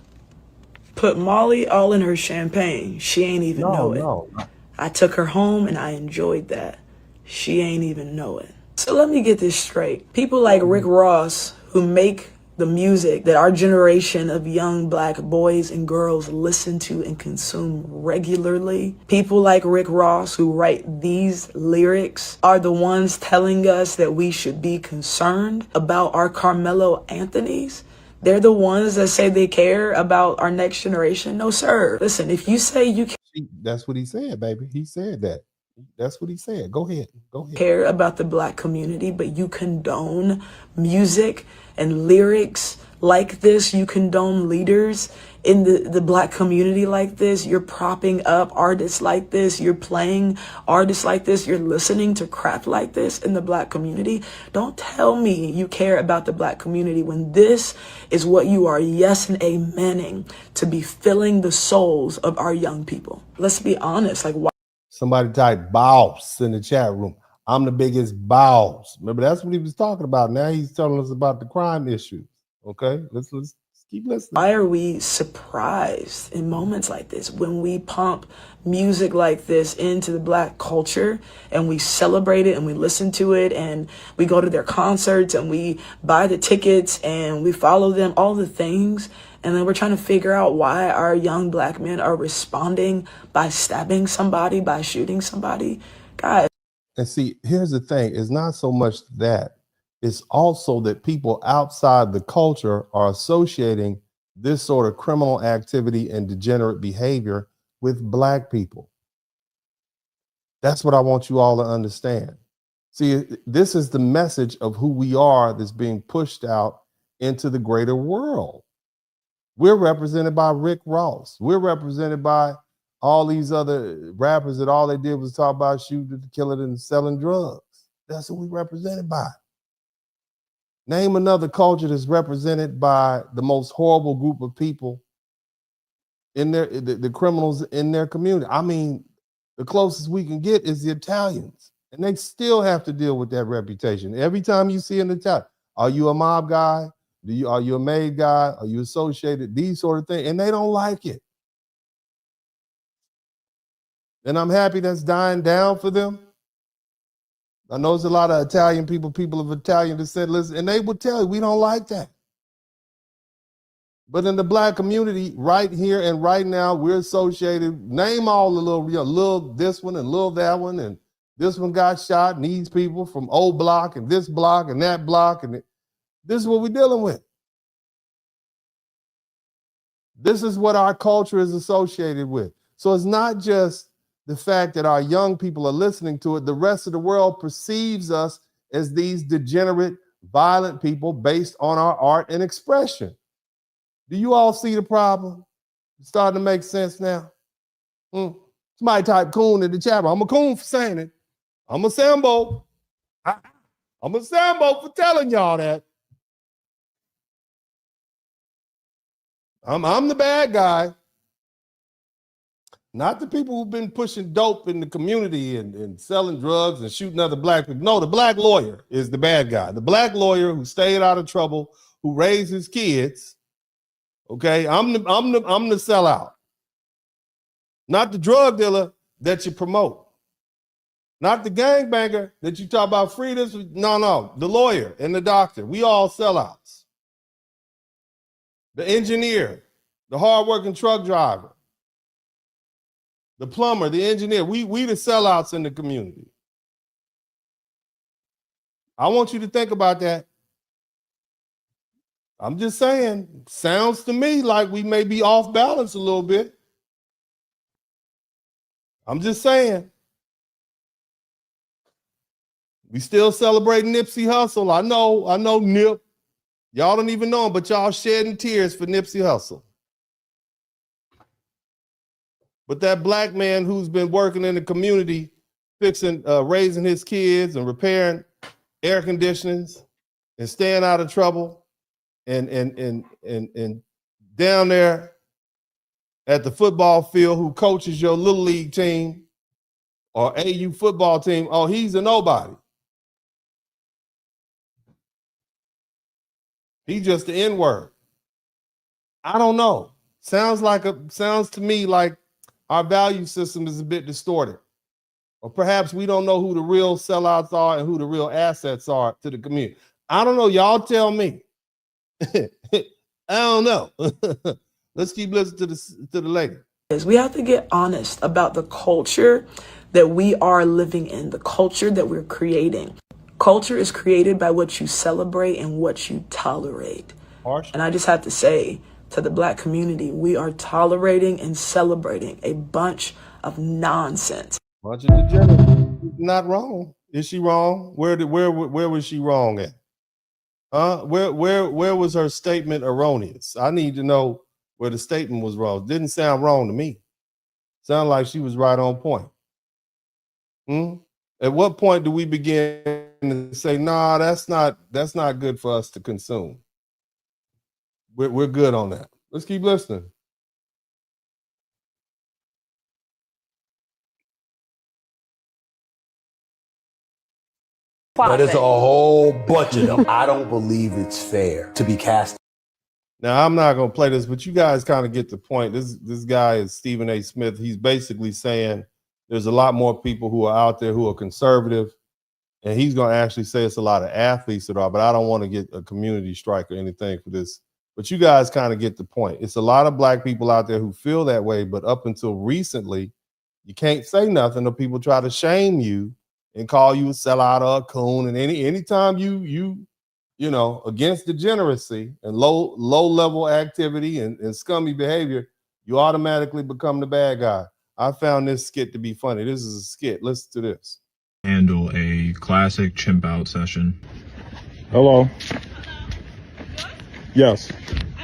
Speaker 16: Put Molly all in her champagne. She ain't even know it. I took her home and I enjoyed that. She ain't even know it. So let me get this straight. People like Rick Ross, who make the music that our generation of young black boys and girls listen to and consume regularly. People like Rick Ross, who write these lyrics, are the ones telling us that we should be concerned about our Karmelo Anthonys. They're the ones that say they care about our next generation. No, sir. Listen, if you say you can.
Speaker 2: That's what he said, baby. He said that. That's what he said. Go ahead. Go ahead.
Speaker 16: Care about the black community, but you condone music and lyrics like this. You condone leaders in the black community like this. You're propping up artists like this. You're playing artists like this. You're listening to crap like this in the black community. Don't tell me you care about the black community when this is what you are yes and amening to be filling the souls of our young people. Let's be honest. Like, why?
Speaker 2: Somebody typed boss in the chat room. I'm the biggest boss. Remember, that's what he was talking about. Now he's telling us about the crime issues. Okay, let's keep listening.
Speaker 16: Why are we surprised in moments like this when we pump music like this into the black culture and we celebrate it and we listen to it and we go to their concerts and we buy the tickets and we follow them, all the things, and then we're trying to figure out why our young black men are responding by stabbing somebody, by shooting somebody? Guys.
Speaker 2: And see, here's the thing. It's not so much that. It's also that people outside the culture are associating this sort of criminal activity and degenerate behavior with black people. That's what I want you all to understand. See, this is the message of who we are that's being pushed out into the greater world. We're represented by Rick Ross. We're represented by all these other rappers that all they did was talk about shooting, killing, and selling drugs. That's what we represented by. Name another culture that's represented by the most horrible group of people in the criminals in their community. I mean, the closest we can get is the Italians, and they still have to deal with that reputation. Every time you see an Italian, are you a mob guy? Are you a maid guy? Are you associated? These sort of things, and they don't like it. And I'm happy that's dying down for them. I know there's a lot of Italian people of Italian descent, listen, and they would tell you, we don't like that. But in the black community, right here and right now, we're associated, name all the little this one and little that one, and this one got shot, and these people from old block and this block and that block, and this is what we're dealing with. This is what our culture is associated with. So it's not just the fact that our young people are listening to it. The rest of the world perceives us as these degenerate, violent people based on our art and expression. Do you all see the problem? It's starting to make sense now. Somebody type coon in the chat room. I'm a coon for saying it. I'm a Sambo. I'm a Sambo for telling y'all that. I'm the bad guy. Not the people who've been pushing dope in the community and selling drugs and shooting other black people. No, the black lawyer is the bad guy. The black lawyer who stayed out of trouble, who raised his kids. Okay, I'm the sellout. Not the drug dealer that you promote. Not the gangbanger that you talk about freedoms. No, the lawyer and the doctor. We all sellouts. The engineer, the hardworking truck driver, the plumber, the engineer, we the sellouts in the community. I want you to think about that. I'm just saying, sounds to me like we may be off balance a little bit. I'm just saying. We still celebrating Nipsey Hussle. I know Nip. Y'all don't even know him, but y'all shedding tears for Nipsey Hussle. But that black man who's been working in the community, fixing, raising his kids and repairing air conditionings and staying out of trouble and down there at the football field, who coaches your little league team or AU football team, oh, he's a nobody. He's just the N-word. I don't know. Sounds to me like our value system is a bit distorted. Or perhaps we don't know who the real sellouts are and who the real assets are to the community. I don't know. Y'all tell me. I don't know. Let's keep listening to the lady.
Speaker 16: We have to get honest about the culture that we are living in, the culture that we're creating. Culture is created by what you celebrate and what you tolerate. And I just have to say to the black community, we are tolerating and celebrating a bunch of nonsense.
Speaker 2: Bunch of degenerates. Not wrong. Is she wrong? Where was she wrong at? Where was her statement erroneous? I need to know where the statement was wrong. Didn't sound wrong to me. Sound like she was right on point. At what point do we begin to say, nah, that's not good for us to consume? We're good on that. Let's keep listening.
Speaker 17: But there's a whole bunch of them. I don't believe it's fair to be cast.
Speaker 2: Now, I'm not going to play this, but you guys kind of get the point. This guy is Stephen A. Smith. He's basically saying there's a lot more people who are out there who are conservative, and he's going to actually say it's a lot of athletes that are, but I don't want to get a community strike or anything for this. But you guys kind of get the point. It's a lot of black people out there who feel that way, but up until recently, you can't say nothing or people try to shame you and call you a sellout or a coon. And anytime you against degeneracy and low level activity and scummy behavior, you automatically become the bad guy. I found this skit to be funny. This is a skit. Listen to this.
Speaker 18: Handle a classic chimp out session.
Speaker 19: Hello. Yes.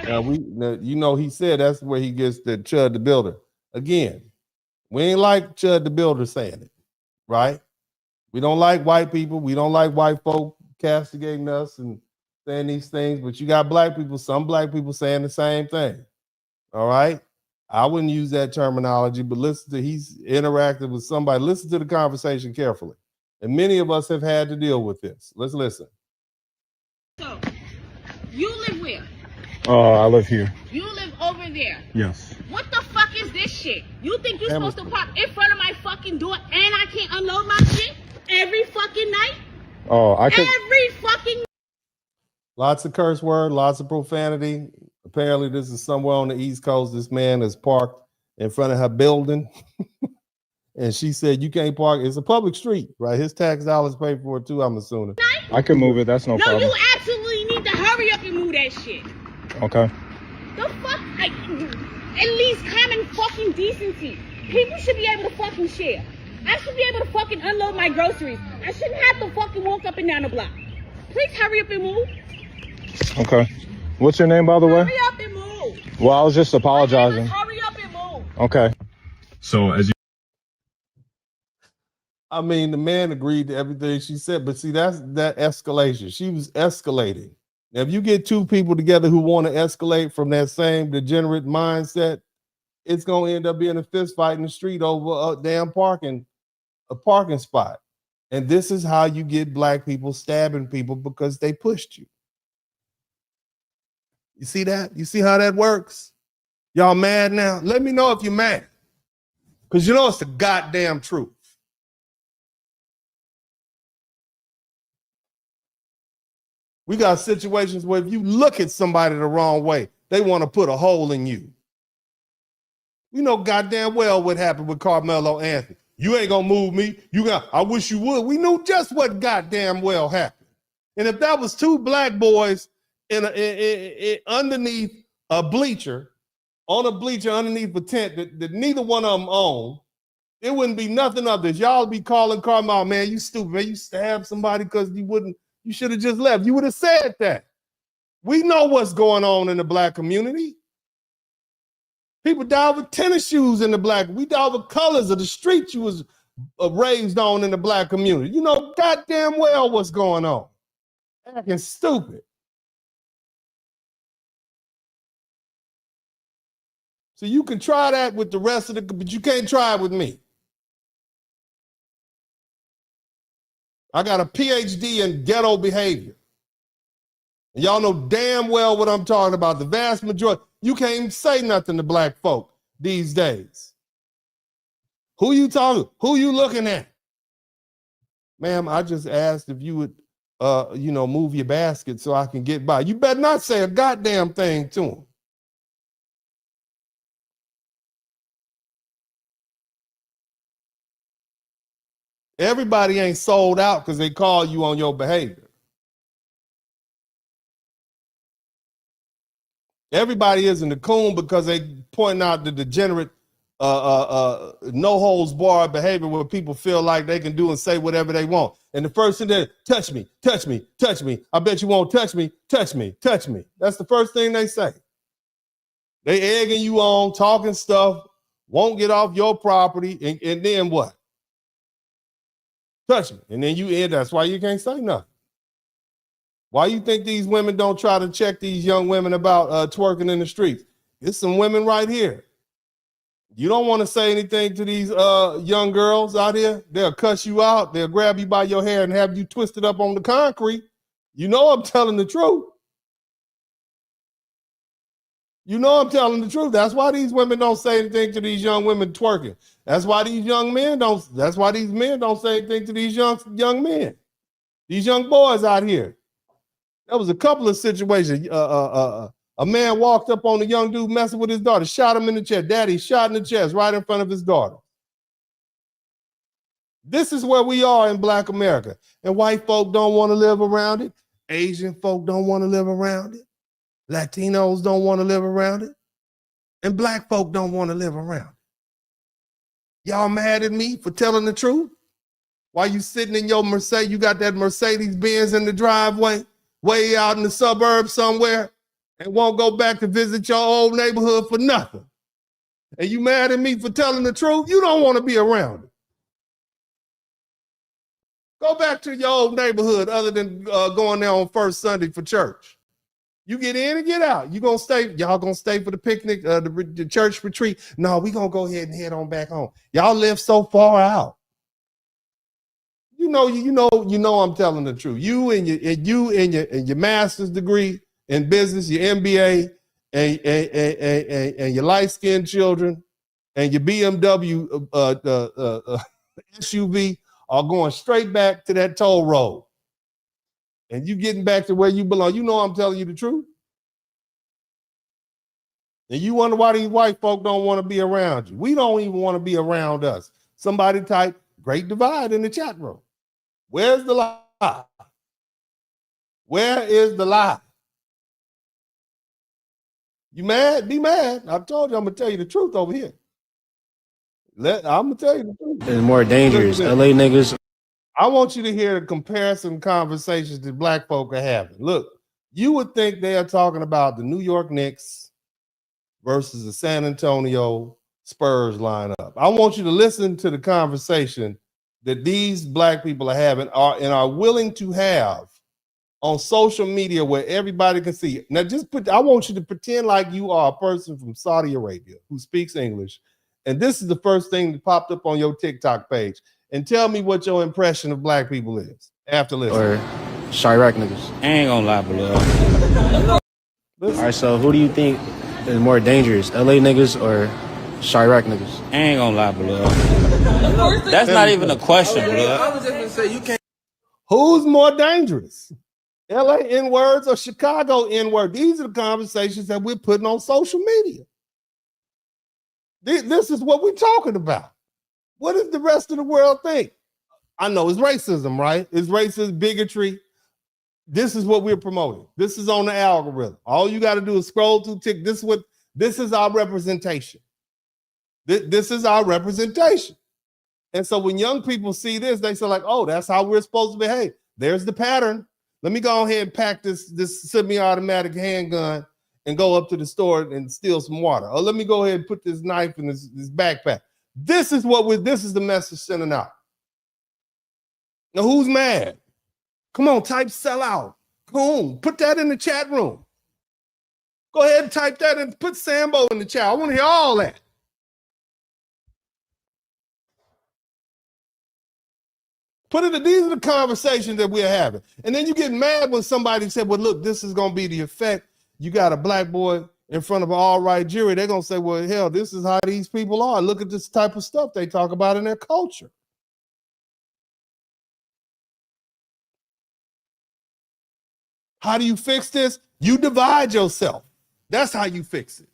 Speaker 2: He said that's where he gets the Chud the Builder. Again, we ain't like Chud the Builder saying it, right? We don't like white people. We don't like white folk castigating us and saying these things, but you got some black people saying the same thing. All right. I wouldn't use that terminology, but he's interacting with somebody. Listen to the conversation carefully. And many of us have had to deal with this. Let's listen.
Speaker 11: So, you live where?
Speaker 19: I live here.
Speaker 11: You live over there.
Speaker 19: Yes.
Speaker 11: What the fuck is this shit? You think you're supposed to park in front of my fucking door and I can't unload my shit every fucking night?
Speaker 19: Oh, I can.
Speaker 11: Every fucking.
Speaker 2: Lots of curse word, lots of profanity. Apparently, this is somewhere on the East Coast. This man is parked in front of her building. And she said, you can't park. It's a public street, right? His tax dollars pay for it too, I'm assuming.
Speaker 19: I can move it. That's no problem.
Speaker 11: No, you absolutely need to hurry up and move that shit.
Speaker 19: Okay.
Speaker 11: The fuck? Like, at least common fucking decency. People should be able to fucking share. I should be able to fucking unload my groceries. I shouldn't have to fucking walk up and down the block. Please hurry up and move.
Speaker 19: Okay. What's your name, by the way?
Speaker 11: Hurry up and move.
Speaker 19: Well, I was just apologizing.
Speaker 11: Hurry up and move.
Speaker 19: Okay.
Speaker 18: So as you
Speaker 2: I mean, the man agreed to everything she said, but see, that's that escalation. She was escalating. Now, if you get two people together who want to escalate from that same degenerate mindset, it's going to end up being a fist fight in the street over a damn parking spot. And this is how you get black people stabbing people because they pushed you. You see that? You see how that works? Y'all mad now? Let me know if you're mad. Because you know it's the goddamn truth. We got situations where if you look at somebody the wrong way, they want to put a hole in you. You know goddamn well what happened with Karmelo Anthony. You ain't gonna move me. I wish you would. We knew just what goddamn well happened. And if that was two black boys underneath a bleacher, on a bleacher underneath a tent that neither one of them owned, it wouldn't be nothing of this. Y'all be calling Carmelo, man, you stupid, man. You stabbed somebody because you should have just left. You would have said that. We know what's going on in the black community. People die with tennis shoes in the black. We die with colors of the street you was raised on in the black community. You know goddamn well what's going on. Acting stupid. So you can try that with the rest of but you can't try it with me. I got a PhD in ghetto behavior. And y'all know damn well what I'm talking about. The vast majority, you can't even say nothing to black folk these days. Who you talking? Who you looking at? Ma'am, I just asked if you would, move your basket so I can get by. You better not say a goddamn thing to him. Everybody ain't sold out because they call you on your behavior. Everybody isn't a coon because they point out the degenerate no holds barred behavior where people feel like they can do and say whatever they want. And the first thing they touch me, touch me, touch me. I bet you won't touch me, touch me, touch me. That's the first thing they say. They egging you on, talking stuff, won't get off your property, and then what? Touch me. And then you end. That's why you can't say nothing. Why you think these women don't try to check these young women about twerking in the streets? There's some women right here. You don't want to say anything to these young girls out here. They'll cuss you out. They'll grab you by your hair and have you twisted up on the concrete. You know I'm telling the truth. You know I'm telling the truth. That's why these women don't say anything to these young women twerking. That's why these young men don't. That's why these men don't say anything to these young men. These young boys out here. There was a couple of situations. A man walked up on a young dude messing with his daughter, shot him in the chest. Daddy shot in the chest right in front of his daughter. This is where we are in Black America. And white folk don't want to live around it. Asian folk don't want to live around it. Latinos don't want to live around it. And Black folk don't want to live around it. Y'all mad at me for telling the truth? While you sitting in your Mercedes, you got that Mercedes Benz in the driveway, way out in the suburbs somewhere, and won't go back to visit your old neighborhood for nothing. And you mad at me for telling the truth? You don't want to be around it. Go back to your old neighborhood other than going there on first Sunday for church. You get in and get out. You gonna stay, y'all gonna stay for the picnic, the church retreat? No, we gonna go ahead and head on back home. Y'all live so far out. You know I'm telling the truth. You and your master's degree in business, your MBA, and your light-skinned children, and your BMW SUV are going straight back to that toll road. And you getting back to where you belong. You know I'm telling you the truth. And you wonder why these white folk don't want to be around you. We don't even want to be around us. Somebody type Great Divide in the chat room. Where's the lie? Where is the lie? You mad? Be mad. I've told you I'm going to tell you the truth over here. I'm going to tell you the truth.
Speaker 20: It's more dangerous. LA niggas.
Speaker 2: I want you to hear the comparison conversations that Black folk are having. Look, you would think they are talking about the New York Knicks versus the San Antonio Spurs lineup. I want you to listen to the conversation that these Black people are having are willing to have on social media where everybody can see. Now, I want you to pretend like you are a person from Saudi Arabia who speaks English, and this is the first thing that popped up on your TikTok page. And tell me what your impression of Black people is after listening.
Speaker 20: Or Chirac niggas. I ain't gonna lie, blood. All right, so who do you think is more dangerous, LA niggas or Chirac niggas? I ain't gonna lie, blood. That's not even a question, blood.
Speaker 2: I was just gonna say you can't. Who's more dangerous? LA N-words or Chicago N-word? These are the conversations that we're putting on social media. This is what we're talking about. What does the rest of the world think? I know it's racism, right? It's racism, bigotry. This is what we're promoting. This is on the algorithm. All you got to do is scroll through TikTok. This is our representation. This is our representation. And so when young people see this, they say like, oh, that's how we're supposed to behave. There's the pattern. Let me go ahead and pack this semi-automatic handgun and go up to the store and steal some water. Or let me go ahead and put this knife in this backpack. This is the message sending out. Now, who's mad? Come on, type sell out. Boom, put that in the chat room. Go ahead and type that and put Sambo in the chat. I want to hear all that. These are the conversations that we're having. And then you get mad when somebody said, well, look, this is going to be the effect. You got a Black boy in front of an all-right jury. They're going to say, well, hell, this is how these people are. Look at this type of stuff they talk about in their culture. How do you fix this? You divide yourself. That's how you fix it.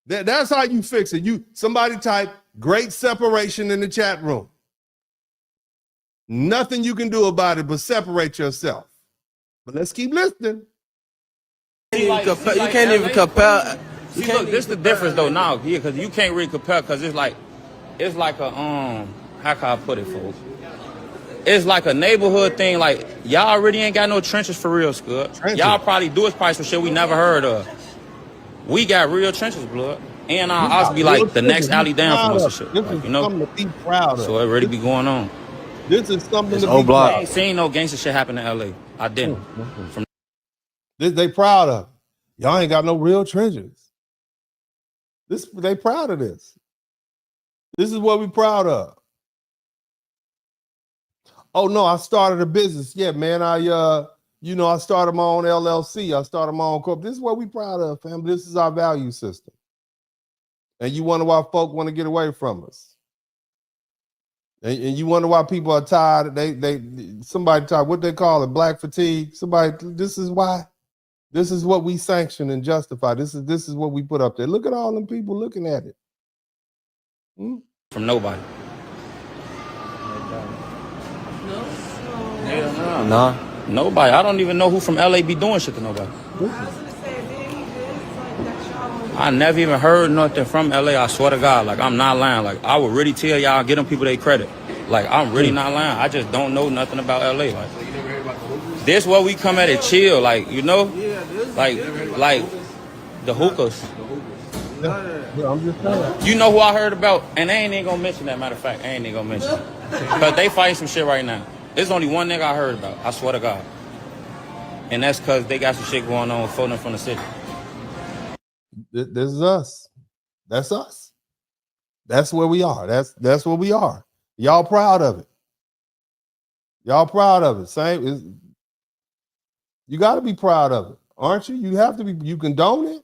Speaker 2: That's how you fix it. Somebody type great separation in the chat room. Nothing you can do about it but separate yourself. But let's keep listening.
Speaker 21: You can't even compare See, look, this the difference though now, yeah, because you can't really compare, because it's like a how can I put it, folks? It's like a neighborhood thing. Like y'all really ain't got no trenches for real, Scud. Y'all probably do us probably some shit we never heard of. We got real trenches, blood. And our house be like the next alley down from us and shit.
Speaker 2: This
Speaker 21: Like,
Speaker 2: is
Speaker 21: you know?
Speaker 2: something to be proud of.
Speaker 21: So it really be going on.
Speaker 2: This is something
Speaker 21: It's
Speaker 2: to be proud
Speaker 21: I
Speaker 2: of.
Speaker 21: ain't seen no gangster shit happen in LA. I didn't. From
Speaker 2: They proud of. Y'all ain't got no real trenches. They proud of this. This is what we proud of. Oh no, I started a business. Yeah, man. I started my own LLC. I started my own corp. This is what we proud of, fam. This is our value system. And you wonder why folk want to get away from us. And you wonder why people are tired. Somebody tired. What they call it? Black fatigue. This is why. This is what we sanction and justify. This is what we put up there. Look at all them people looking at it.
Speaker 21: from nobody.
Speaker 20: Nah.
Speaker 21: Nobody. I don't even know who from LA be doing shit to nobody. I never even heard nothing from LA. I swear to God. Like, I'm not lying. Like, I would really tell y'all, get them people their credit. Like, I'm really not lying. I just don't know nothing about LA. Like, this where we come at it chill. Like, you know? Like the hookahs.
Speaker 2: Yeah, I'm just saying.
Speaker 21: You know who I heard about? And they ain't even gonna mention that. Matter of fact, I ain't even gonna mention it. Because they fighting some shit right now. There's only one nigga I heard about. I swear to God. And that's because they got some shit going on with phoning from the city.
Speaker 2: This is us. That's us. That's where we are. That's where we are. Y'all proud of it. Y'all proud of it. Same. You got to be proud of it, aren't you? You have to be. You condone it.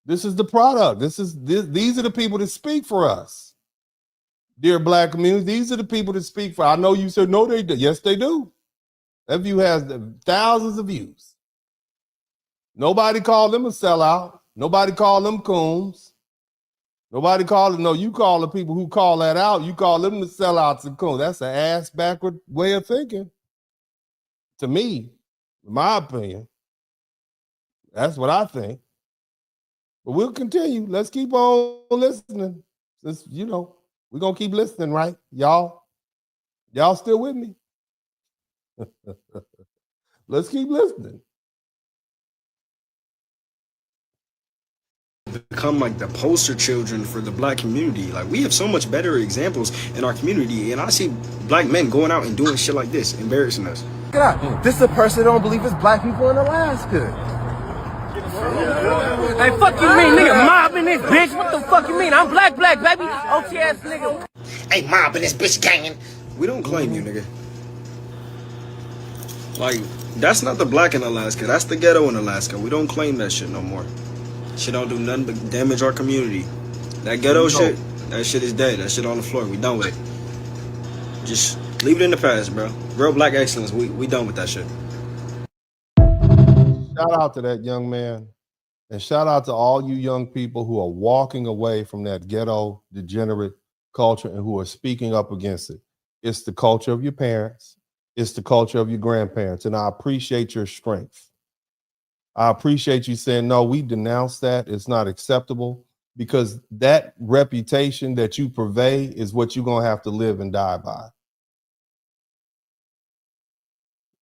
Speaker 2: This is the product. These are the people that speak for us. Dear Black community, these are the people that speak for. I know you said no, they do. Yes, they do. That view has thousands of views. Nobody called them a sellout. Nobody called them coons. Nobody called it. No, you call the people who call that out. You call them the sellouts and coons. That's an ass backward way of thinking. To me, in my opinion, that's what I think. But we'll continue. Let's keep on listening. Since, we're going to keep listening, right? Y'all still with me? Let's keep listening.
Speaker 22: Become like the poster children for the Black community. Like, we have so much better examples in our community, and I see Black men going out and doing shit like this, embarrassing us.
Speaker 23: This is a person that don't believe it's Black people in Alaska.
Speaker 24: Hey, fuck you mean, nigga, mobbing this bitch? What the fuck you mean? I'm black, baby. OT ass nigga.
Speaker 22: Hey, mobbing this bitch ganging. We don't claim you, nigga. Like, that's not the Black in Alaska. That's the ghetto in Alaska. We don't claim that shit no more. Shit don't do nothing but damage our community. That ghetto shit, that shit is dead. That shit on the floor. We done with it. Just leave it in the past, bro. Real Black excellence. We done with that shit.
Speaker 2: Shout out to that young man. And shout out to all you young people who are walking away from that ghetto degenerate culture and who are speaking up against it. It's the culture of your parents. It's the culture of your grandparents. And I appreciate your strength. I appreciate you saying, no, we denounce that. It's not acceptable, because that reputation that you purvey is what you're going to have to live and die by.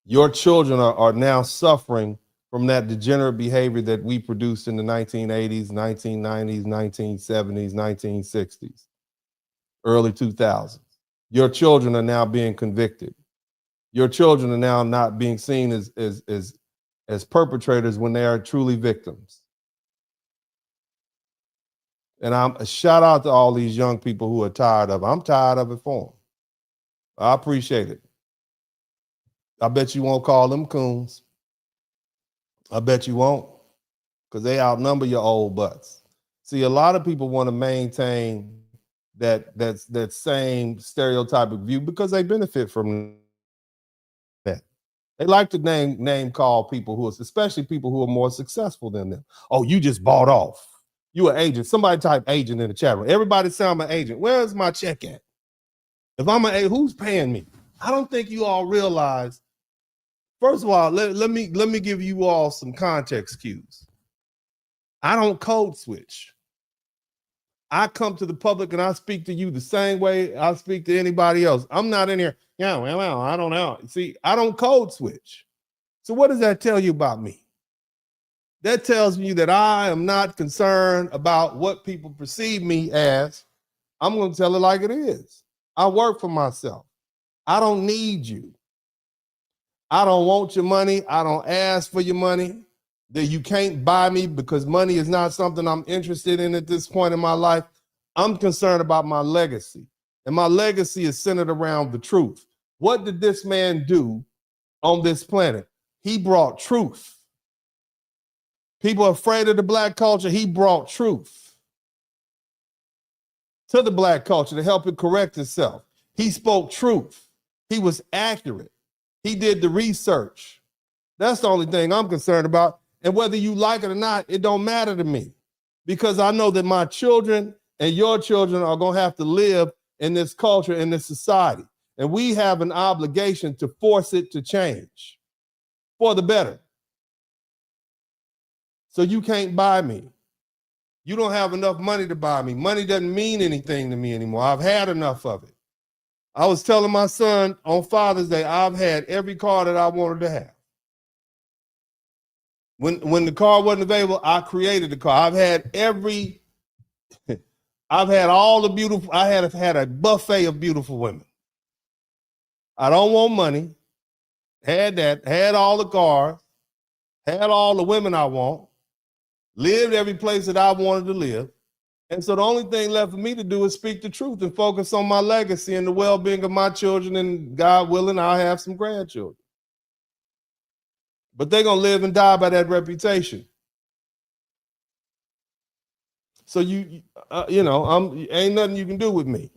Speaker 2: Your children are now suffering from that degenerate behavior that we produced in the 1980s, 1990s, 1970s, 1960s, early 2000s. Your children are now being convicted. Your children are now not being seen as perpetrators when they are truly victims. And I'm a shout out to all these young people who are tired of it. I'm tired of it for them. I appreciate it. I bet you won't call them coons. I bet you won't, because they outnumber your old butts. See, a lot of people want to maintain that same stereotypic view because they benefit from that. They like to name call people who are, especially people who are more successful than them. Oh, you just bought off. You an agent. Somebody type agent in the chat room. Everybody say I'm an agent. Where's my check at? If I'm an agent, who's paying me? I don't think you all realize. First of all, let me give you all some context cues. I don't code switch. I come to the public and I speak to you the same way I speak to anybody else. I'm not in here, yeah, well, I don't know. See, I don't code switch. So what does that tell you about me? That tells me that I am not concerned about what people perceive me as. I'm going to tell it like it is. I work for myself. I don't need you. I don't want your money. I don't ask for your money. That you can't buy me because money is not something I'm interested in at this point in my life. I'm concerned about my legacy. And my legacy is centered around the truth. What did this man do on this planet? He brought truth. People are afraid of the black culture. He brought truth to the black culture to help it correct itself. He spoke truth. He was accurate. He did the research. That's the only thing I'm concerned about. And whether you like it or not, it don't matter to me, because I know that my children and your children are going to have to live in this culture, in this society. And we have an obligation to force it to change for the better. So you can't buy me. You don't have enough money to buy me. Money doesn't mean anything to me anymore. I've had enough of it. I was telling my son on Father's Day, I've had every car that I wanted to have. When the car wasn't available, I created the car. I've had all the beautiful, I have had a buffet of beautiful women. I don't want money. Had that, had all the cars, had all the women I want, lived every place that I wanted to live. And so the only thing left for me to do is speak the truth and focus on my legacy and the well-being of my children, and God willing, I'll have some grandchildren. But they're going to live and die by that reputation. So ain't nothing you can do with me.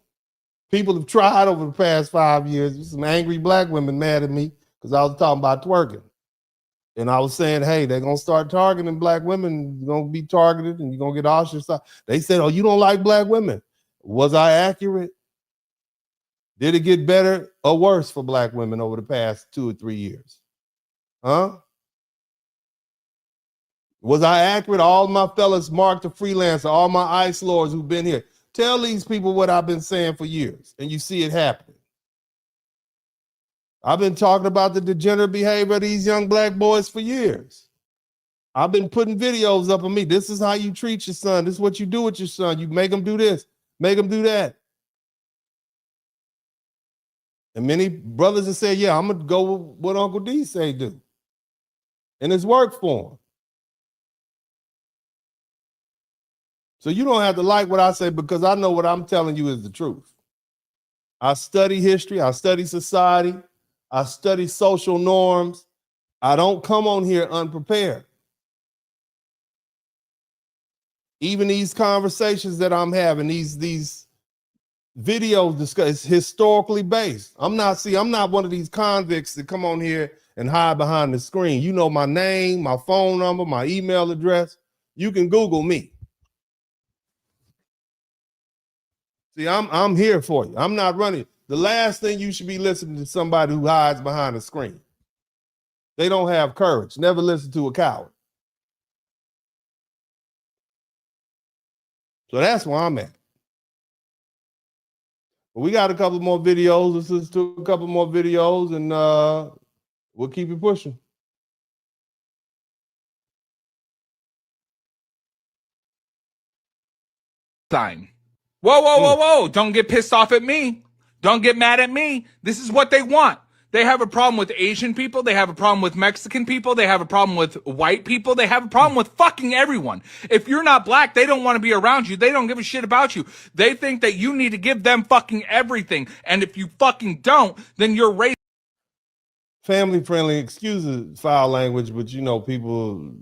Speaker 2: People have tried over the past 5 years. Some angry black women mad at me because I was talking about twerking. And I was saying, hey, they're going to start targeting black women. You're going to be targeted and you're going to get ostracized. They said, oh, you don't like black women. Was I accurate? Did it get better or worse for black women over the past 2 or 3 years? Huh? Was I accurate? All my fellas, Mark the Freelancer, all my ICE lords who've been here. Tell these people what I've been saying for years, and you see it happening. I've been talking about the degenerate behavior of these young black boys for years. I've been putting videos up of me. This is how you treat your son. This is what you do with your son. You make him do this, make him do that. And many brothers have said, yeah, I'm going to go with what Uncle D say do. And it's worked for him. So you don't have to like what I say, because I know what I'm telling you is the truth. I study history. I study society. I study social norms. I don't come on here unprepared. Even these conversations that I'm having, these videos discuss historically based. I'm not one of these convicts that come on here and hide behind the screen. You know my name, my phone number, my email address. You can Google me. See, I'm here for you. I'm not running. The last thing you should be listening to somebody who hides behind a screen. They don't have courage. Never listen to a coward. So that's where I'm at. But we got a couple more videos. Let's listen to a couple more videos, and we'll keep it pushing.
Speaker 1: Sign. Whoa, whoa, whoa, whoa. Don't get pissed off at me. Don't get mad at me. This is what they want. They have a problem with Asian people. They have a problem with Mexican people. They have a problem with white people. They have a problem with fucking everyone. If you're not black, they don't want to be around you. They don't give a shit about you. They think that you need to give them fucking everything. And if you fucking don't, then you're racist.
Speaker 2: Family friendly, excuse the foul language, but people,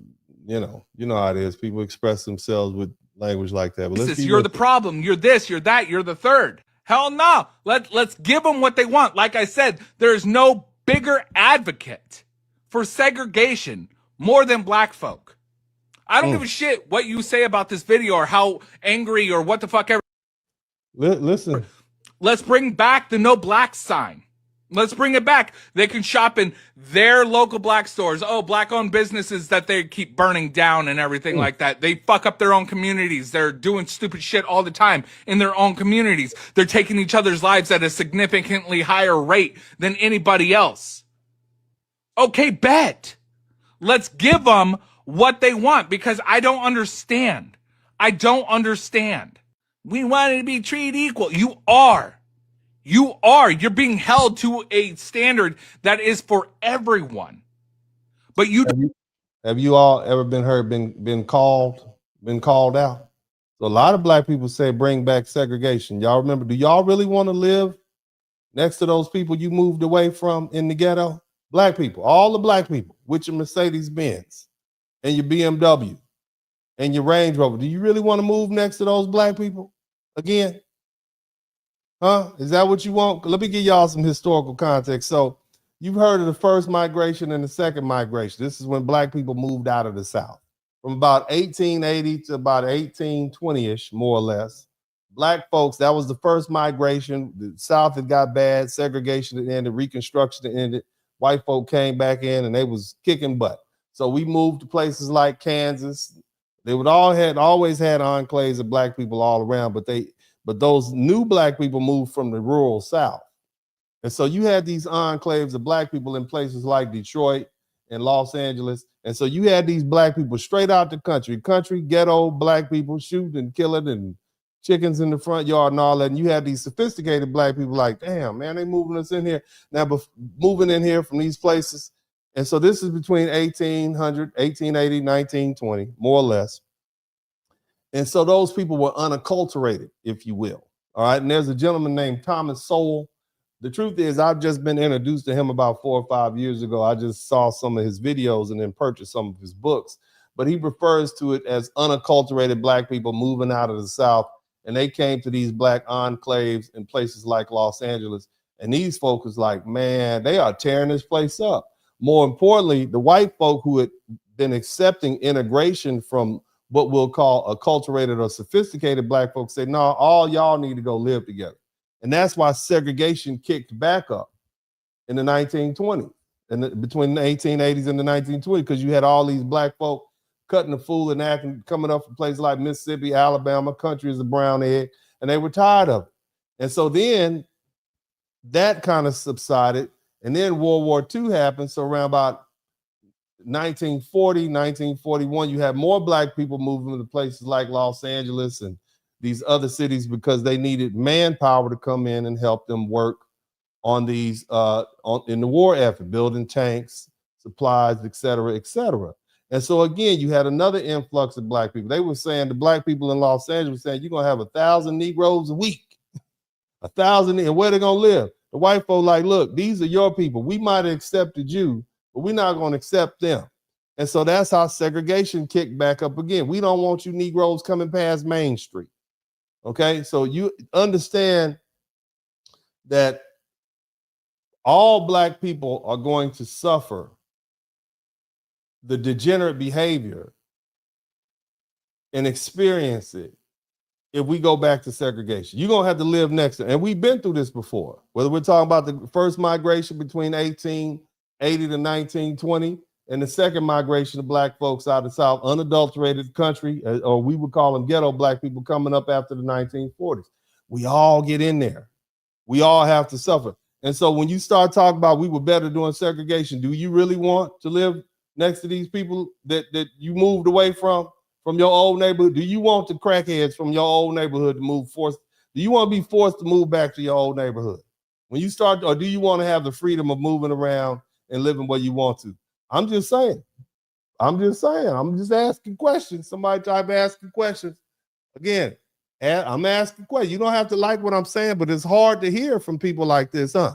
Speaker 2: you know how it is. People express themselves with language like that. But
Speaker 1: You're the problem. You're this, you're that, you're the third. Hell no. Let's give them what they want. Like I said, there's no bigger advocate for segregation more than black folk. I don't give a shit what you say about this video or how angry or what the fuck ever.
Speaker 2: Listen.
Speaker 1: Let's bring back the no black sign. Let's bring it back. They can shop in their local black stores. Oh, black-owned businesses that they keep burning down and everything like that. They fuck up their own communities. They're doing stupid shit all the time in their own communities. They're taking each other's lives at a significantly higher rate than anybody else. Okay, bet. Let's give them what they want, because I don't understand. I don't understand. We wanted to be treated equal. You are. You're being held to a standard that is for everyone. But
Speaker 2: have you all ever been called out? So a lot of black people say bring back segregation. Y'all remember, do y'all really want to live next to those people you moved away from in the ghetto? Black people, all the black people with your Mercedes Benz and your BMW and your Range Rover. Do you really want to move next to those black people again? Huh? Is that what you want? Let me give y'all some historical context. So you've heard of the first migration and the second migration. This is when black people moved out of the South. From about 1880 to about 1820-ish, more or less. Black folks, that was the first migration. The South had got bad, segregation had ended, Reconstruction had ended. White folk came back in and they was kicking butt. So we moved to places like Kansas. They always had enclaves of black people all around, but those new black people moved from the rural South. And so you had these enclaves of black people in places like Detroit and Los Angeles. And so you had these black people straight out the country ghetto black people shooting and killing and chickens in the front yard and all that. And you had these sophisticated black people like, damn, man, they moving us in here. Now, moving in here from these places. And so this is between 1800, 1880, 1920, more or less. And so those people were unacculturated, if you will. All right. And there's a gentleman named Thomas Sowell. The truth is, I've just been introduced to him about 4 or 5 years ago. I just saw some of his videos and then purchased some of his books. But he refers to it as unacculturated black people moving out of the South. And they came to these black enclaves in places like Los Angeles. And these folks was like, man, they are tearing this place up. More importantly, the white folk who had been accepting integration from what we'll call acculturated or sophisticated black folks say, no, all y'all need to go live together. And that's why segregation kicked back up in the 1920s and between the 1880s and the 1920s, because you had all these black folk cutting the fool and acting, coming up from places like Mississippi, Alabama, country is a brown egg, and they were tired of it. And so then that kind of subsided, and then World War II happened. So around about 1940, 1941, you had more black people moving to places like Los Angeles and these other cities because they needed manpower to come in and help them work on these in the war effort, building tanks, supplies, et cetera, et cetera. And so again, you had another influx of black people. They were saying, the black people in Los Angeles saying, you're gonna have 1,000 Negroes a week, 1,000, and where they gonna live? The white folk like, look, these are your people. We might have accepted you, but we're not gonna accept them. And so that's how segregation kicked back up again. We don't want you Negroes coming past Main Street. Okay, so you understand that all black people are going to suffer the degenerate behavior and experience it if we go back to segregation. You're gonna have to live next to it. And we've been through this before, whether we're talking about the first migration between 1880 to 1920 and the second migration of black folks out of the South, unadulterated country, or we would call them ghetto black people coming up after the 1940s. We all get in there. We all have to suffer. And so when you start talking about we were better doing segregation, do you really want to live next to these people that you moved away from your old neighborhood? Do you want the crackheads from your old neighborhood to move forced? Do you want to be forced to move back to your old neighborhood? When you start, or do you want to have the freedom of moving around and living where you want to? I'm just saying. I'm just asking questions. Somebody type asking questions. Again, I'm asking questions. You don't have to like what I'm saying, but it's hard to hear from people like this, huh?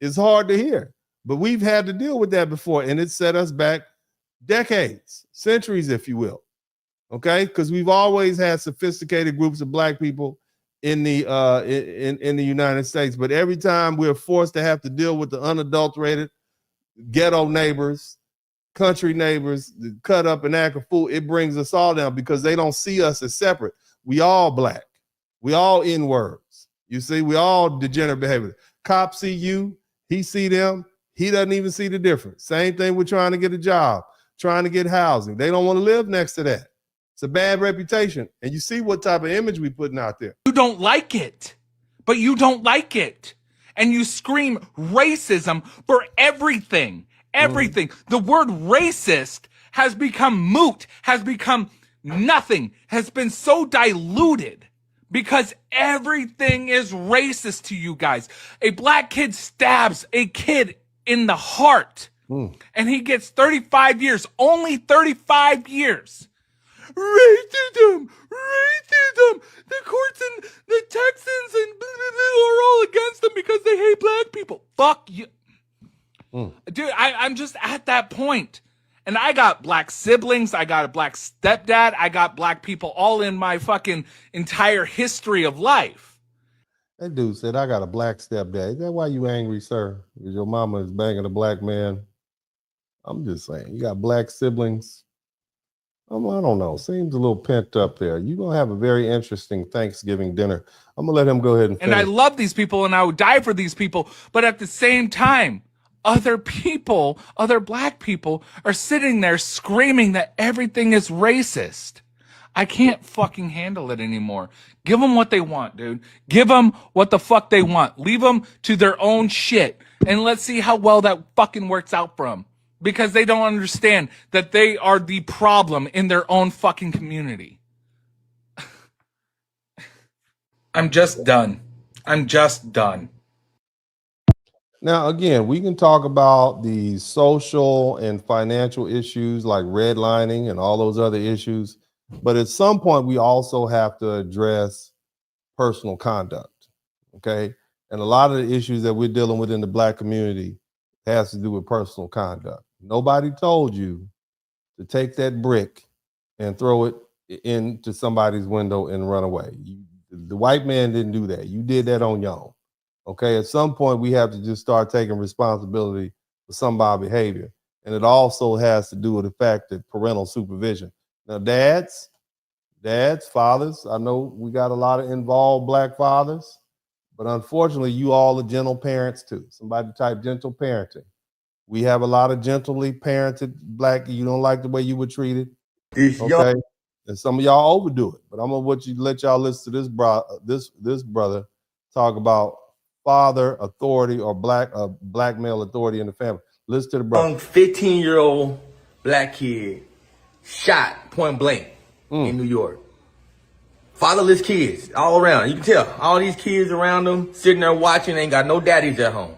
Speaker 2: It's hard to hear. But we've had to deal with that before, and it set us back decades, centuries, if you will. Okay, because we've always had sophisticated groups of black people in the United States, but every time we're forced to have to deal with the unadulterated ghetto neighbors, country neighbors, cut up and act a fool, it brings us all down because they don't see us as separate. We all black. We all N-words. You see, we all degenerate behavior. Cop see you, He see them. He doesn't even see the difference. Same thing with trying to get a job, trying to get housing. They don't want to live next to that. It's a bad reputation. And you see what type of image we putting out there.
Speaker 1: You don't like it, but you don't like it. And you scream racism for everything. Everything. The word racist has become moot, has become nothing, has been so diluted because everything is racist to you guys. A black kid stabs a kid in the heart and he gets 35 years, only 35 years. Racism, racism. The courts and the Texans and blah, blah, blah are all against them because they hate black people. Fuck you. Dude, I'm just at that point. And I got black siblings. I got a black stepdad. I got black people all in my fucking entire history of life.
Speaker 2: That dude said, I got a black stepdad. Is that why you angry, sir? Because your mama is banging a black man? I'm just saying, you got black siblings. I don't know. Seems a little pent up there. You're going to have a very interesting Thanksgiving dinner. I'm going to let him go ahead and finish.
Speaker 1: And I love these people and I would die for these people. But at the same time, other people, other black people are sitting there screaming that everything is racist. I can't fucking handle it anymore. Give them what they want, dude. Give them what the fuck they want. Leave them to their own shit. And let's see how well that fucking works out for them. Because they don't understand that they are the problem in their own fucking community. I'm just done. I'm just done.
Speaker 2: Now, again, we can talk about the social and financial issues like redlining and all those other issues. But at some point, we also have to address personal conduct. Okay. And a lot of the issues that we're dealing with in the black community has to do with personal conduct. Nobody told you to take that brick and throw it into somebody's window and run away. The white man didn't do that. You did that on your own. Okay, at some point, we have to just start taking responsibility for some of our behavior. And it also has to do with the fact that parental supervision. Now, dads, fathers, I know we got a lot of involved black fathers, but unfortunately, you all are gentle parents too. Somebody type gentle parenting. We have a lot of gently parented black. You don't like the way you were treated. Okay. And some of y'all overdo it. But I'm gonna let y'all listen to this brother talk about father authority or black male authority in the family. Listen to the brother.
Speaker 23: Young 15-year-old black kid shot point blank in New York. Fatherless kids all around. You can tell all these kids around them sitting there watching, ain't got no daddies at home.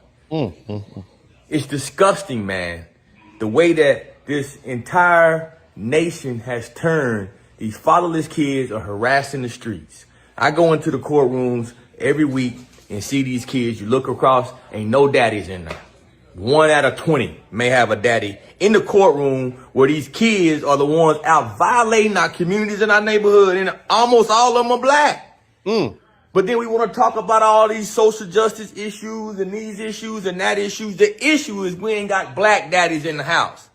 Speaker 23: It's disgusting, man. The way that this entire nation has turned. These fatherless kids are harassed in the streets. I go into the courtrooms every week and see these kids. You look across, ain't no daddies in there. 1 out of 20 may have a daddy in the courtroom where these kids are the ones out violating our communities and our neighborhood, and almost all of them are black. But then we want to talk about all these social justice issues and these issues and that issues. The issue is we ain't got black daddies in the house.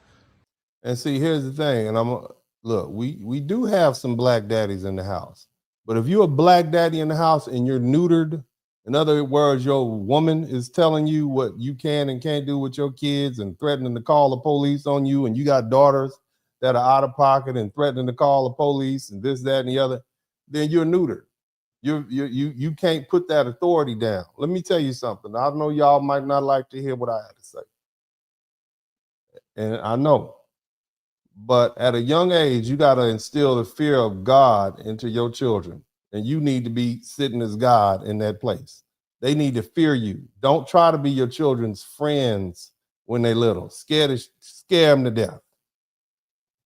Speaker 2: And see, here's the thing, and look, we do have some black daddies in the house. But if you're a black daddy in the house and you're neutered, in other words, your woman is telling you what you can and can't do with your kids and threatening to call the police on you, and you got daughters that are out of pocket and threatening to call the police and this, that, and the other, then you're neutered. You can't put that authority down. Let me tell you something. I know y'all might not like to hear what I have to say. And I know. But at a young age, you got to instill the fear of God into your children. And you need to be sitting as God in that place. They need to fear you. Don't try to be your children's friends when they're little. Scare them to death.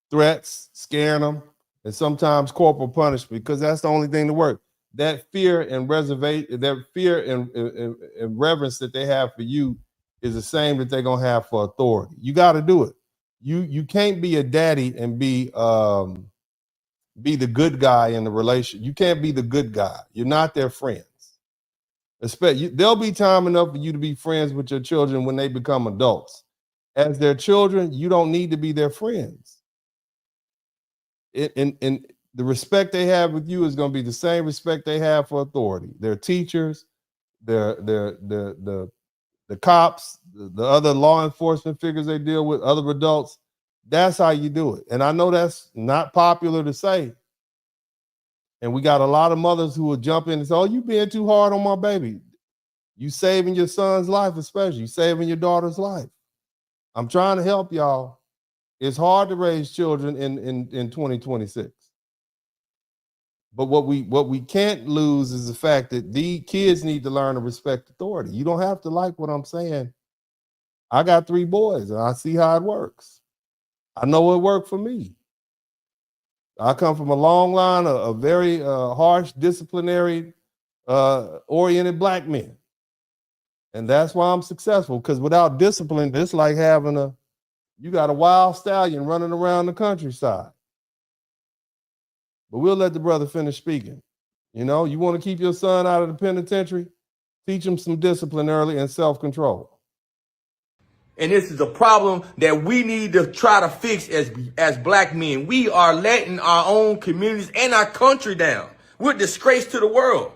Speaker 2: Threats, scaring them, and sometimes corporal punishment, because that's the only thing to work. That fear and that fear and reverence that they have for you is the same that they're gonna have for authority. You got to do it. You can't be a daddy and be the good guy in the relation. You can't be the good guy. You're not their friends. There'll be time enough for you to be friends with your children when they become adults. As their children, you don't need to be their friends. And the respect they have with you is going to be the same respect they have for authority. Their teachers, their the cops, the other law enforcement figures they deal with, other adults. That's how you do it. And I know that's not popular to say. And we got a lot of mothers who will jump in and say, oh, you being too hard on my baby. You saving your son's life, especially. You saving your daughter's life. I'm trying to help y'all. It's hard to raise children in 2026. But what we can't lose is the fact that the kids need to learn to respect authority. You don't have to like what I'm saying. I got 3 boys, and I see how it works. I know it worked for me. I come from a long line of very harsh, disciplinary, oriented black men. And that's why I'm successful, because without discipline, it's like having you got a wild stallion running around the countryside. But we'll let the brother finish speaking. You know, you want to keep your son out of the penitentiary? Teach him some discipline early and self-control.
Speaker 23: And this is a problem that we need to try to fix as black men. We are letting our own communities and our country down. We're a disgrace to the world.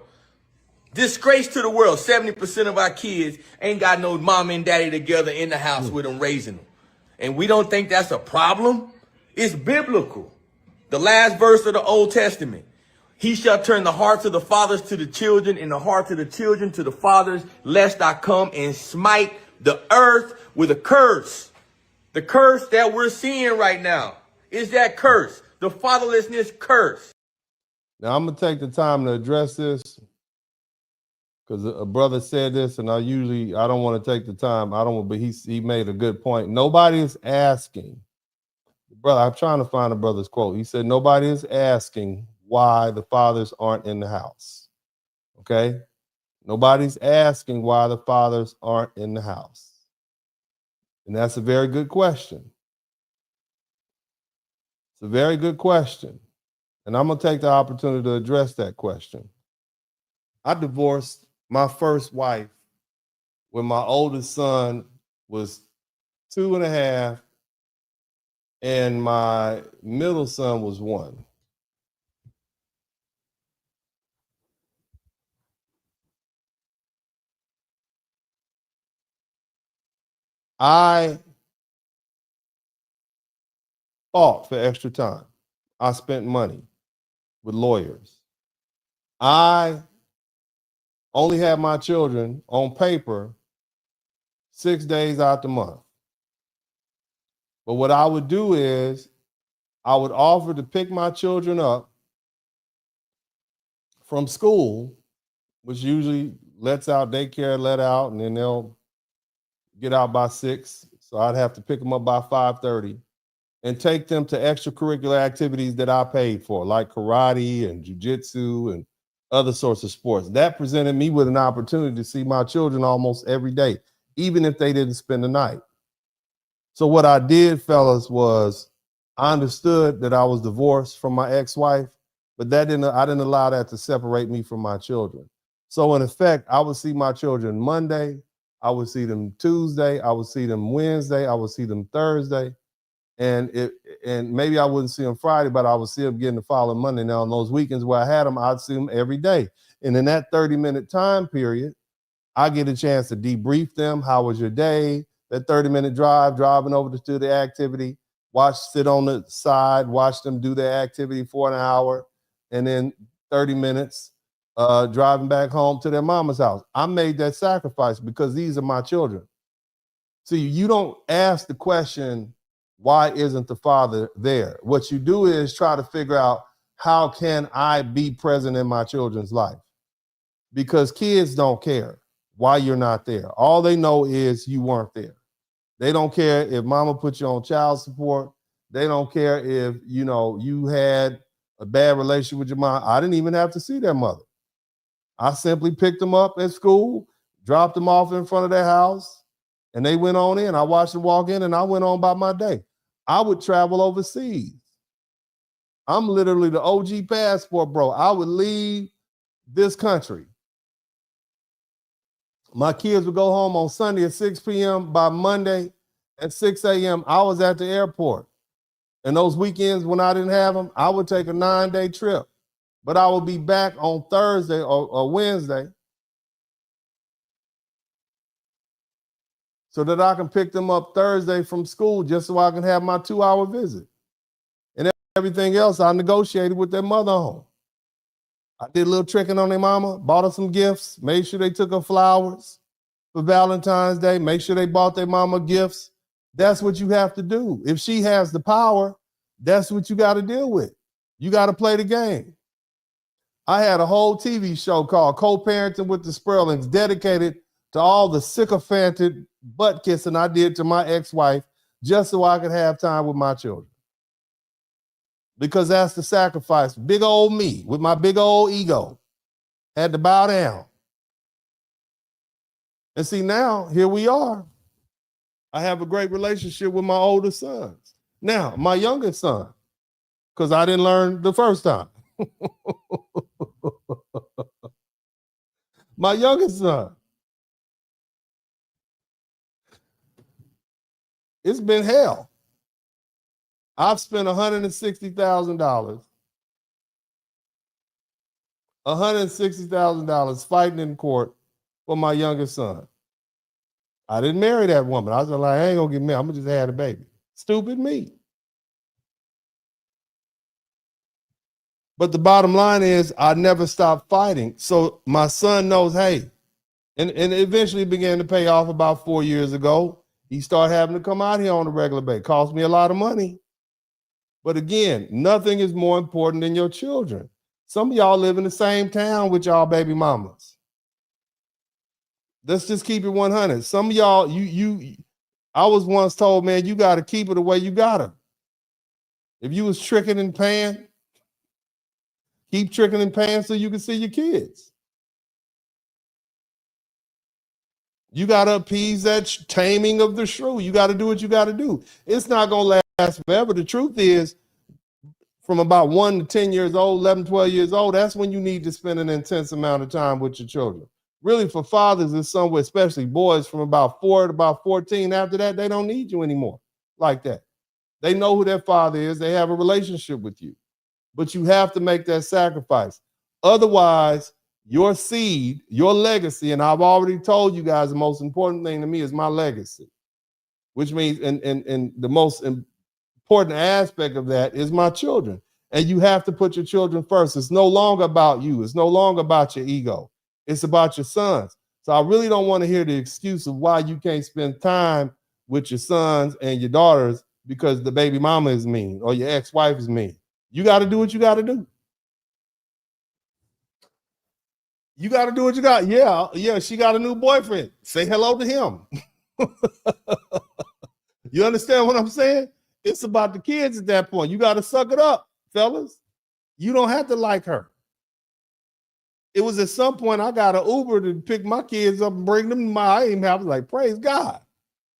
Speaker 23: Disgrace to the world. 70% of our kids ain't got no mom and daddy together in the house with them raising them. And we don't think that's a problem? It's biblical. The last verse of the Old Testament. He shall turn the hearts of the fathers to the children and the hearts of the children to the fathers, lest I come and smite the earth with a curse. The curse that we're seeing right now is that curse, the fatherlessness curse.
Speaker 2: Now, I'm going to take the time to address this because a brother said this, and I don't want to take the time. But he made a good point. Nobody is asking. Brother, I'm trying to find a brother's quote. He said, nobody is asking why the fathers aren't in the house. Okay? Nobody's asking why the fathers aren't in the house. And that's a very good question. It's a very good question. And I'm going to take the opportunity to address that question. I divorced my first wife when my oldest son was 2.5 and my middle son was 1. I fought for extra time. I spent money with lawyers. I only had my children on paper 6 days out the month. But what I would do is I would offer to pick my children up from school, which usually lets out daycare, let out, and then they'll get out by 6. So I'd have to pick them up by 5:30 and take them to extracurricular activities that I paid for, like karate and jujitsu and other sorts of sports. That presented me with an opportunity to see my children almost every day, even if they didn't spend the night. So what I did, fellas, was I understood that I was divorced from my ex-wife, but I didn't allow that to separate me from my children. So in effect, I would see my children Monday, I would see them Tuesday, I would see them Wednesday, I would see them Thursday, and maybe I wouldn't see them Friday, but I would see them again the following Monday. Now on those weekends where I had them, I'd see them every day. And in that 30-minute time period, I get a chance to debrief them. How was your day? That 30-minute driving over to the activity, sit on the side, watch them do their activity for an hour, and then 30 minutes driving back home to their mama's house. I made that sacrifice because these are my children. See, you don't ask the question, why isn't the father there? What you do is try to figure out, how can I be present in my children's life? Because kids don't care why you're not there. All they know is you weren't there. They don't care if mama put you on child support. They don't care if, you had a bad relationship with your mom. I didn't even have to see their mother. I simply picked them up at school, dropped them off in front of their house, and they went on in. I watched them walk in, and I went on by my day. I would travel overseas. I'm literally the OG passport, bro. I would leave this country. My kids would go home on Sunday at 6 p.m. By Monday at 6 a.m., I was at the airport. And those weekends when I didn't have them, I would take a 9-day trip. But I would be back on Thursday or Wednesday. so that I can pick them up Thursday from school just so I can have my 2-hour visit. And everything else I negotiated with their mother home. I did a little tricking on their mama, bought her some gifts, made sure they took her flowers for Valentine's Day, make sure they bought their mama gifts. That's what you have to do. If she has the power, that's what you got to deal with. You got to play the game. I had a whole TV show called Co-Parenting with the Spurlings dedicated to all the sycophanted butt kissing I did to my ex-wife just so I could have time with my children. Because that's the sacrifice. Big old me with my big old ego had to bow down. And see, now here we are. I have a great relationship with my older sons. Now, my youngest son, because I didn't learn the first time. My youngest son. It's been hell. I've spent $160,000. $160,000 fighting in court for my youngest son. I didn't marry that woman. I was like, I ain't gonna get married. I'm gonna just have a baby. Stupid me. But the bottom line is I never stopped fighting. So my son knows, hey, and it eventually began to pay off about 4 years ago. He started having to come out here on a regular basis. Cost me a lot of money. But again, nothing is more important than your children. Some of y'all live in the same town with y'all baby mamas. Let's just keep it 100. Some of y'all, I was once told, man, you got to keep it the way you got her. If you was tricking and paying, keep tricking and paying so you can see your kids. You got to appease that taming of the shrew. You got to do what you got to do. It's not going to last forever. The truth is, from about 1 to 10 years old, 11, 12 years old, that's when you need to spend an intense amount of time with your children. Really, for fathers, it's somewhere, especially boys, from about 4 to about 14. After that, they don't need you anymore like that. They know who their father is. They have a relationship with you. But you have to make that sacrifice. Otherwise, your seed, your legacy, and I've already told you guys the most important thing to me is my legacy, which means, and the most important aspect of that is my children. And you have to put your children first. It's no longer about you. It's no longer about your ego. It's about your sons. So I really don't want to hear the excuse of why you can't spend time with your sons and your daughters because the baby mama is mean or your ex-wife is mean. You got to do what you got to do. You got to do what you got. Yeah, she got a new boyfriend. Say hello to him. You understand what I'm saying? It's about the kids at that point. You got to suck it up, fellas. You don't have to like her. It was at some point I got an Uber to pick my kids up and bring them to my house. I was like, praise God.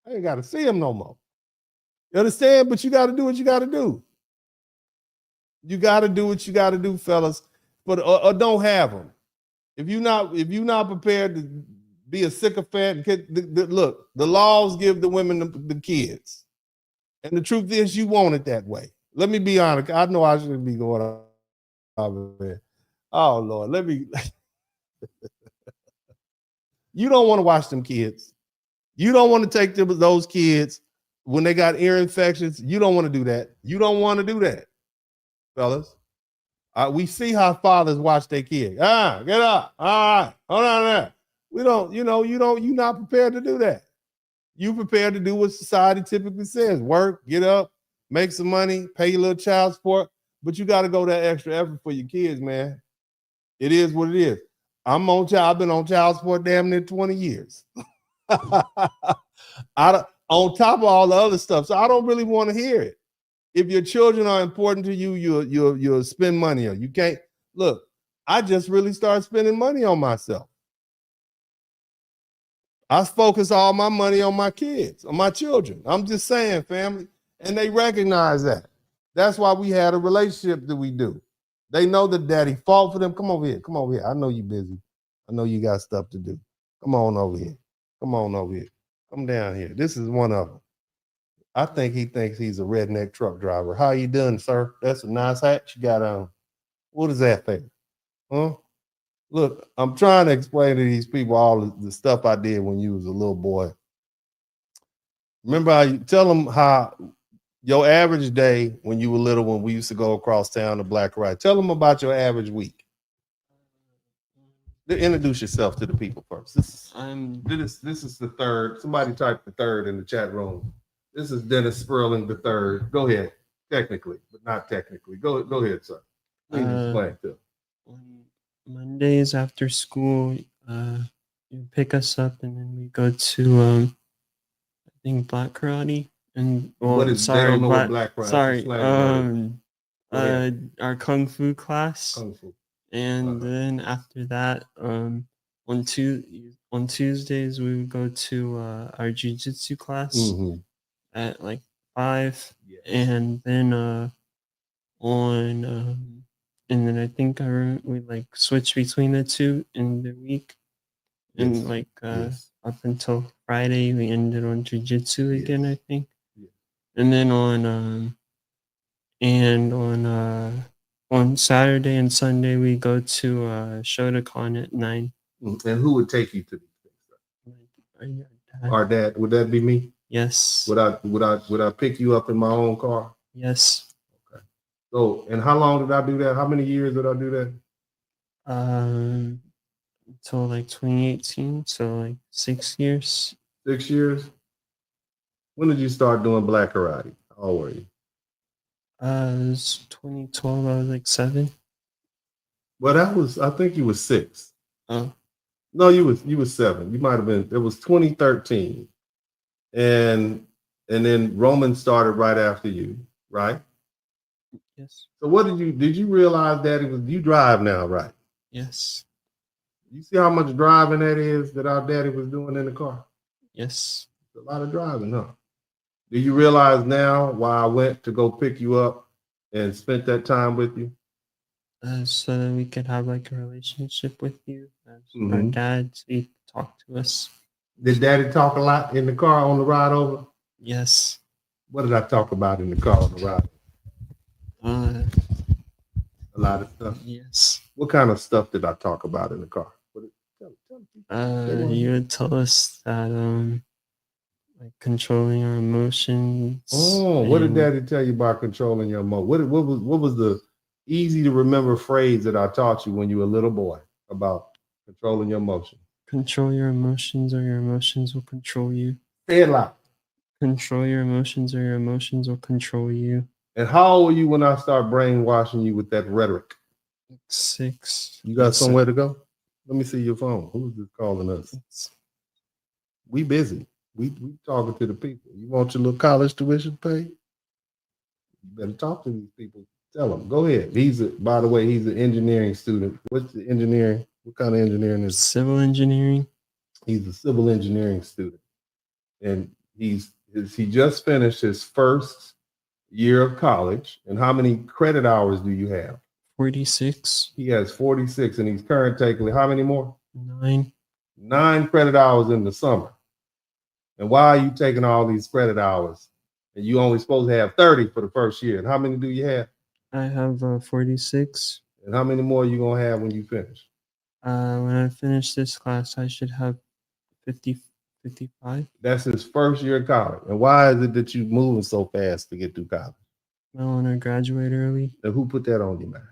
Speaker 2: I ain't got to see them no more. You understand? But you got to do what you got to do. You got to do what you got to do, fellas. But or don't have them. If you're not prepared to be a sycophant, look, the laws give the women the kids. And the truth is you want it that way. Let me be honest. I know I shouldn't be going over there. Oh, Lord, you don't want to watch them kids. You don't want to take those kids when they got ear infections. You don't want to do that. You don't want to do that, fellas. We see how fathers watch their kids. Get up. All right. Hold on there. You're not prepared to do that. You prepared to do what society typically says. Work, get up, make some money, pay your little child support. But you got to go that extra effort for your kids, man. It is what it is. I've been on child support damn near 20 years. On top of all the other stuff. So I don't really want to hear it. If your children are important to you, you'll spend money on. You can't look. I just really started spending money on myself. I focus all my money on my kids, on my children. I'm just saying, family, and they recognize that. That's why we had a relationship that we do. They know that daddy fought for them. Come over here. Come over here. I know you're busy. I know you got stuff to do. Come on over here. Come on over here. Come down here. This is one of them. I think he thinks he's a redneck truck driver. How you doing, sir? That's a nice hat you got on. What is that thing? Huh? Look, I'm trying to explain to these people all the stuff I did when you was a little boy. Remember how you tell them how your average day when you were little, when we used to go across town to Black Ride. Tell them about your average week. Introduce yourself to the people first. This is the third. Somebody type the third in the chat room. This is Dennis Spurling the third. Go ahead. Technically, but not technically. Go ahead, sir. Please explain to them.
Speaker 3: On Mondays after school, you pick us up and then we go to I think Black Karate and
Speaker 2: What is they don't know what Black Karate?
Speaker 3: Sorry,
Speaker 2: Explain
Speaker 3: our Kung Fu class.
Speaker 2: Kung Fu.
Speaker 3: And then after that, on Tuesdays we would go to our jiu-jitsu class at like 5, and then and then I think we like switch between the two in the week, and like up until Friday we ended on jiu-jitsu again, I think, and then on Saturday and Sunday we go to Shotokan at 9.
Speaker 2: And who would take you to these things? Our dad. Would that be me?
Speaker 3: Yes.
Speaker 2: Would I pick you up in my own car?
Speaker 3: Yes.
Speaker 2: Okay. So, and how long did I do that? How many years did I do that?
Speaker 3: Until like 2018, so like 6 years.
Speaker 2: 6 years. When did you start doing Black Karate? How old were you?
Speaker 3: It was 2012. I was like 7.
Speaker 2: Well, I think you was 6.
Speaker 3: Oh.
Speaker 2: No, you was 7. You might have been. It was 2013, and then Roman started right after you, right?
Speaker 3: Yes.
Speaker 2: So what did you realize that you drive now, right?
Speaker 3: Yes.
Speaker 2: You see how much driving that is that our daddy was doing in the car?
Speaker 3: Yes.
Speaker 2: It's a lot of driving, huh? Do you realize now why I went to go pick you up and spent that time with you?
Speaker 3: So that we could have like a relationship with you as our dad, so you could talk to us.
Speaker 2: Did Daddy talk a lot in the car on the ride over?
Speaker 3: Yes.
Speaker 2: What did I talk about in the car on the ride? A lot of stuff.
Speaker 3: Yes.
Speaker 2: What kind of stuff did I talk about in the car?
Speaker 3: You would tell us that like controlling our emotions.
Speaker 2: Oh, what did Daddy tell you about controlling your emotions? What was the easy to remember phrase that I taught you when you were a little boy about controlling your emotions?
Speaker 3: Control your emotions or your emotions will control you.
Speaker 2: Say it loud.
Speaker 3: Control your emotions or your emotions will control you.
Speaker 2: And how old were you when I started brainwashing you with that rhetoric?
Speaker 3: 6.
Speaker 2: You got somewhere to go? Let me see your phone. Who's this calling us? We busy. We talking to the people. You want your little college tuition paid? You better talk to these people. Tell him. Go ahead. By the way, he's an engineering student. What's the engineering? What kind of engineering is it?
Speaker 3: Civil engineering.
Speaker 2: He's a civil engineering student. And he just finished his first year of college. And how many credit hours do you have?
Speaker 3: 46.
Speaker 2: He has 46, and he's current taking how many more?
Speaker 3: 9.
Speaker 2: 9 credit hours in the summer. And why are you taking all these credit hours? And you only supposed to have 30 for the first year. And how many do you have?
Speaker 3: I have 46.
Speaker 2: And how many more are you going to have when you finish?
Speaker 3: When I finish this class, I should have 55.
Speaker 2: That's his first year of college. And why is it that you're moving so fast to get through college?
Speaker 3: I want to graduate early.
Speaker 2: And who put that on your mind?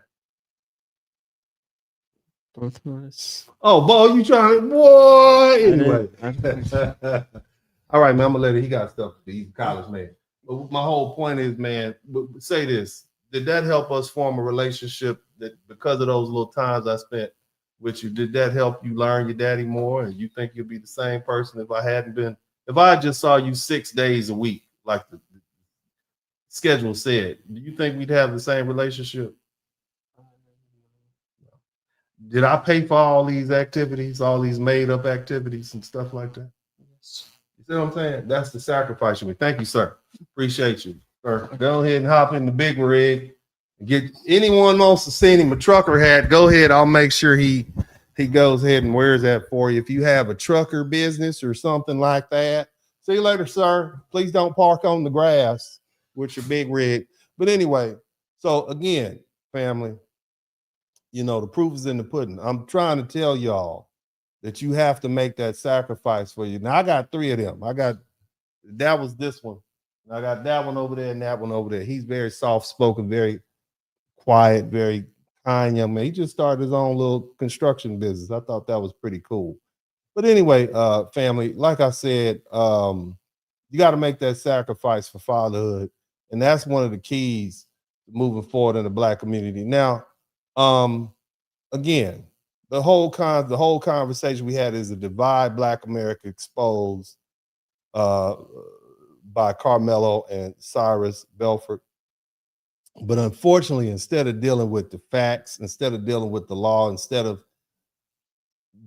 Speaker 3: Both of us.
Speaker 2: Oh, boy, you trying to, boy. Anyway. All right, man, I'm going to let it. He got stuff to do. He's a college man. But my whole point is, man, say this. Did that help us form a relationship that because of those little times I spent with you, did that help you learn your daddy more? And you think you'd be the same person if I just saw you 6 days a week, like the schedule said, do you think we'd have the same relationship? Did I pay for all these activities, all these made up activities and stuff like that?
Speaker 3: Yes.
Speaker 2: You see what I'm saying? That's the sacrifice you made. Thank you, sir. Appreciate you. Sir, go ahead and hop in the big rig. Get anyone wants to send him a trucker hat, go ahead. I'll make sure he goes ahead and wears that for you. If you have a trucker business or something like that. See you later, sir. Please don't park on the grass with your big rig. But anyway, so again, family, the proof is in the pudding. I'm trying to tell y'all that you have to make that sacrifice for you. Now, I got 3 of them. I got That was this one. I got that one over there and that one over there. He's very soft-spoken, very quiet, very kind young man. He just started his own little construction business. I thought that was pretty cool. But anyway, family, like I said, you got to make that sacrifice for fatherhood. And that's one of the keys moving forward in the Black community. Now, again, the whole conversation we had is a divide Black America exposed by Karmelo and Cyrus Belfort. But unfortunately, instead of dealing with the facts, instead of dealing with the law, instead of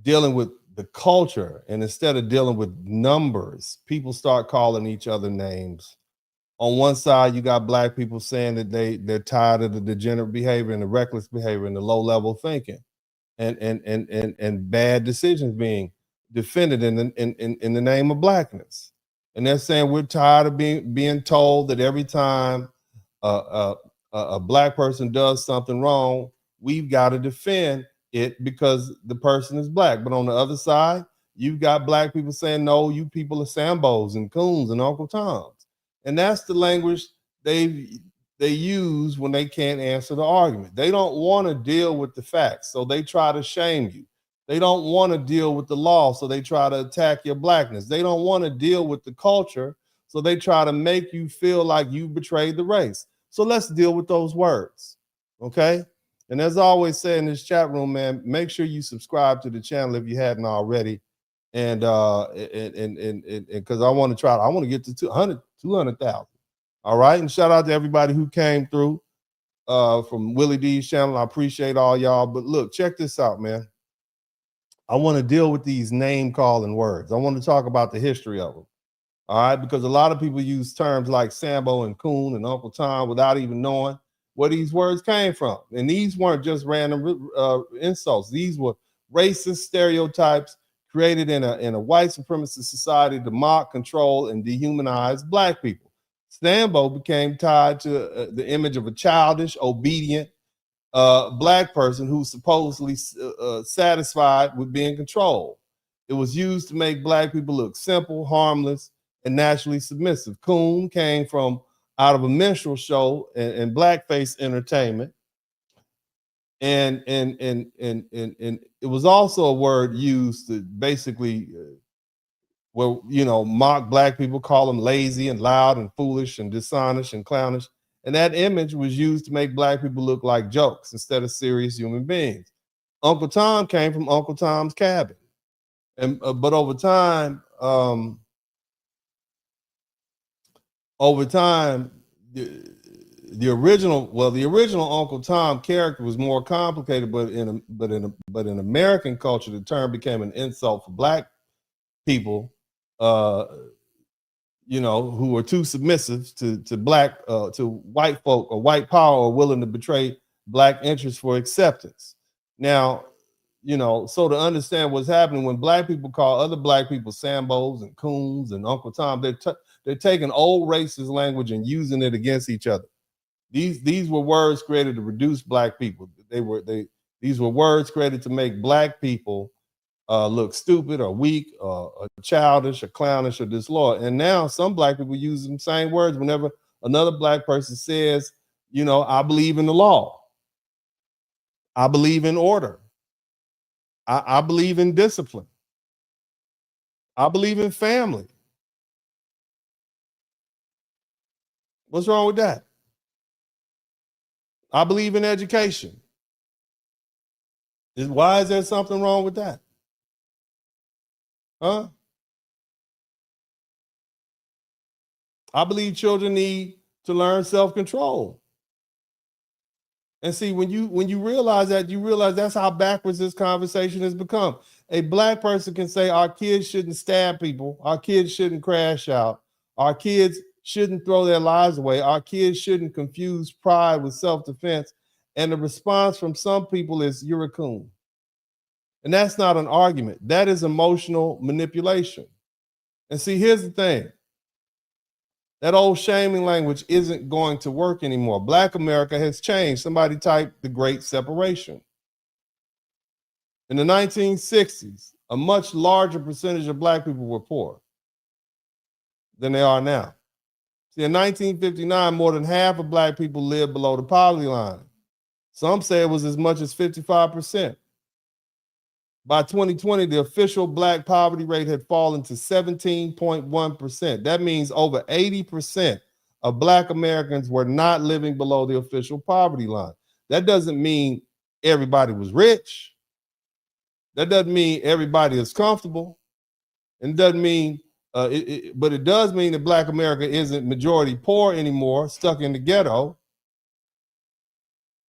Speaker 2: dealing with the culture, and instead of dealing with numbers, people start calling each other names. On one side, you got Black people saying that they're tired of the degenerate behavior and the reckless behavior and the low-level thinking and bad decisions being defended in the name of Blackness. And they're saying we're tired of being told that every time a Black person does something wrong, we've got to defend it because the person is Black. But on the other side, you've got Black people saying, no, you people are Sambos and Coons and Uncle Toms. And that's the language they use when they can't answer the argument. They don't want to deal with the facts, so they try to shame you. They don't want to deal with the law, so they try to attack your Blackness. They don't want to deal with the culture, so they try to make you feel like you betrayed the race. So let's deal with those words, okay? And as I always say in this chat room, man, make sure you subscribe to the channel if you hadn't already. And because I want to get to 200,000. All right. And shout out to everybody who came through from Willie D's channel. I appreciate all y'all. But look, check this out, man. I want to deal with these name calling words. I want to talk about the history of them. All right, because a lot of people use terms like Sambo and Coon and Uncle Tom without even knowing where these words came from. And these weren't just random insults. These were racist stereotypes created in a white supremacist society to mock, control, and dehumanize Black people. Sambo became tied to the image of a childish, obedient Black person who's supposedly satisfied with being controlled. It was used to make Black people look simple, harmless, and naturally submissive. Coon came from out of a minstrel show and blackface entertainment. And it was also a word used to basically mock Black people, call them lazy and loud and foolish and dishonest and clownish. And that image was used to make Black people look like jokes instead of serious human beings. Uncle Tom came from Uncle Tom's Cabin. And but over time, the original Uncle Tom character was more complicated, but in American culture, the term became an insult for Black people, who are too submissive to white folk or white power, or willing to betray Black interests for acceptance. Now, so to understand what's happening when Black people call other Black people Sambos and Coons and Uncle Tom, they're taking old racist language and using it against each other. These were words created to reduce Black people. These were words created to make Black people look stupid or weak or childish or clownish or disloyal. And now some Black people use the same words whenever another Black person says, I believe in the law. I believe in order. I believe in discipline. I believe in family. What's wrong with that? I believe in education. Why is there something wrong with that? Huh? I believe children need to learn self-control. And see, when you realize that, you realize that's how backwards this conversation has become. A Black person can say our kids shouldn't stab people, our kids shouldn't crash out, our kids shouldn't throw their lives away, our kids shouldn't confuse pride with self-defense. And the response from some people is, you're a coon. And that's not an argument. That is emotional manipulation. And see, here's the thing. That old shaming language isn't going to work anymore. Black America has changed. Somebody typed the Great Separation. In the 1960s, a much larger percentage of Black people were poor. than they are now. See, in 1959, more than half of black people lived below the poverty line. Some say it was as much as 55%. By 2020, the official black poverty rate had fallen to 17.1%. That means over 80% of black Americans were not living below the official poverty line. That doesn't mean everybody was rich. That doesn't mean everybody is comfortable. And it doesn't mean, but it does mean that black America isn't majority poor anymore, stuck in the ghetto.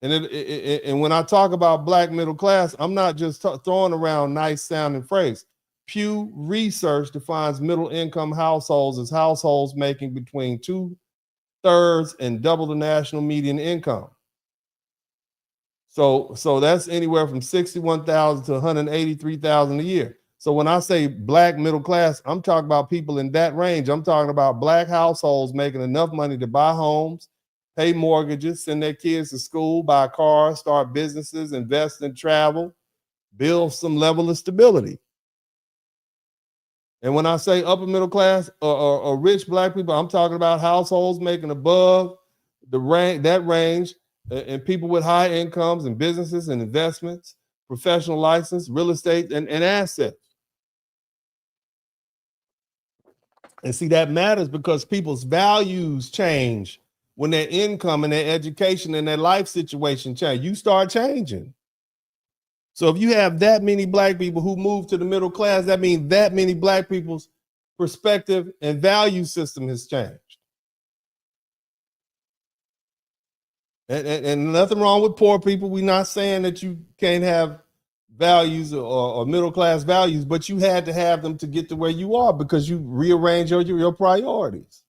Speaker 2: And when I talk about black middle class, I'm not just throwing around nice sounding phrase. Pew Research defines middle income households as households making between 2/3 and double the national median income. So that's anywhere from $61,000 to $183,000 a year. So when I say black middle class, I'm talking about people in that range. I'm talking about black households making enough money to buy homes, pay mortgages, send their kids to school, buy cars, start businesses, invest in travel, build some level of stability. And when I say upper middle class or rich black people, I'm talking about households making above that range, and people with high incomes and businesses and investments, professional license, real estate, and assets. And see, that matters because people's values change when their income and their education and their life situation change. You start changing. So if you have that many black people who move to the middle class, that means that many black people's perspective and value system has changed. And nothing wrong with poor people. We're not saying that you can't have values or middle class values, but you had to have them to get to where you are because you rearrange your priorities.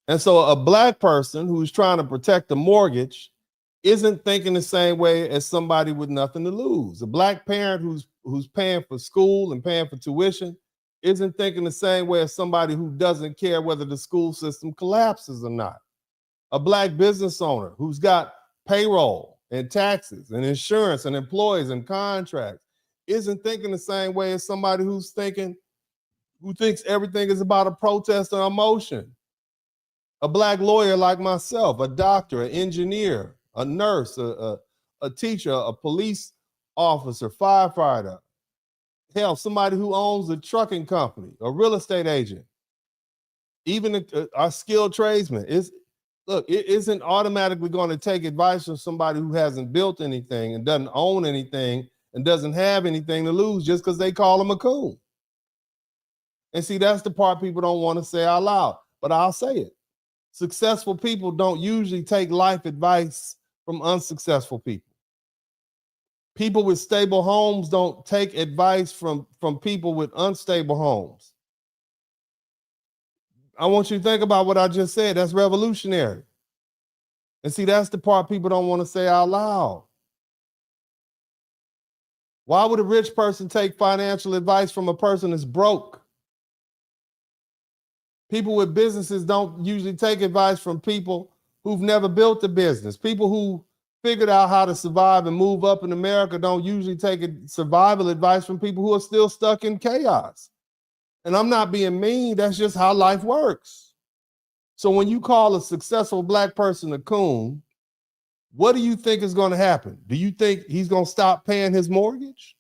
Speaker 2: And so a black person who's trying to protect a mortgage isn't thinking the same way as somebody with nothing to lose. A black parent who's paying for school and paying for tuition isn't thinking the same way as somebody who doesn't care whether the school system collapses or not. A black business owner who's got payroll and taxes and insurance and employees and contracts isn't thinking the same way as somebody who thinks everything is about a protest or emotion. A black lawyer like myself, a doctor, an engineer, a nurse, a teacher, a police officer, firefighter, hell, somebody who owns a trucking company, a real estate agent, even our skilled tradesman. It isn't automatically going to take advice from somebody who hasn't built anything and doesn't own anything and doesn't have anything to lose just because they call him a coon. And see, that's the part people don't want to say out loud, but I'll say it. Successful people don't usually take life advice from unsuccessful people. People with stable homes don't take advice from people with unstable homes. I want you to think about what I just said. That's revolutionary. And see, that's the part people don't want to say out loud. Why would a rich person take financial advice from a person that's broke? People with businesses don't usually take advice from people who've never built a business. People who figured out how to survive and move up in America don't usually take survival advice from people who are still stuck in chaos. And I'm not being mean, that's just how life works. So when you call a successful black person a coon, what do you think is going to happen? Do you think he's going to stop paying his mortgage?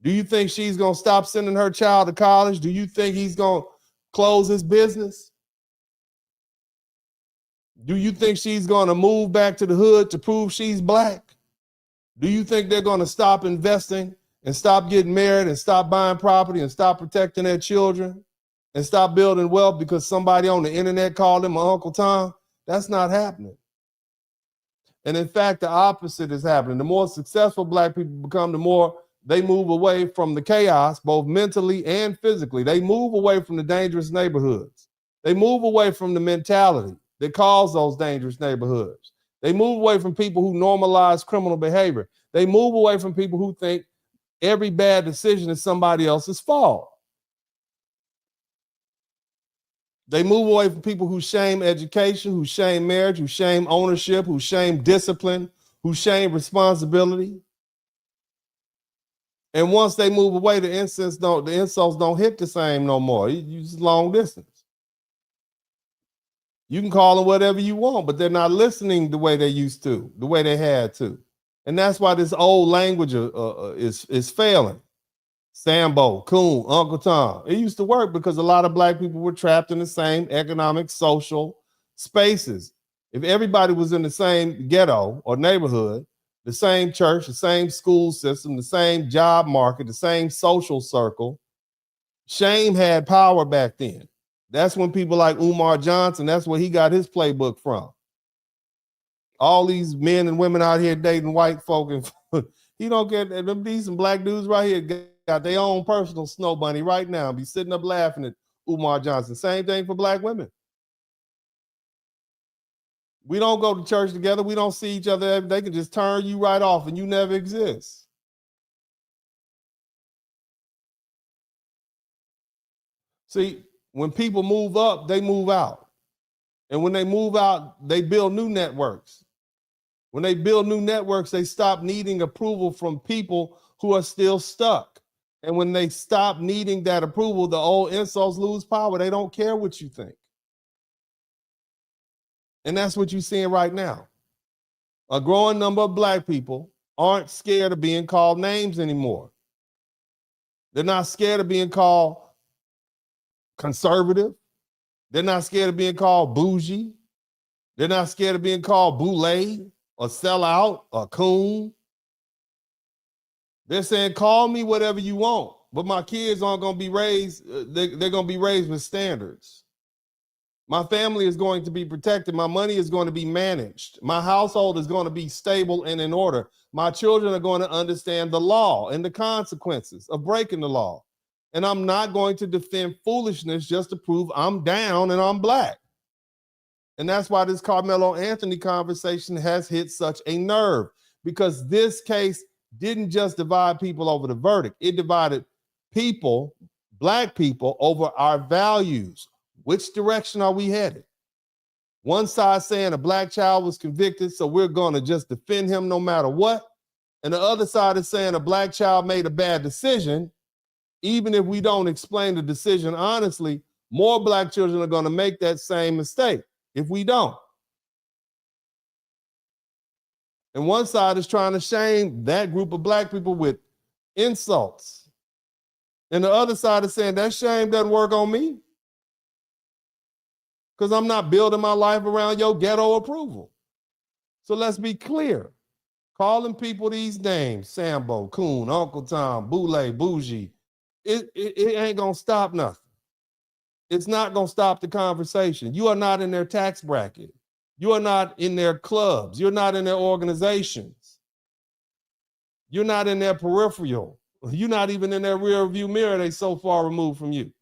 Speaker 2: Do you think she's going to stop sending her child to college? Do you think he's going to close his business? Do you think she's going to move back to the hood to prove she's black? Do you think they're going to stop investing and stop getting married and stop buying property and stop protecting their children and stop building wealth because somebody on the internet called them Uncle Tom? That's not happening. And in fact, the opposite is happening. The more successful black people become, the more they move away from the chaos, both mentally and physically. They move away from the dangerous neighborhoods. They move away from the mentality that caused those dangerous neighborhoods. They move away from people who normalize criminal behavior. They move away from people who think every bad decision is somebody else's fault. They move away from people who shame education, who shame marriage, who shame ownership, who shame discipline, who shame responsibility. And once they move away, the insults don't hit the same no more. You just long distance. You can call them whatever you want, but they're not listening the way they used to, the way they had to. And that's why this old language is failing. Sambo, Coon, Uncle Tom. It used to work because a lot of black people were trapped in the same economic, social spaces. If everybody was in the same ghetto or neighborhood, the same church, the same school system, the same job market, the same social circle, shame had power back then. That's when people like Umar Johnson, that's where he got his playbook from. All these men and women out here dating white folk, and he don't get them decent black dudes right here got their own personal snow bunny right now, be sitting up laughing at Umar Johnson. Same thing for black women. We don't go to church together. We don't see each other. They can just turn you right off and you never exist. See, when people move up, they move out. And when they move out, they build new networks. When they build new networks, they stop needing approval from people who are still stuck. And when they stop needing that approval, the old insults lose power. They don't care what you think. And that's what you're seeing right now. A growing number of black people aren't scared of being called names anymore. They're not scared of being called conservative. They're not scared of being called bougie. They're not scared of being called boule or sellout or coon. They're saying, call me whatever you want, but my kids aren't going to be raised. They're going to be raised with standards. My family is going to be protected. My money is going to be managed. My household is going to be stable and in order. My children are going to understand the law and the consequences of breaking the law. And I'm not going to defend foolishness just to prove I'm down and I'm black. And that's why this Karmelo Anthony conversation has hit such a nerve, because this case didn't just divide people over the verdict. It divided people, black people, over our values. Which direction are we headed? One side saying a black child was convicted, so we're going to just defend him no matter what. And the other side is saying a black child made a bad decision. Even if we don't explain the decision honestly, more black children are going to make that same mistake if we don't. And one side is trying to shame that group of black people with insults. And the other side is saying that shame doesn't work on me, because I'm not building my life around your ghetto approval. So let's be clear. Calling people these names, Sambo, Coon, Uncle Tom, Boule, Bougie, it ain't going to stop nothing. It's not going to stop the conversation. You are not in their tax bracket. You are not in their clubs. You're not in their organizations. You're not in their peripheral. You're not even in their rear view mirror. They so far removed from you.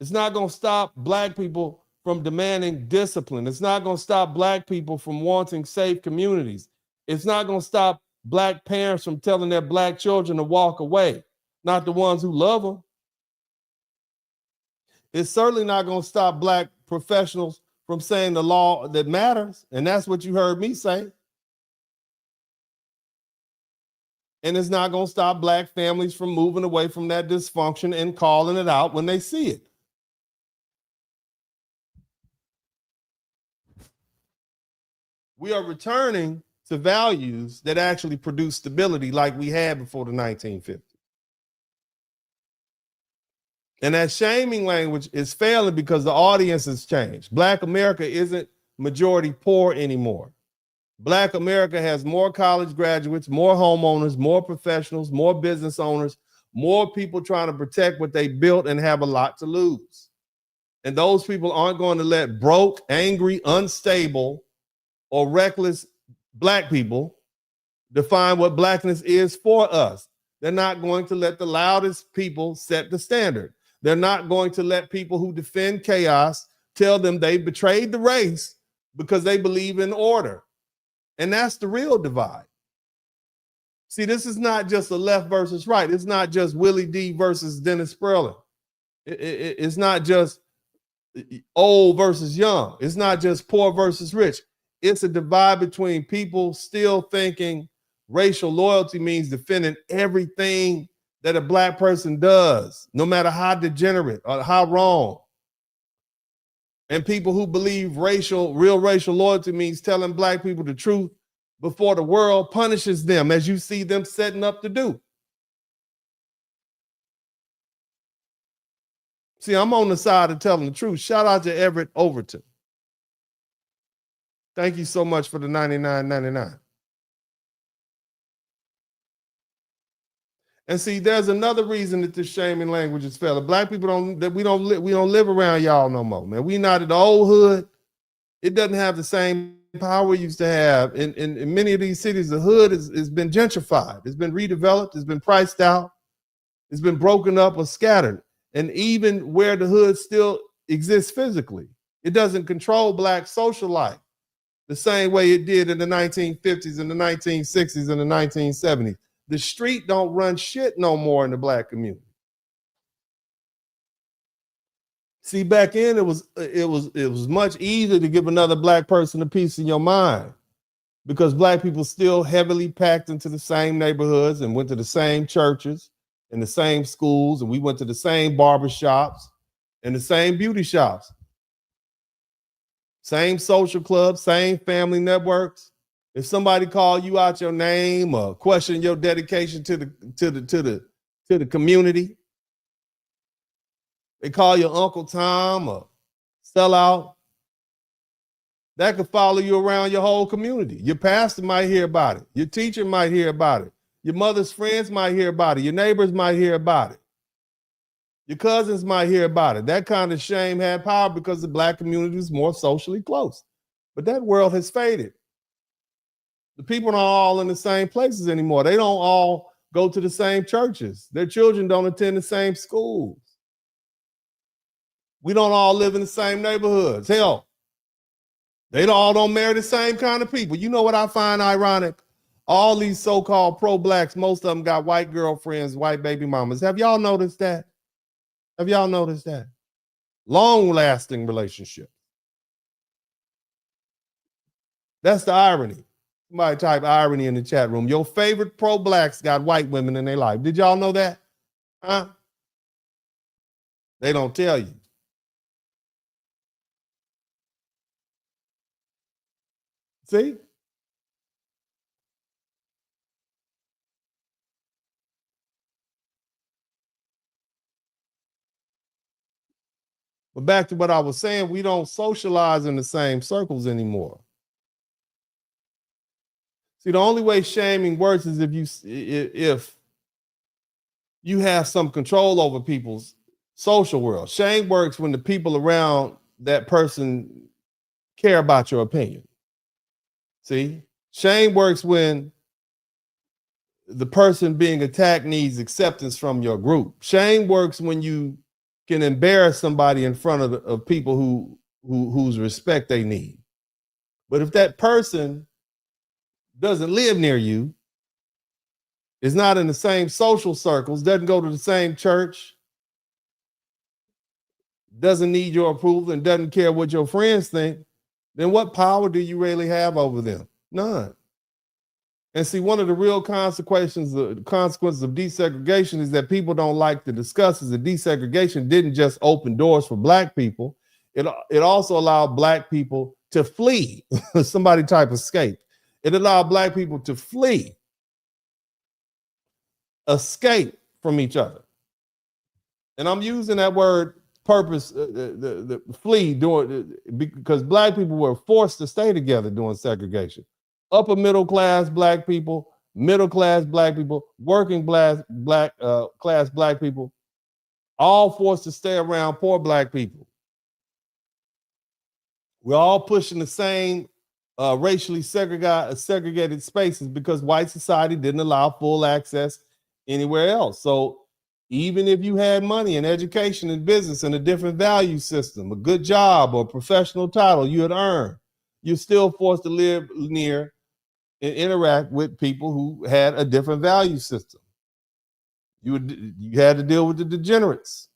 Speaker 2: It's not going to stop black people from demanding discipline. It's not going to stop black people from wanting safe communities. It's not going to stop black parents from telling their black children to walk away, not the ones who love them. It's certainly not going to stop black professionals from saying the law that matters. And that's what you heard me say. And it's not going to stop black families from moving away from that dysfunction and calling it out when they see it. We are returning to values that actually produce stability like we had before the 1950s. And that shaming language is failing because the audience has changed. Black America isn't majority poor anymore. Black America has more college graduates, more homeowners, more professionals, more business owners, more people trying to protect what they built and have a lot to lose. And those people aren't going to let broke, angry, unstable, or reckless black people define what blackness is for us. They're not going to let the loudest people set the standard. They're not going to let people who defend chaos tell them they betrayed the race because they believe in order. And that's the real divide. See, this is not just a left versus right. It's not just Willie D versus Dennis Spurling. It's not just old versus young. It's not just poor versus rich. It's a divide between people still thinking Racial loyalty means defending everything that a black person does, no matter how degenerate or how wrong. And people who believe real racial loyalty means telling black people the truth before the world punishes them, as you see them setting up to do. See, I'm on the side of telling the truth. Shout out to Everett Overton. Thank you so much for the $99.99. And see, there's another reason that this shaming language is failing. Black people we don't live around y'all no more, man. We not in the old hood. It doesn't have the same power it used to have. In many of these cities, the hood has been gentrified. It's been redeveloped. It's been priced out. It's been broken up or scattered. And even where the hood still exists physically, it doesn't control black social life the same way it did in the 1950s and the 1960s and the 1970s. The street don't run shit no more in the black community. See, back then it was much easier to give another black person a piece of your mind because black people still heavily packed into the same neighborhoods and went to the same churches and the same schools, and we went to the same barbershops and the same beauty shops, same social clubs, same family networks. If somebody called you out your name or question your dedication to the community, they call you Uncle Tom or sellout, that could follow you around your whole community. Your pastor might hear about it. Your teacher might hear about it. Your mother's friends might hear about it. Your neighbors might hear about it. Your cousins might hear about it. That kind of shame had power because the black community is more socially close. But that world has faded. The people aren't all in the same places anymore. They don't all go to the same churches. Their children don't attend the same schools. We don't all live in the same neighborhoods. Hell, they all don't marry the same kind of people. You know what I find ironic? All these so-called pro-blacks, most of them got white girlfriends, white baby mamas. Have y'all noticed that? Have y'all noticed that? Long-lasting relationships. That's the irony. Somebody type irony in the chat room. Your favorite pro-blacks got white women in their life. Did y'all know that? Huh? They don't tell you. See? But back to what I was saying, we don't socialize in the same circles anymore. See, the only way shaming works is if you have some control over people's social world. Shame works when the people around that person care about your opinion. See, shame works when the person being attacked needs acceptance from your group. Shame works when you can embarrass somebody in front of people whose respect they need. But if that person doesn't live near you, is not in the same social circles, doesn't go to the same church, doesn't need your approval, and doesn't care what your friends think, then what power do you really have over them? None. And see, one of the real consequences of desegregation is that people don't like to discuss is that desegregation didn't just open doors for black people. It also allowed black people to flee. Somebody type escape. It allowed black people to flee, escape from each other. And I'm using that word purpose, the flee, because black people were forced to stay together during segregation. Upper middle class black people, middle class black people, working class black people, all forced to stay around poor black people. We're all pushing the same racially segregated spaces because white society didn't allow full access anywhere else. So even if you had money and education and business and a different value system, a good job or professional title you had earned, you're still forced to live near and interact with people who had a different value system. You had to deal with the degenerates.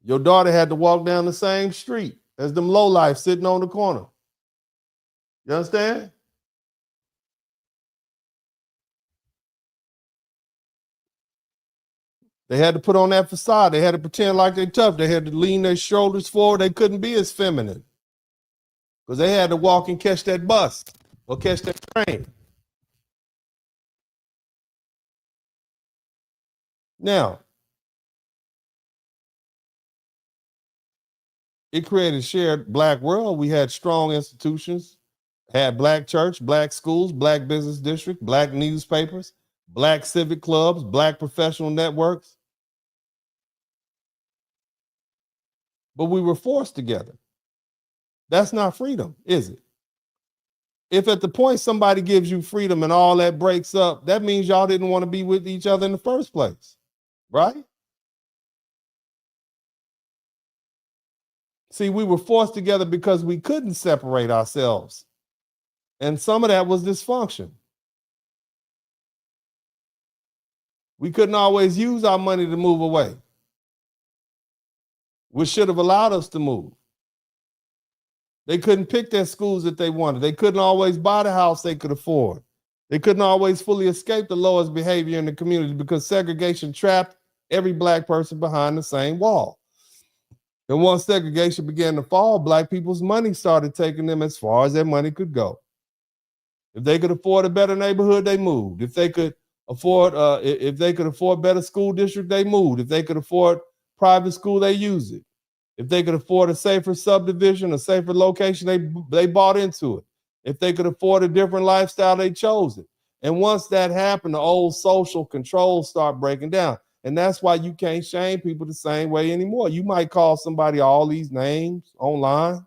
Speaker 2: Your daughter had to walk down the same street as them lowlifes sitting on the corner. You understand? They had to put on that facade. They had to pretend like they're tough. They had to lean their shoulders forward. They couldn't be as feminine because they had to walk and catch that bus or catch that train. Now, it created a shared black world. We had strong institutions, had black church, black schools, black business district, black newspapers, black civic clubs, black professional networks. But we were forced together. That's not freedom, is it? If at the point somebody gives you freedom and all that breaks up, that means y'all didn't want to be with each other in the first place, right? See, we were forced together because we couldn't separate ourselves. And some of that was dysfunction. We couldn't always use our money to move away, which should have allowed us to move. They couldn't pick their schools that they wanted. They couldn't always buy the house they could afford. They couldn't always fully escape the lowest behavior in the community because segregation trapped every black person behind the same wall. And once segregation began to fall, black people's money started taking them as far as their money could go. If they could afford a better neighborhood, they moved. If they could afford better school district, they moved. If they could afford private school, they used it. If they could afford a safer subdivision, a safer location, they bought into it. If they could afford a different lifestyle, they chose it. And once that happened, the old social controls start breaking down. And that's why you can't shame people the same way anymore. You might call somebody all these names online,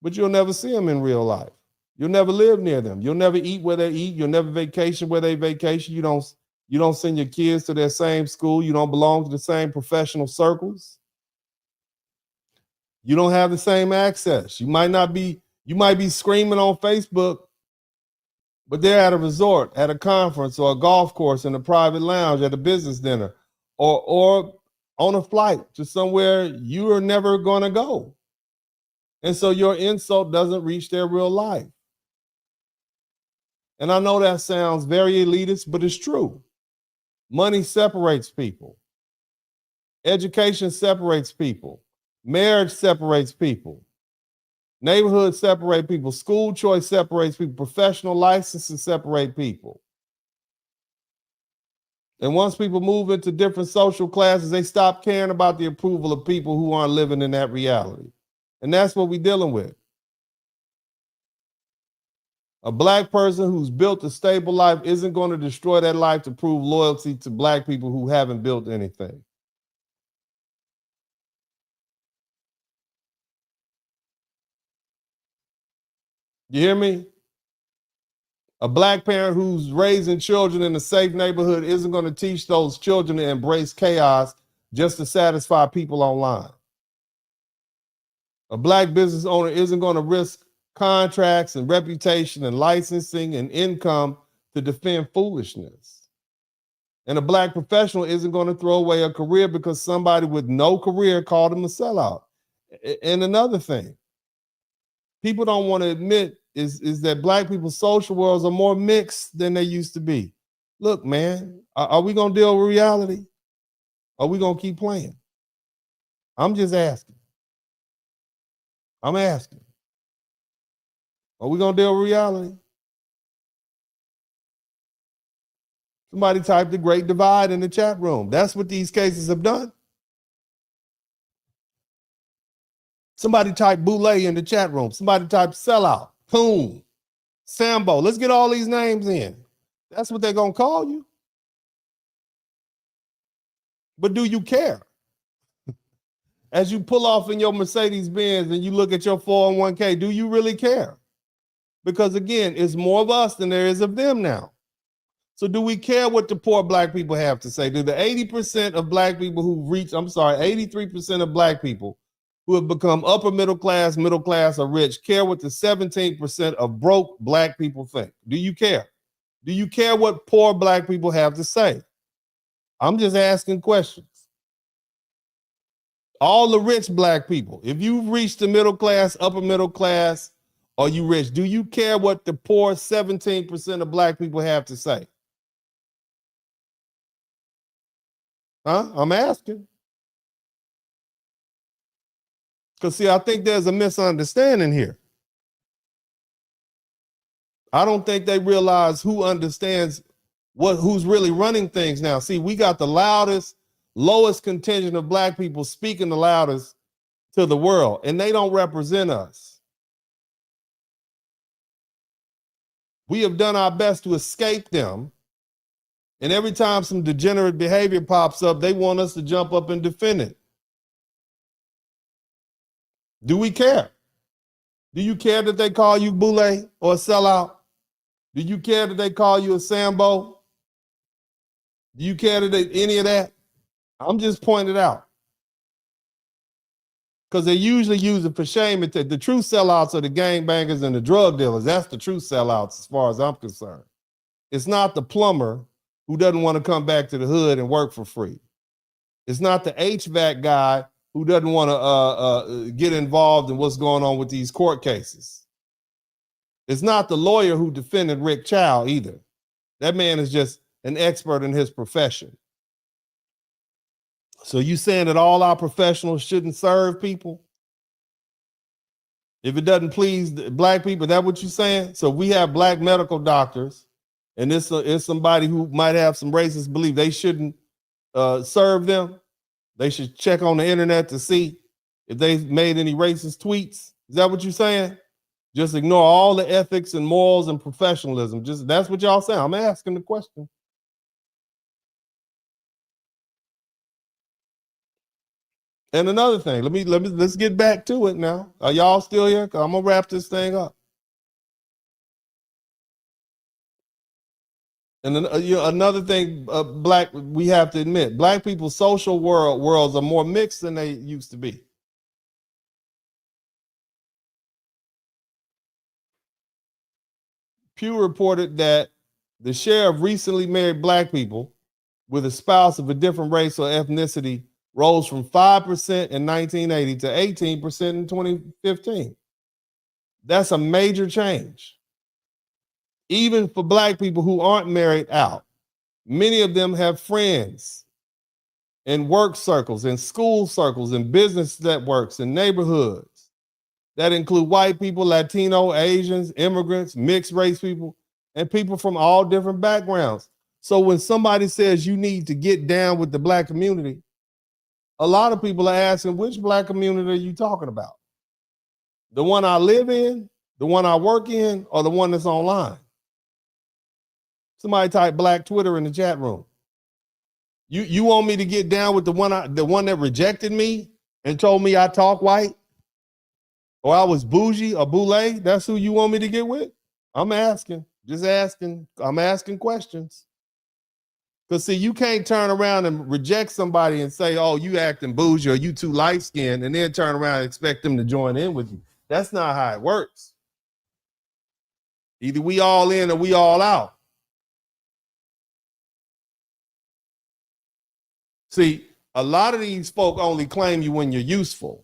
Speaker 2: but you'll never see them in real life. You'll never live near them. You'll never eat where they eat. You'll never vacation where they vacation. You don't send your kids to their same school. You don't belong to the same professional circles. You don't have the same access. You might be screaming on Facebook, but they're at a resort, at a conference, or a golf course, in a private lounge, at a business dinner, or on a flight to somewhere you are never going to go. And so your insult doesn't reach their real life. And I know that sounds very elitist, but it's true. Money separates people. Education separates people. Marriage separates people. Neighborhood separate people. School choice separates people. Professional licenses separate people. And once people move into different social classes, they stop caring about the approval of people who aren't living in that reality. And that's what we're dealing with. A black person who's built a stable life isn't going to destroy that life to prove loyalty to black people who haven't built anything. You hear me? A black parent who's raising children in a safe neighborhood isn't going to teach those children to embrace chaos just to satisfy people online. A black business owner isn't going to risk contracts and reputation and licensing and income to defend foolishness. And a black professional isn't going to throw away a career because somebody with no career called him a sellout. And another thing people don't want to admit is that black people's social worlds are more mixed than they used to be. Look, man, are we going to deal with reality? Or are we going to keep playing? I'm just asking. I'm asking. Are we going to deal with reality? Somebody typed the Great Divide in the chat room. That's what these cases have done. Somebody typed Boule in the chat room. Somebody typed sellout, Coon, Sambo. Let's get all these names in. That's what they're going to call you. But do you care? As you pull off in your Mercedes-Benz and you look at your 401k, do you really care? Because again, it's more of us than there is of them now. So do we care what the poor black people have to say? Do the 80% of black people who reach, 83% of black people who have become upper middle class, or rich care what the 17% of broke black people think? Do you care? Do you care what poor black people have to say? I'm just asking questions. All the rich black people, if you've reached the middle class, upper middle class, or you rich, do you care what the poor 17% of black people have to say? Huh? I'm asking. Because, see, I think there's a misunderstanding here. I don't think they realize who understands who's really running things now. See, we got the loudest, lowest contingent of black people speaking the loudest to the world, and they don't represent us. We have done our best to escape them, and every time some degenerate behavior pops up, they want us to jump up and defend it. Do we care? Do you care that they call you boule or a sellout? Do you care that they call you a Sambo? Do you care that any of that? I'm just pointing it out. Because they usually use it for shame. The true sellouts are the gangbangers and the drug dealers. That's the true sellouts as far as I'm concerned. It's not the plumber who doesn't want to come back to the hood and work for free. It's not the HVAC guy who doesn't want to get involved in what's going on with these court cases. It's not the lawyer who defended Rick Chow either. That man is just an expert in his profession. So you saying that all our professionals shouldn't serve people? If it doesn't please black people, is that what you're saying? So we have black medical doctors, and this is somebody who might have some racist belief. They shouldn't serve them. They should check on the internet to see if they've made any racist tweets. Is that what you're saying? Just ignore all the ethics and morals and professionalism. Just that's what y'all saying. I'm asking the question. And another thing, let's get back to it now. Are y'all still here? 'Cause I'm gonna wrap this thing up. And then, another thing, we have to admit, black people's social worlds are more mixed than they used to be. Pew reported that the share of recently married black people with a spouse of a different race or ethnicity rose from 5% in 1980 to 18% in 2015. That's a major change. Even for black people who aren't married out, many of them have friends in work circles, in school circles, in business networks, in neighborhoods that include white people, Latino, Asians, immigrants, mixed race people, and people from all different backgrounds. So when somebody says you need to get down with the black community, a lot of people are asking, which black community are you talking about? The one I live in, the one I work in, or the one that's online? Somebody type black Twitter in the chat room. You want me to get down with the one that rejected me and told me I talk white? Or I was bougie or boule? That's who you want me to get with? I'm asking. Just asking. I'm asking questions. Because, see, you can't turn around and reject somebody and say, oh, you acting bougie or you too light-skinned, and then turn around and expect them to join in with you. That's not how it works. Either we all in or we all out. See, a lot of these folk only claim you when you're useful.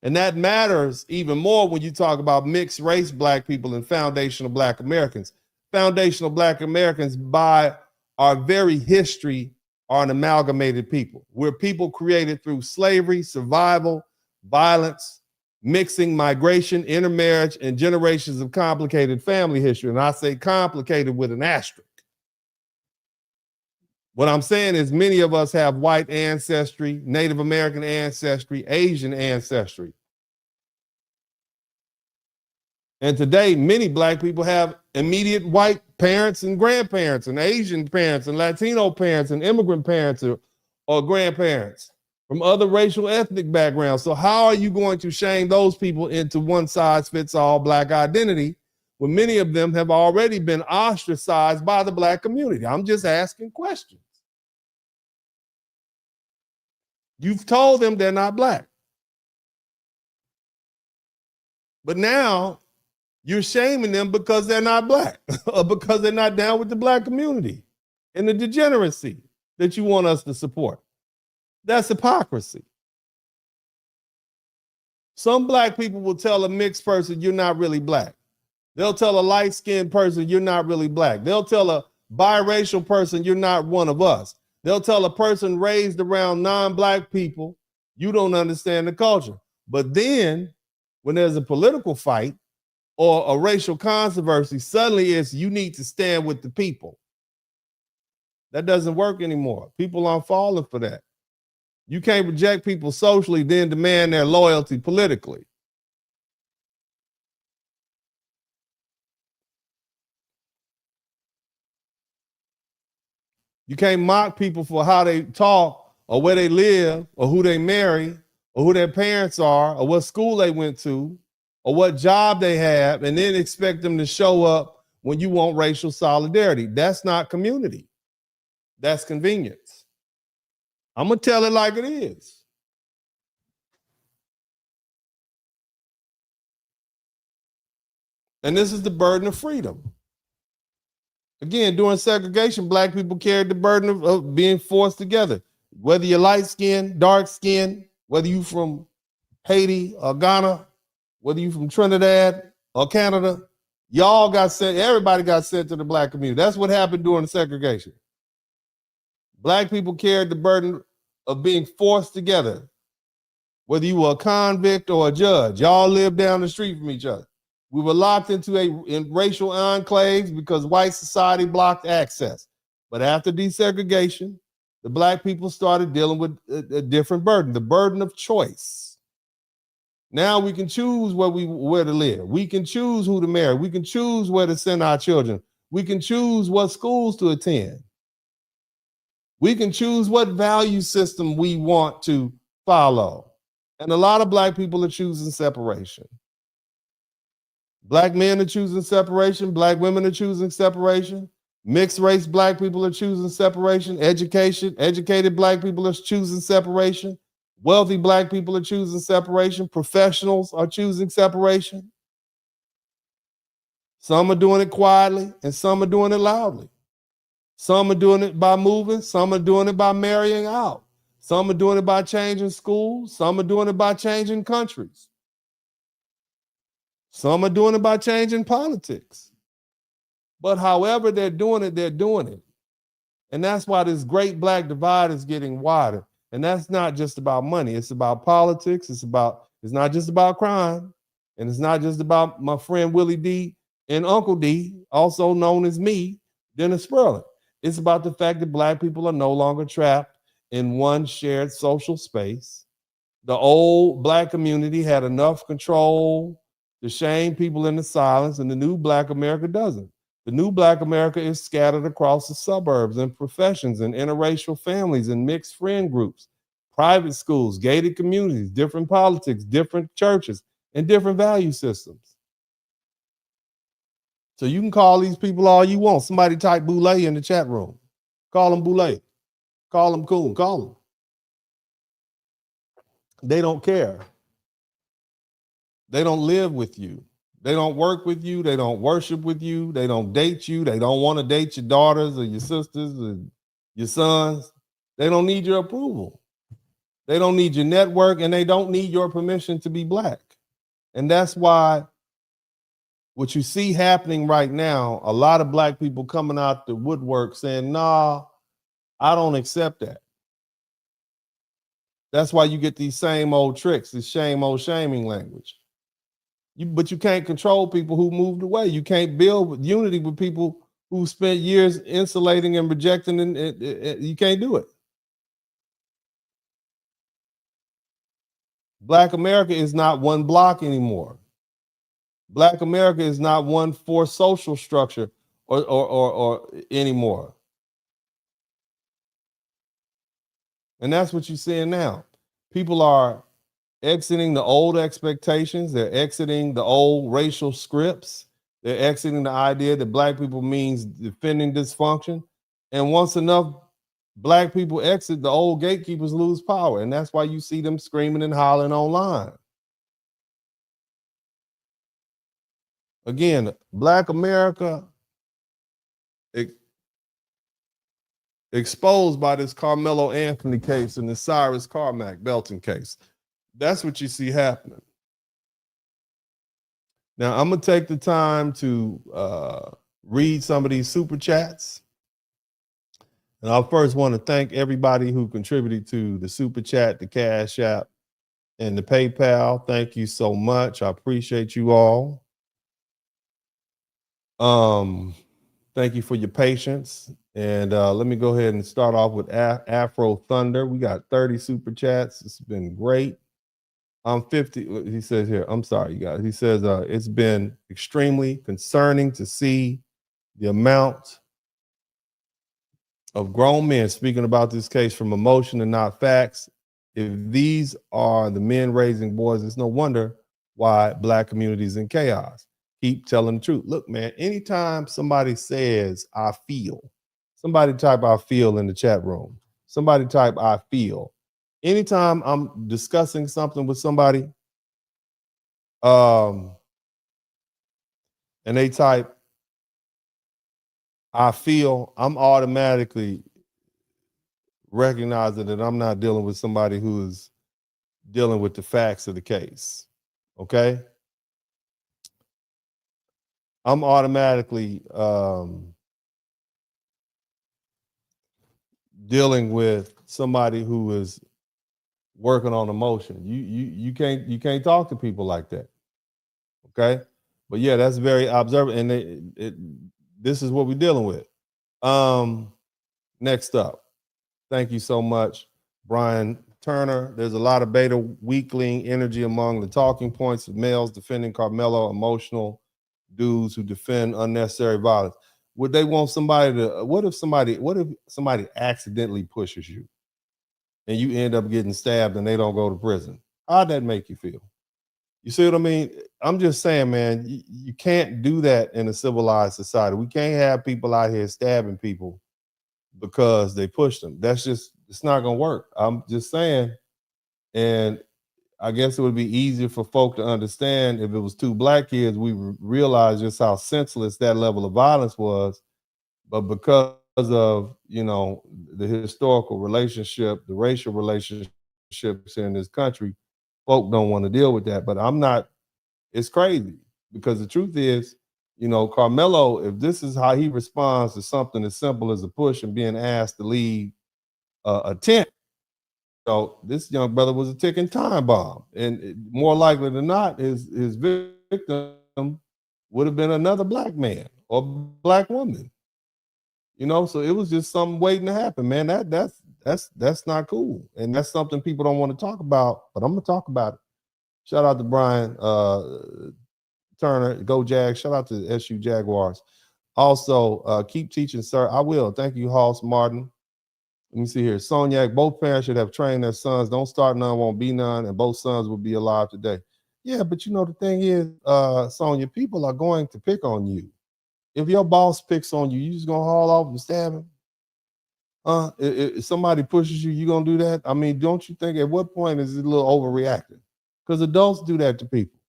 Speaker 2: And that matters even more when you talk about mixed race black people and foundational black Americans. Foundational black Americans, by our very history, are an amalgamated people. We're people created through slavery, survival, violence, mixing, migration, intermarriage, and generations of complicated family history. And I say complicated with an asterisk. What I'm saying is many of us have white ancestry, Native American ancestry, Asian ancestry. And today, many black people have immediate white parents and grandparents and Asian parents and Latino parents and immigrant parents or grandparents from other racial ethnic backgrounds. So how are you going to shame those people into one size fits all black identity when many of them have already been ostracized by the black community? I'm just asking questions. You've told them they're not black. But now you're shaming them because they're not black or because they're not down with the black community and the degeneracy that you want us to support. That's hypocrisy. Some black people will tell a mixed person, you're not really black. They'll tell a light-skinned person, you're not really black. They'll tell a biracial person, you're not one of us. They'll tell a person raised around non-black people, you don't understand the culture. But then when there's a political fight or a racial controversy, suddenly it's you need to stand with the people. That doesn't work anymore. People aren't falling for that. You can't reject people socially, then demand their loyalty politically. You can't mock people for how they talk or where they live or who they marry or who their parents are or what school they went to or what job they have and then expect them to show up when you want racial solidarity. That's not community. That's convenience. I'm going to tell it like it is. And this is the burden of freedom. Again, during segregation, black people carried the burden of being forced together. Whether you're light skinned, dark skinned, whether you from Haiti or Ghana, whether you from Trinidad or Canada, y'all got sent, everybody got sent to the black community. That's what happened during the segregation. Black people carried the burden of being forced together. Whether you were a convict or a judge, y'all lived down the street from each other. We were locked into racial enclaves because white society blocked access. But after desegregation, the black people started dealing with a different burden, the burden of choice. Now we can choose where to live. We can choose who to marry. We can choose where to send our children. We can choose what schools to attend. We can choose what value system we want to follow. And a lot of black people are choosing separation. Black men are choosing separation. Black women are choosing separation. Mixed race black people are choosing separation. Educated black people are choosing separation. Wealthy black people are choosing separation. Professionals are choosing separation. Some are doing it quietly and some are doing it loudly. Some are doing it by moving. Some are doing it by marrying out. Some are doing it by changing schools. Some are doing it by changing countries. Some are doing it by changing politics. But however they're doing it, they're doing it. And that's why this great black divide is getting wider. And that's not just about money. It's about politics. It's not just about crime. And it's not just about my friend Willie D and Uncle D, also known as me, Dennis Spurling. It's about the fact that black people are no longer trapped in one shared social space. The old black community had enough control to shame people into silence, and the new black America doesn't. The new black America is scattered across the suburbs and professions and interracial families and mixed friend groups, private schools, gated communities, different politics, different churches, and different value systems. So you can call these people all you want. Somebody type Boule in the chat room. Call them Boule. Call them cool. Call them. They don't care. They don't live with you. They don't work with you. They don't worship with you. They don't date you. They don't want to date your daughters or your sisters or your sons. They don't need your approval. They don't need your network, and they don't need your permission to be black. And that's why what you see happening right now, a lot of black people coming out the woodwork saying, nah, I don't accept that. That's why you get these same old tricks, this same old shaming language. But you can't control people who moved away. You can't build unity with people who spent years insulating and rejecting, and you can't do it. Black America is not one block anymore. Black America is not one forced social structure or anymore. And that's what you're seeing now. People are exiting the old expectations. They're exiting the old racial scripts. They're exiting the idea that black people means defending dysfunction. And once enough black people exit, the old gatekeepers lose power. And that's why you see them screaming and hollering online. Again, Black America exposed by this Karmelo Anthony case and the Cyrus Carmack-Belton case. That's what you see happening. Now, I'm going to take the time to read some of these super chats. And I first want to thank everybody who contributed to the Super Chat, the Cash App, and the PayPal. Thank you so much. I appreciate you all. Thank you for your patience. And let me go ahead and start off with Afro Thunder. We got 30 Super Chats. It's been great. I'm 50. He says here, I'm sorry, you guys. He says it's been extremely concerning to see the amount of grown men speaking about this case from emotion and not facts. If these are the men raising boys, it's no wonder why Black communities in chaos. Keep telling the truth. Look, man, anytime somebody says, I feel, somebody type I feel in the chat room. Somebody type I feel. Anytime I'm discussing something with somebody, and they type I feel, I'm automatically recognizing that I'm not dealing with somebody who is dealing with the facts of the case. Okay? I'm automatically dealing with somebody who is working on emotion. You can't talk to people like that. Okay? But yeah, that's very observant, and this is what we're dealing with. Next up, thank you so much, Brian Turner. There's a lot of beta weakling energy among the talking points of males defending Karmelo, emotional dudes who defend unnecessary violence. Would they want somebody to? What if somebody accidentally pushes you, and you end up getting stabbed and they don't go to prison? How'd that make you feel? You see what I mean? I'm just saying, man, you can't do that in a civilized society. We can't have people out here stabbing people because they push them. That's just, it's not going to work. I'm just saying. And I guess it would be easier for folk to understand if it was two Black kids, we realize just how senseless that level of violence was. But because of, the historical relationship, the racial relationships in this country, folk don't want to deal with that. But it's crazy because the truth is, Karmelo, if this is how he responds to something as simple as a push and being asked to leave a tent, this young brother was a ticking time bomb. And more likely than not, his victim would have been another Black man or Black woman. So it was just something waiting to happen, man. That's not cool. And that's something people don't want to talk about, but I'm going to talk about it. Shout out to Brian Turner, go Jags. Shout out to SU Jaguars. Also, keep teaching, sir. I will. Thank you, Hoss Martin. Let me see here. Soniac, both parents should have trained their sons. Don't start none, won't be none, and both sons will be alive today. Yeah, but the thing is, Sonia, people are going to pick on you. If your boss picks on you, you just gonna haul off and stab him? If somebody pushes you, you gonna do that? I mean, don't you think at what point is it a little overreacting? Because adults do that to people.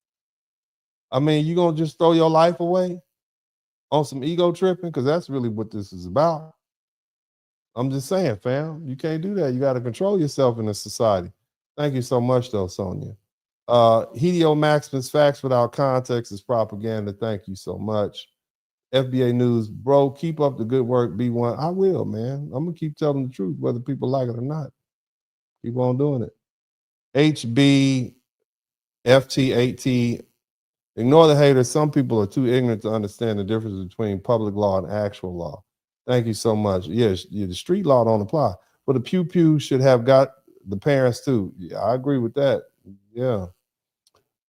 Speaker 2: I mean, you gonna just throw your life away on some ego tripping? Because that's really what this is about. I'm just saying, fam, you can't do that. You got to control yourself in this society. Thank you so much, though, Sonia. Hideo Maximus, facts without context is propaganda. Thank you so much. FBA News, bro, keep up the good work, B1. I will, man. I'm going to keep telling the truth, whether people like it or not. Keep on doing it. HB, FT8T, ignore the haters. Some people are too ignorant to understand the difference between public law and actual law. Thank you so much. Yes, the street law don't apply, but the pew should have got the parents too. Yeah, I agree with that. Yeah.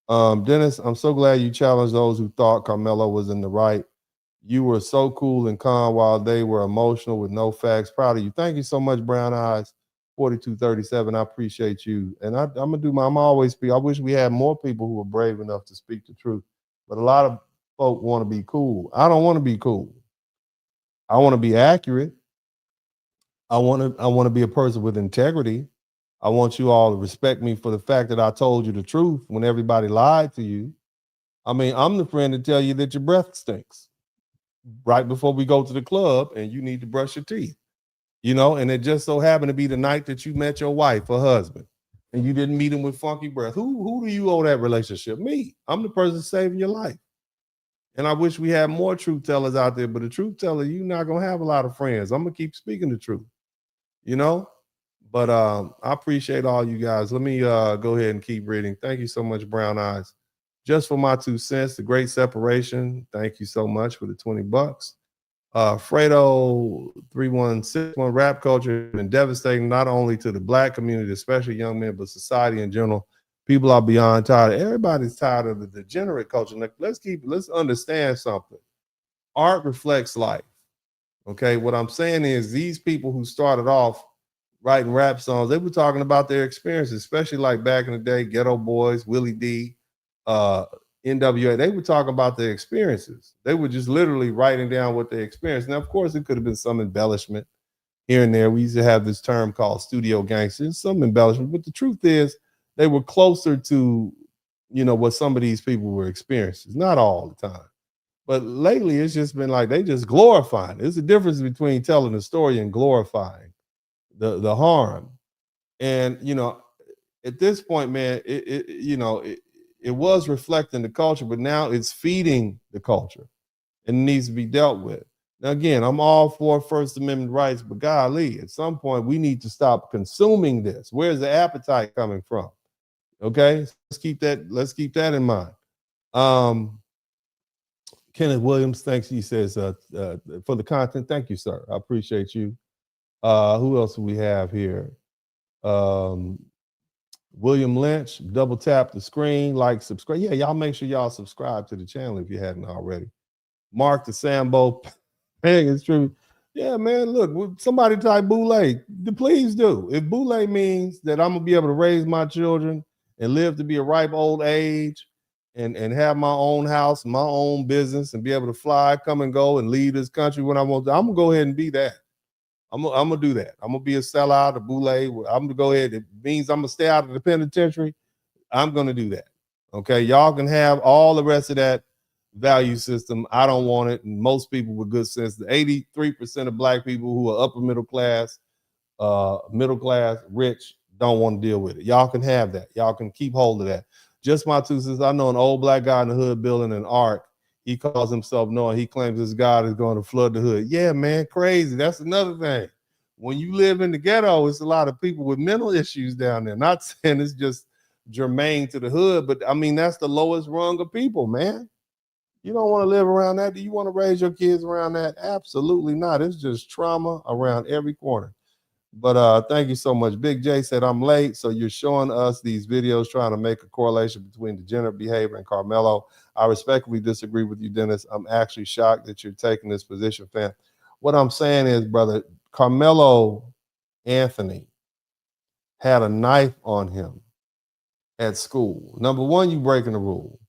Speaker 2: Dennis, I'm so glad you challenged those who thought Karmelo was in the right. You were so cool and calm while they were emotional with no facts. Proud of you. Thank you so much, Brown Eyes 4237. I appreciate you. And I'm gonna do I'm always speak. I wish we had more people who were brave enough to speak the truth. But a lot of folk want to be cool. I don't want to be cool. I want to be accurate. I want to be a person with integrity. I want you all to respect me for the fact that I told you the truth when everybody lied to you. I mean, I'm the friend to tell you that your breath stinks right before we go to the club and you need to brush your teeth, and it just so happened to be the night that you met your wife or husband and you didn't meet him with funky breath. Who do you owe that relationship? Me. I'm the person saving your life. And I wish we had more truth tellers out there, but the truth teller, you're not going to have a lot of friends. I'm going to keep speaking the truth. you know. But I appreciate all you guys. Let me go ahead and keep reading. Thank you so much, Brown Eyes. Just for my 2 cents, the great separation. Thank you so much for the $20. Fredo 3161, rap culture has been devastating not only to the black community, especially young men, but society in general. People are beyond tired. Everybody's tired of the degenerate culture. Like, let's understand something. Art reflects life. Okay, what I'm saying is these people who started off writing rap songs, they were talking about their experiences, especially like back in the day, Geto Boys, Willie D, NWA. They were talking about their experiences. They were just literally writing down what they experienced. Now, of course, it could have been some embellishment here and there. We used to have this term called studio gangsters, some embellishment, but the truth is they were closer to, what some of these people were experiencing. Not all the time. But lately, it's just been like they just glorifying. There's a difference between telling a story and glorifying the harm. And at this point, man, it was reflecting the culture, but now it's feeding the culture and it needs to be dealt with. Now, again, I'm all for First Amendment rights, but golly, at some point we need to stop consuming this. Where's the appetite coming from? Okay, let's keep that in mind. Kenneth Williams, thanks. He says for the content. Thank you, sir. I appreciate you. Who else do we have here? William Lynch, double tap the screen, like, subscribe. Yeah, y'all make sure y'all subscribe to the channel if you hadn't already. Mark the Sambo, paying his tribute. Yeah, man, look, somebody type Boule. Please do. If Boule means that I'm going to be able to raise my children and live to be a ripe old age and have my own house, my own business, and be able to fly, come and go, and leave this country when I want to, I'm going to go ahead and be that. I'm gonna do that. I'm gonna be a sellout, a boule. I'm gonna go ahead. It means I'm gonna stay out of the penitentiary. I'm gonna do that. Okay, y'all can have all the rest of that value system. I don't want it. And most people with good sense, the 83% of black people who are upper middle class, rich, don't want to deal with it. Y'all can have that. Y'all can keep hold of that. Just my 2 cents. I know an old black guy in the hood building an ark. He calls himself Noah. He claims this God is going to flood the hood. Yeah, man, crazy. That's another thing. When you live in the ghetto, it's a lot of people with mental issues down there. Not saying it's just germane to the hood, but I mean, that's the lowest rung of people, man. You don't want to live around that. Do you want to raise your kids around that? Absolutely not. It's just trauma around every corner. But thank you so much. Big J said, I'm late. So you're showing us these videos trying to make a correlation between degenerate behavior and Karmelo. I respectfully disagree with you, Dennis. I'm actually shocked that you're taking this position, fam. What I'm saying is, brother, Karmelo Anthony had a knife on him at school. Number one, you breaking the rule.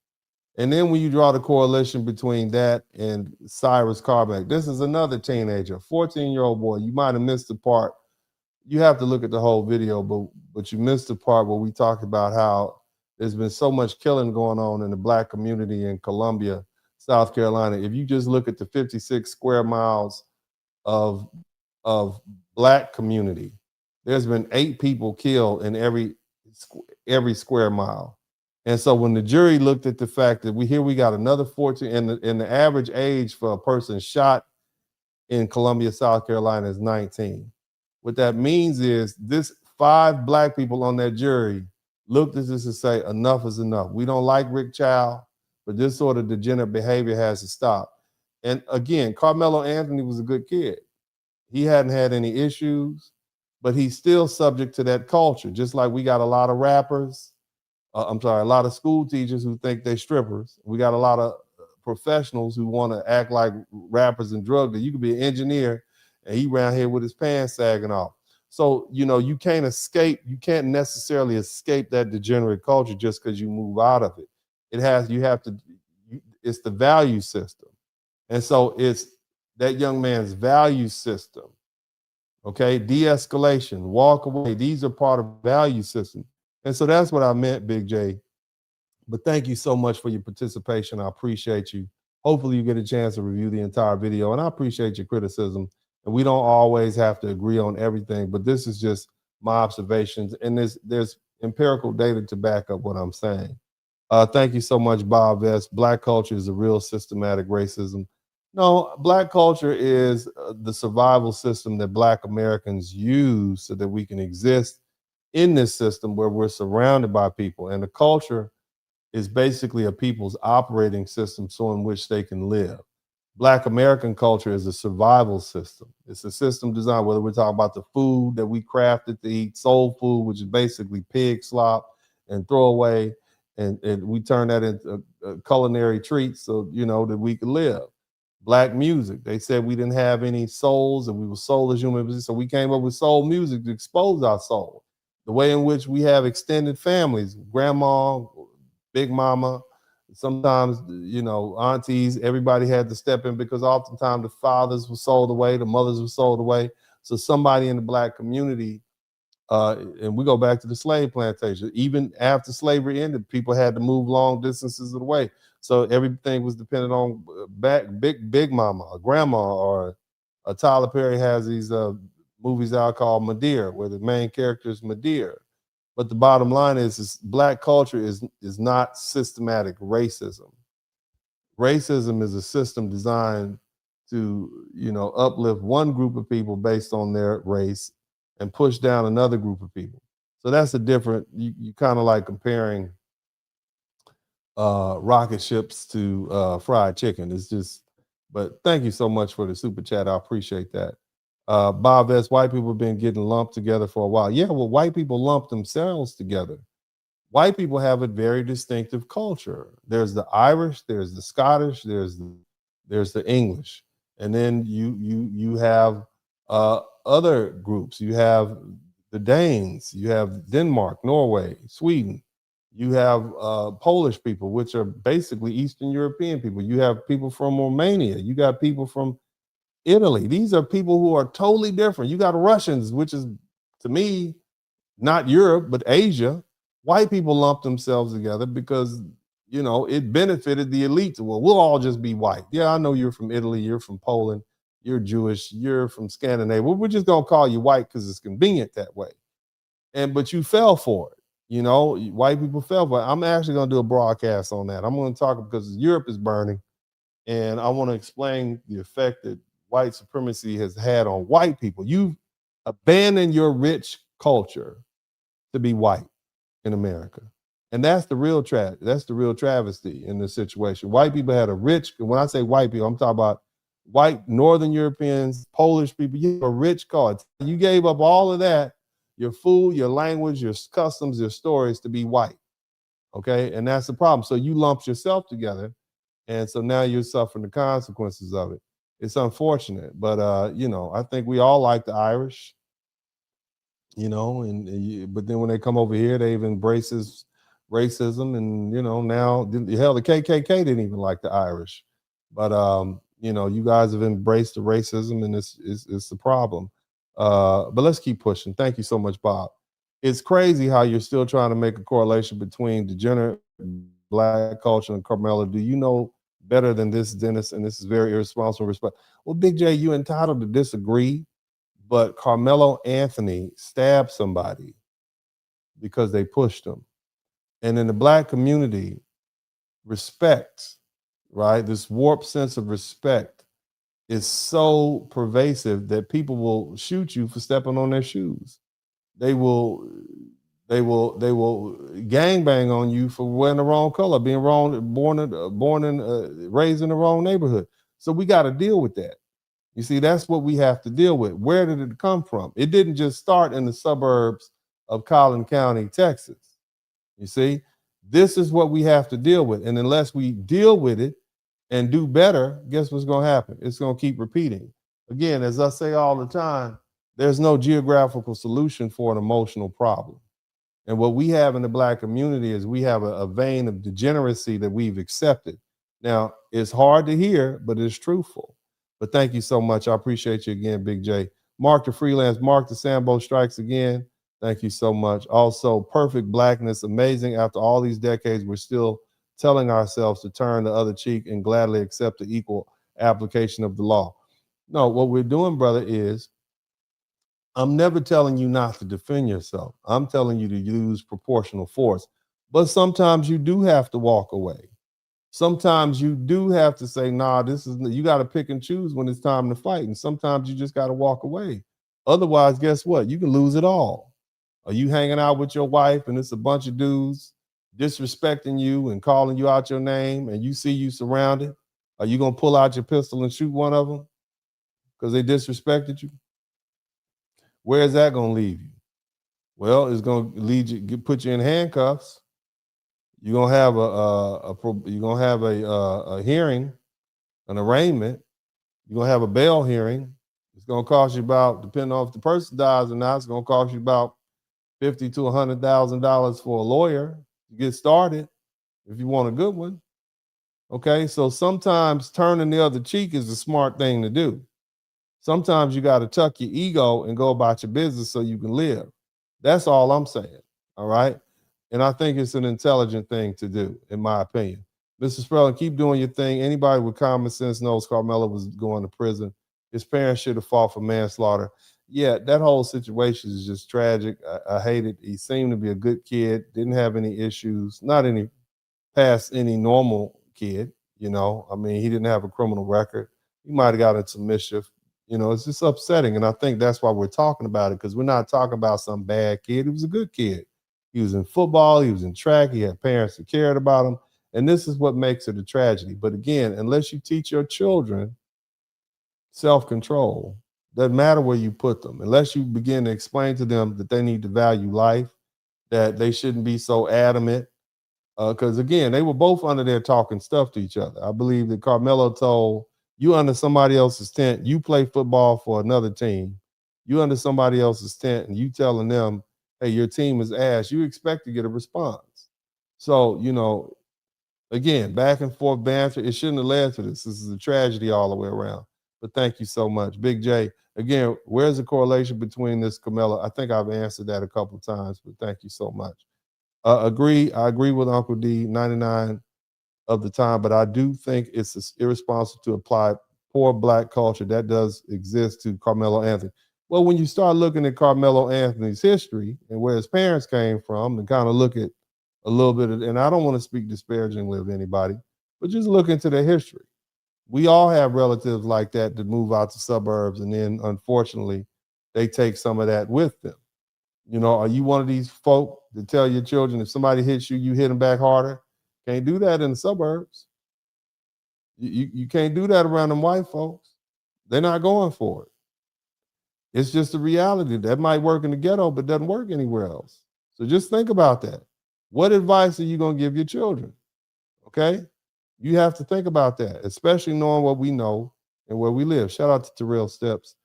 Speaker 2: And then when you draw the correlation between that and Cyrus Carmack, this is another teenager, 14-year-old boy. You might have missed the part. You have to look at the whole video, but you missed the part where we talked about how there's been so much killing going on in the black community in Columbia, South Carolina. If you just look at the 56 square miles of black community, there's been 8 people killed in every square mile. And so when the jury looked at the fact that we got another 14, and the average age for a person shot in Columbia, South Carolina is 19. What that means is this 5 black people on that jury looked at this and say, enough is enough. We don't like Rick Chow, but this sort of degenerate behavior has to stop. And again, Karmelo Anthony was a good kid. He hadn't had any issues, but he's still subject to that culture. Just like we got a lot of rappers, a lot of school teachers who think they're strippers. We got a lot of professionals who want to act like rappers and drug dealers. You could be an engineer and he around here with his pants sagging off. So, you can't necessarily escape that degenerate culture just because you move out of it. It's the value system. And so it's that young man's value system. Okay, de-escalation, walk away. These are part of the value system. And so that's what I meant, Big J. But thank you so much for your participation. I appreciate you. Hopefully you get a chance to review the entire video, and I appreciate your criticism. And we don't always have to agree on everything, but this is just my observations, and there's empirical data to back up what I'm saying. Thank you so much, Bob Vest. Black culture is a real systematic racism. No, Black culture is the survival system that Black Americans use so that we can exist in this system where we're surrounded by people. And the culture is basically a people's operating system so in which they can live. Black American culture is a survival system. It's a system designed, whether we're talking about the food that we crafted to eat, soul food, which is basically pig slop and throwaway, and we turn that into culinary treats so, that we could live. Black music, they said we didn't have any souls and we were soulless human beings, so we came up with soul music to expose our soul. The way in which we have extended families, grandma, big mama, sometimes, aunties, everybody had to step in because oftentimes the fathers were sold away, the mothers were sold away. So somebody in the Black community, and we go back to the slave plantation, even after slavery ended, people had to move long distances away. So everything was dependent on big mama, or grandma, or Tyler Perry has these movies out called Madeira, where the main character is Madeira. But the bottom line is Black culture is not systematic racism. Racism is a system designed to, uplift one group of people based on their race and push down another group of people. So that's a different, you kind of like comparing rocket ships to fried chicken. It's just, but thank you so much for the super chat. I appreciate that. Bob S., white people have been getting lumped together for a while. Yeah, well, white people lump themselves together. White people have a very distinctive culture. There's the Irish, there's the Scottish, there's the English, and then you have other groups. You have the Danes, you have Denmark, Norway, Sweden. You have Polish people, which are basically Eastern European people. You have people from Romania. You got people from Italy. These are people who are totally different. You got Russians, which is, to me, not Europe, but Asia. White people lump themselves together because, it benefited the elite. Well, we'll all just be white. Yeah, I know you're from Italy, you're from Poland, you're Jewish, you're from Scandinavia. Well, we're just going to call you white because it's convenient that way. But you fell for it. White people fell for it. I'm actually going to do a broadcast on that. I'm going to talk because Europe is burning, and I want to explain the effect that white supremacy has had on white people. You've abandoned your rich culture to be white in America. And that's the real travesty in this situation. White people had a rich, when I say white people, I'm talking about white Northern Europeans, Polish people. You have a rich culture. You gave up all of that, your food, your language, your customs, your stories to be white. Okay? And that's the problem. So you lumped yourself together. And so now you're suffering the consequences of it. It's unfortunate, but I think we all like the Irish, but then when they come over here, they've embraced racism, and now the KKK didn't even like the Irish, but you guys have embraced the racism, and it's the problem. But let's keep pushing. Thank you so much, Bob. It's crazy how you're still trying to make a correlation between degenerate Black culture and Karmelo. Do you know better than this, Dennis? And this is very irresponsible respect. Well, Big J, you're entitled to disagree, but Karmelo Anthony stabbed somebody because they pushed him. And in the Black community, respect, right? This warped sense of respect is so pervasive that people will shoot you for stepping on their shoes. They will gangbang on you for wearing the wrong color, being born and raised in the wrong neighborhood. So we got to deal with that. You see, that's what we have to deal with. Where did it come from? It didn't just start in the suburbs of Collin County, Texas. You see, this is what we have to deal with. And unless we deal with it and do better, guess what's going to happen? It's going to keep repeating. Again, as I say all the time, there's no geographical solution for an emotional problem. And what we have in the Black community is we have a vein of degeneracy that we've accepted. Now, it's hard to hear, but it's truthful. But thank you so much. I appreciate you again, Big J. Mark the Freelance, Mark the Sambo Strikes again. Thank you so much. Also, Perfect Blackness, amazing. After all these decades, we're still telling ourselves to turn the other cheek and gladly accept the equal application of the law. No, what we're doing, brother, is I'm never telling you not to defend yourself. I'm telling you to use proportional force. But sometimes you do have to walk away. sometimes you do have to say, nah, you got to pick and choose when it's time to fight. And sometimes you just got to walk away. Otherwise, guess what? You can lose it all. Are you hanging out with your wife and it's a bunch of dudes disrespecting you and calling you out your name and you see you surrounded? Are you going to pull out your pistol and shoot one of them because they disrespected you? Where is that going to leave you? Well, it's going to lead you, put you in handcuffs. You're going to have a hearing, an arraignment. You're going to have a bail hearing. It's going to cost you about, depending on if the person dies or not, it's going to cost you about $50,000 to $100,000 for a lawyer to get started if you want a good one. Okay, so sometimes turning the other cheek is a smart thing to do. Sometimes you got to tuck your ego and go about your business so you can live. That's all I'm saying, all right? And I think it's an intelligent thing to do, in my opinion. Mr. Spurling, keep doing your thing. Anybody with common sense knows Karmelo was going to prison. His parents should have fought for manslaughter. Yeah, that whole situation is just tragic. I hate it. He seemed to be a good kid, didn't have any issues, not any past any normal kid, you know. I mean, he didn't have a criminal record. He might have gotten some mischief. You know, it's just upsetting. And I think that's why we're talking about it, because we're not talking about some bad kid. He was a good kid. He was in football. He was in track. He had parents that cared about him. And this is what makes it a tragedy. But again, unless you teach your children self-control, doesn't matter where you put them, unless you begin to explain to them that they need to value life, that they shouldn't be so adamant. Because again, they were both under there talking stuff to each other. I believe that Karmelo told, you under somebody else's tent, you play football for another team, you under somebody else's tent, and you telling them, hey, your team is ass, you expect to get a response. So, you know, again, back and forth banter, it shouldn't have led to this. This is a tragedy all the way around. But thank you so much. Big J, again, where's the correlation between this, Karmelo? I think I've answered that a couple of times, but thank you so much. I agree with Uncle D 99 of the time, but I do think it's irresponsible to apply poor black culture that does exist to Karmelo Anthony. Well, when you start looking at Karmelo Anthony's history and where his parents came from and kind of look at a little bit of, and I don't want to speak disparagingly of anybody, but just look into their history. We all have relatives like that move out to suburbs, and then unfortunately, they take some of that with them. You know, are you one of these folk that tell your children if somebody hits you, you hit them back harder? Can't do that in the suburbs. You can't do that around them white folks. They're not going for it. It's just a reality. That might work in the ghetto, but doesn't work anywhere else. So just think about that. What advice are you going to give your children? Okay? You have to think about that, especially knowing what we know and where we live. Shout out to Terrell Steps.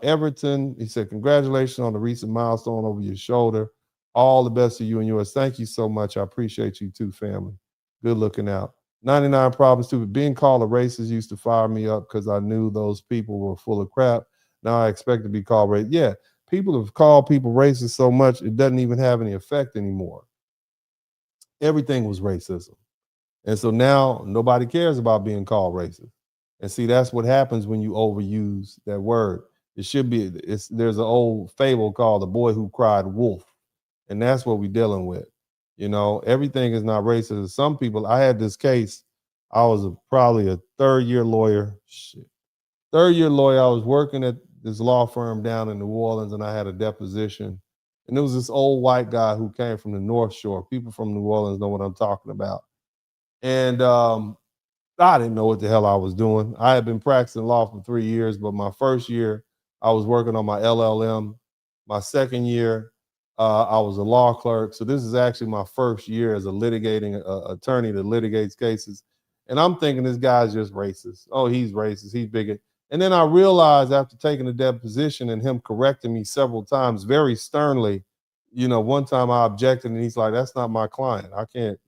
Speaker 2: Everton, he said, congratulations on the recent milestone over your shoulder. All the best to you and yours. Thank you so much. I appreciate you too, family. Good looking out. 99 Problems Stupid. Being called a racist used to fire me up because I knew those people were full of crap. Now I expect to be called racist. Yeah, people have called people racist so much it doesn't even have any effect anymore. Everything was racism. And so now nobody cares about being called racist. And see, that's what happens when you overuse that word. It should be, there's an old fable called The Boy Who Cried Wolf. And that's what we're dealing with. You know, everything is not racist. Some people, I had this case, I was probably a third-year lawyer. Third-year lawyer, I was working at this law firm down in New Orleans, and I had a deposition. And there was this old white guy who came from the North Shore. People from New Orleans know what I'm talking about. And I didn't know what the hell I was doing. I had been practicing law for 3 years, but my first year, I was working on my LLM. My second year, I was a law clerk. So this is actually my first year as a litigating attorney that litigates cases. And I'm thinking this guy's just racist. Oh, he's racist. He's bigot. And then I realized after taking the deposition and him correcting me several times very sternly, you know, one time I objected and he's like, that's not my client. I can't.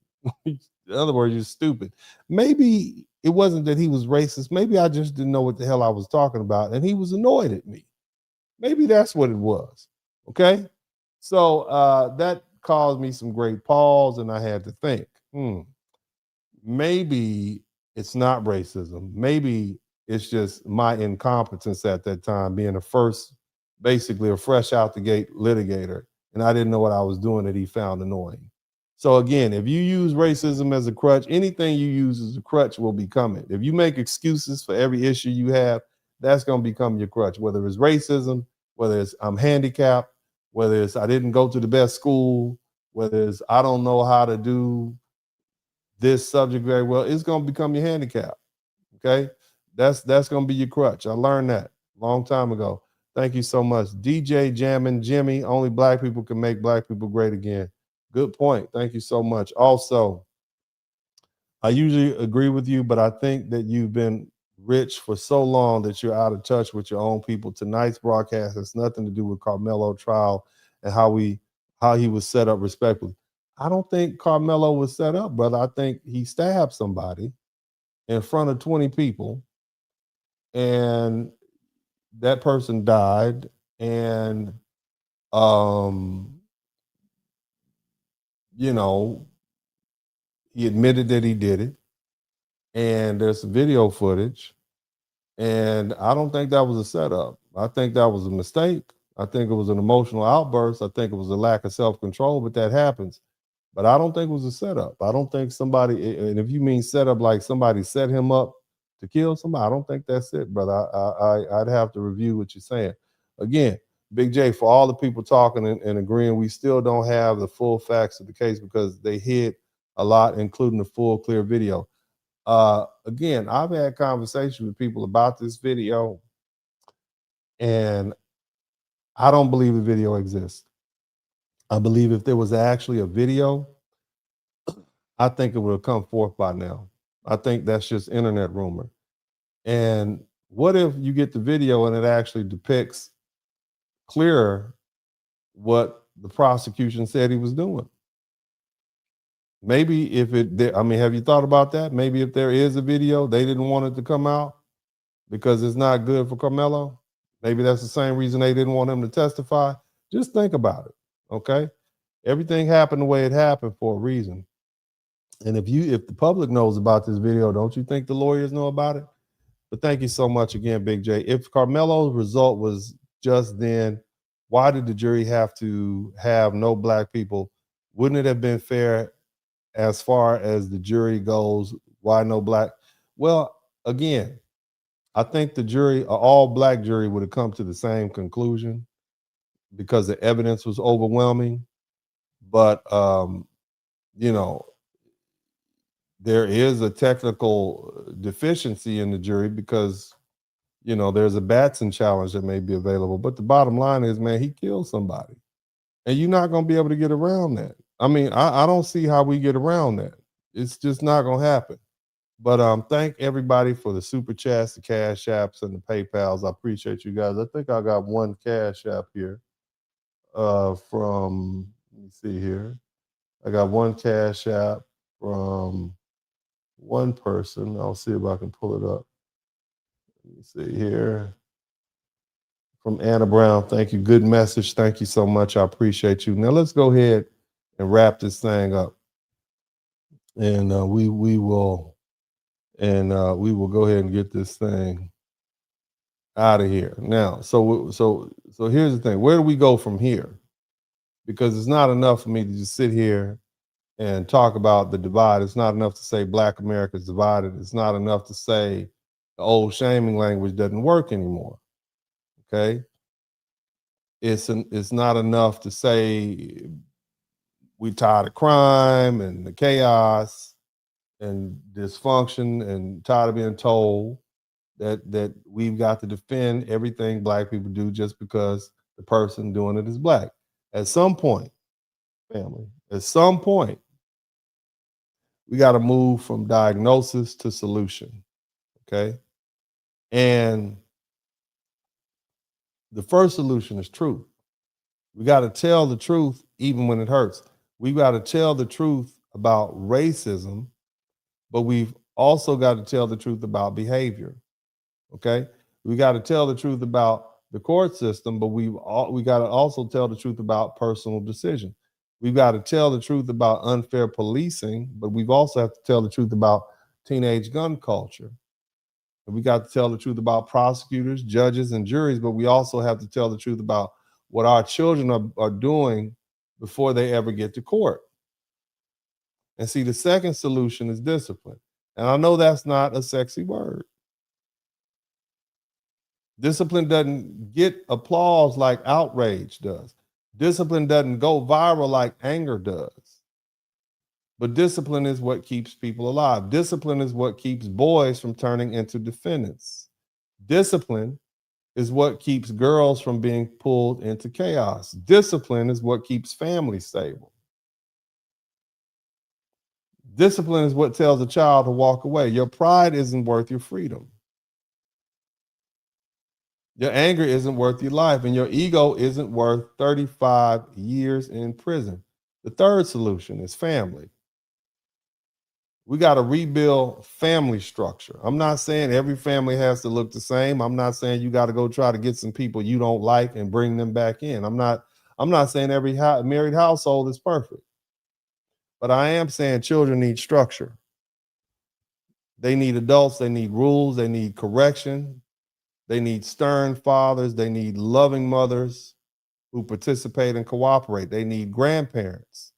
Speaker 2: In other words, you're stupid. Maybe it wasn't that he was racist. Maybe I just didn't know what the hell I was talking about. And he was annoyed at me. Maybe that's what it was. Okay. So that caused me some great pause, and I had to think, maybe it's not racism. Maybe it's just my incompetence at that time, being basically a fresh out the gate litigator, and I didn't know what I was doing that he found annoying. So again, if you use racism as a crutch, anything you use as a crutch will become it. If you make excuses for every issue you have, that's going to become your crutch, whether it's racism, whether it's I'm handicapped, whether it's I didn't go to the best school, whether it's I don't know how to do this subject very well, it's going to become your handicap. Okay? That's going to be your crutch. I learned that a long time ago. Thank you so much. DJ Jammin' Jimmy, only black people can make black people great again. Good point. Thank you so much. Also, I usually agree with you, but I think that you've been rich for so long that you're out of touch with your own people. Tonight's broadcast has nothing to do with Karmelo trial and how he was set up respectfully. I don't think Karmelo was set up, brother. I think he stabbed somebody in front of 20 people, and that person died, and you know, he admitted that he did it, and there's video footage, and I don't think that was a setup. I think that was a mistake. I think it was an emotional outburst. I think it was a lack of self-control, but that happens. But I don't think it was a setup. I don't think somebody, and if you mean setup like somebody set him up to kill somebody, I don't think that's it, brother. I'd have to review what you're saying. Again, Big J, for all the people talking and agreeing, we still don't have the full facts of the case because they hid a lot, including the full clear video. Again, I've had conversations with people about this video, and I don't believe the video exists. I believe if there was actually a video, I think it would have come forth by now. I think that's just internet rumor. And what if you get the video and it actually depicts clearer what the prosecution said he was doing? Maybe if have you thought about that? Maybe if there is a video, they didn't want it to come out because it's not good for Karmelo. Maybe that's the same reason they didn't want him to testify. Just think about it, okay? Everything happened the way it happened for a reason. And if the public knows about this video, don't you think the lawyers know about it? But thank you so much again, Big J. If Karmelo's result was just then, why did the jury have to have no black people? Wouldn't it have been fair as far as the jury goes? Why no black? Well, again, I think the jury, an all black jury, would have come to the same conclusion because the evidence was overwhelming. But, there is a technical deficiency in the jury because, there's a Batson challenge that may be available. But the bottom line is, man, he killed somebody. And you're not going to be able to get around that. I mean, I don't see how we get around that. It's just not going to happen. But thank everybody for the super chats, the cash apps, and the PayPals. I appreciate you guys. I think I got one cash app here from, let me see here. I got one cash app from one person. I'll see if I can pull it up. Let me see here. From Anna Brown. Thank you. Good message. Thank you so much. I appreciate you. Now let's go ahead and wrap this thing up. And we will go ahead and get this thing out of here. Now, so here's the thing. Where do we go from here? Because it's not enough for me to just sit here and talk about the divide. It's not enough to say Black America is divided. It's not enough to say the old shaming language doesn't work anymore. Okay? It's not enough to say we tired of crime and the chaos and dysfunction and tired of being told that we've got to defend everything Black people do just because the person doing it is Black. At some point, family, at some point, we got to move from diagnosis to solution, okay? And the first solution is truth. We got to tell the truth even when it hurts. We got to tell the truth about racism, but we've also got to tell the truth about behavior, okay? We got to tell the truth about the court system, but we got to also tell the truth about personal decision. We've got to tell the truth about unfair policing, but we've also have to tell the truth about teenage gun culture. And we got to tell the truth about prosecutors, judges, and juries, but we also have to tell the truth about what our children are doing before they ever get to court. And see, the second solution is discipline. And I know that's not a sexy word. Discipline doesn't get applause like outrage does. Discipline doesn't go viral like anger does. But discipline is what keeps people alive. Discipline is what keeps boys from turning into defendants. Discipline is what keeps girls from being pulled into chaos. Discipline is what keeps families stable. Discipline is what tells a child to walk away. Your pride isn't worth your freedom. Your anger isn't worth your life, and your ego isn't worth 35 years in prison. The third solution is family. We got to rebuild family structure. I'm not saying every family has to look the same. I'm not saying you got to go try to get some people you don't like and bring them back in. I'm not saying every married household is perfect. But I am saying children need structure. They need adults, they need rules, they need correction. They need stern fathers, they need loving mothers who participate and cooperate. They need grandparents.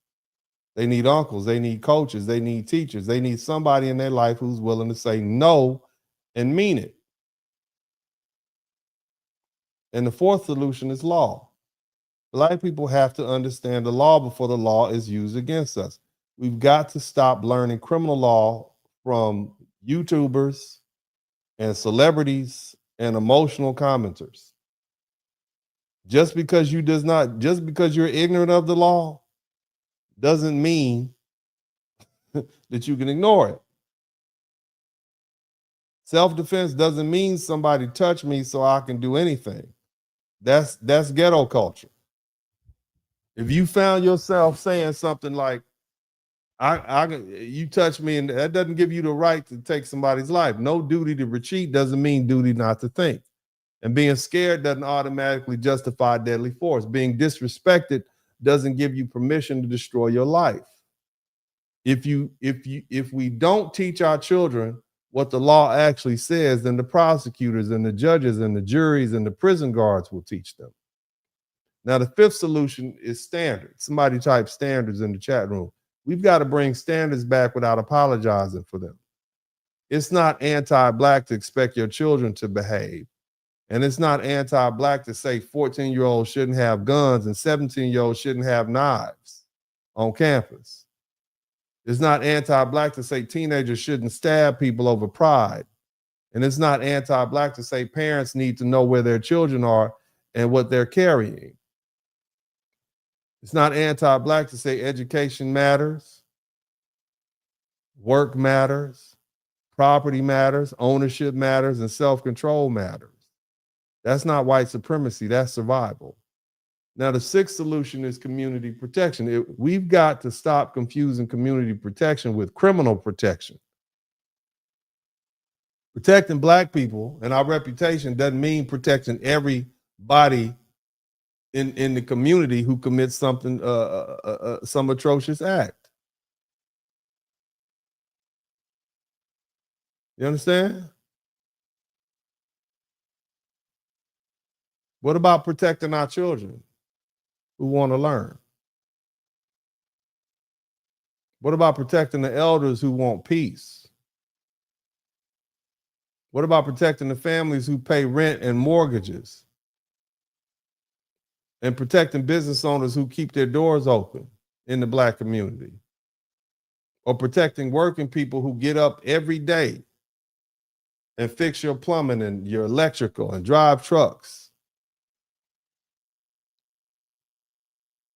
Speaker 2: They need uncles, they need coaches, they need teachers, they need somebody in their life who's willing to say no and mean it. And the fourth solution is law. Black people have to understand the law before the law is used against us. We've got to stop learning criminal law from YouTubers and celebrities and emotional commenters. Just because you're ignorant of the law doesn't mean that you can ignore it. Self-defense doesn't mean somebody touch me so I can do anything. That's ghetto culture. If you found yourself saying something like, you touch me, and that doesn't give you the right to take somebody's life. No duty to retreat doesn't mean duty not to think. And being scared doesn't automatically justify deadly force. Being disrespected doesn't give you permission to destroy your life. If we don't teach our children what the law actually says, then the prosecutors and the judges and the juries and the prison guards will teach them. Now, the fifth solution is standards. Somebody type standards in the chat room. We've got to bring standards back without apologizing for them. It's not anti-Black to expect your children to behave. And it's not anti-Black to say 14-year-olds shouldn't have guns and 17-year-olds shouldn't have knives on campus. It's not anti-Black to say teenagers shouldn't stab people over pride. And it's not anti-Black to say parents need to know where their children are and what they're carrying. It's not anti-Black to say education matters, work matters, property matters, ownership matters, and self-control matters. That's not white supremacy, that's survival. Now, the sixth solution is community protection. We've got to stop confusing community protection with criminal protection. Protecting Black people and our reputation doesn't mean protecting everybody in the community who commits something, some atrocious act. You understand? What about protecting our children who want to learn? What about protecting the elders who want peace? What about protecting the families who pay rent and mortgages? And protecting business owners who keep their doors open in the Black community? Or protecting working people who get up every day and fix your plumbing and your electrical and drive trucks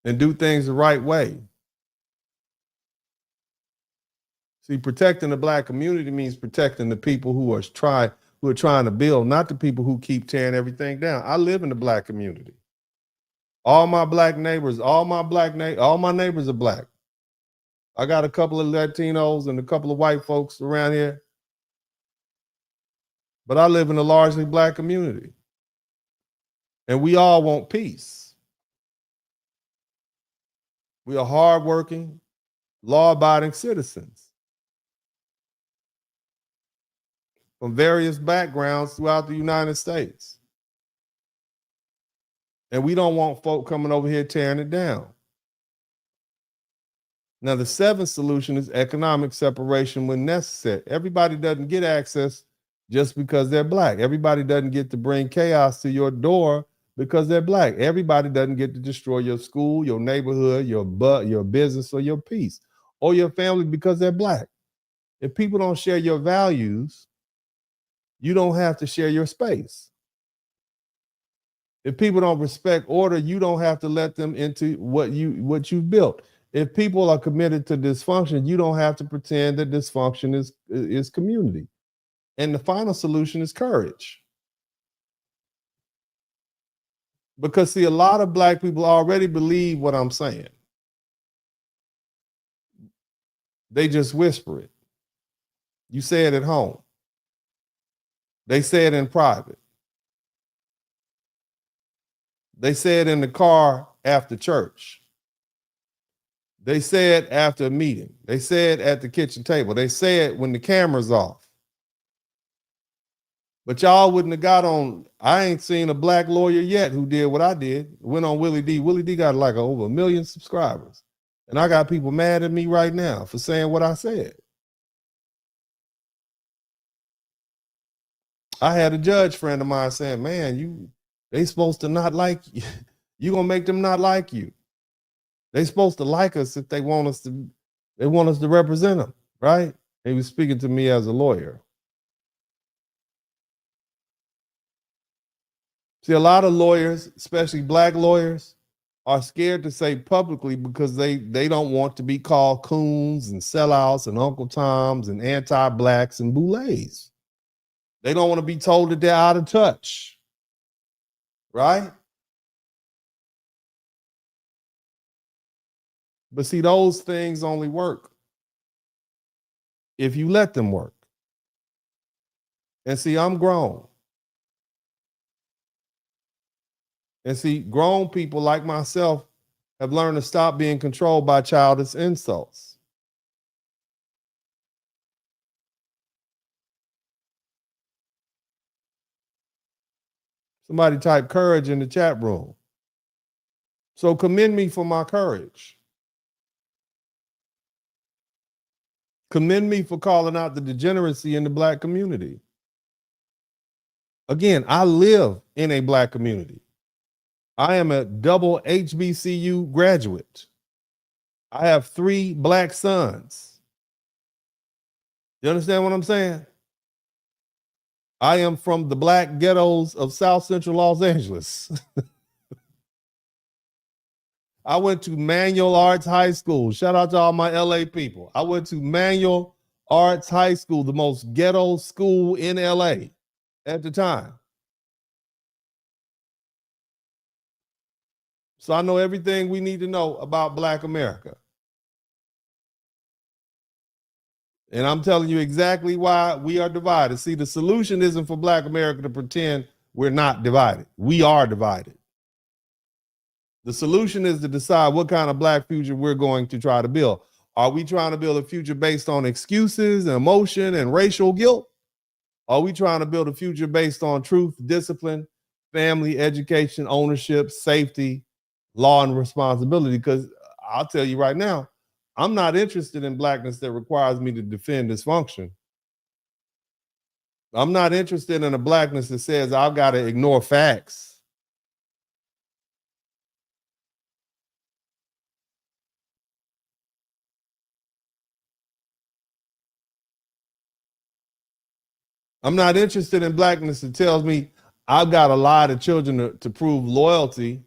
Speaker 2: and do things the right way? See, protecting the Black community means protecting the people who are trying to build, not the people who keep tearing everything down. I live in the Black community. All my neighbors are Black. I got a couple of Latinos and a couple of white folks around here, but I live in a largely Black community. And we all want peace. We are hardworking, law-abiding citizens from various backgrounds throughout the United States. And we don't want folk coming over here tearing it down. Now, the seventh solution is economic separation when necessary. Everybody doesn't get access just because they're black. Everybody doesn't get to bring chaos to your door because they're black. Everybody doesn't get to destroy your school, your neighborhood, your business, or your peace, or your family because they're black. If people don't share your values, you don't have to share your space. If people don't respect order, you don't have to let them into what you've built. If people are committed to dysfunction, you don't have to pretend that dysfunction is community. And the final solution is courage. Because see, a lot of black people already believe what I'm saying. They just whisper it. You say it at home. They say it in private. They say it in the car after church. They say it after a meeting. They say it at the kitchen table. They say it when the camera's off. But y'all wouldn't have got on. I ain't seen a black lawyer yet who did what I did. Went on Willie D. Willie D got like over 1 million subscribers. And I got people mad at me right now for saying what I said. I had a judge friend of mine saying, man, they supposed to not like you. You gonna make them not like you. They supposed to like us if they want us to represent them, right? He was speaking to me as a lawyer. See, a lot of lawyers, especially black lawyers, are scared to say publicly because they don't want to be called coons and sellouts and Uncle Toms and anti-blacks and boulets. They don't want to be told that they're out of touch, right? But see, those things only work if you let them work. And see, I'm grown. And see, grown people like myself have learned to stop being controlled by childish insults. Somebody type courage in the chat room. So commend me for my courage. Commend me for calling out the degeneracy in the black community. Again, I live in a black community. I am a double HBCU graduate. I have 3 black sons. You understand what I'm saying? I am from the black ghettos of South Central Los Angeles. I went to Manual Arts High School. Shout out to all my LA people. I went to Manual Arts High School, the most ghetto school in LA at the time. So I know everything we need to know about Black America. And I'm telling you exactly why we are divided. See, the solution isn't for Black America to pretend we're not divided. We are divided. The solution is to decide what kind of black future we're going to try to build. Are we trying to build a future based on excuses and emotion and racial guilt? Are we trying to build a future based on truth, discipline, family, education, ownership, safety, law, and responsibility? Because I'll tell you right now, I'm not interested in blackness that requires me to defend dysfunction. I'm not interested in a blackness that says I've got to ignore facts. I'm not interested in blackness that tells me I've got to lie to children to prove loyalty.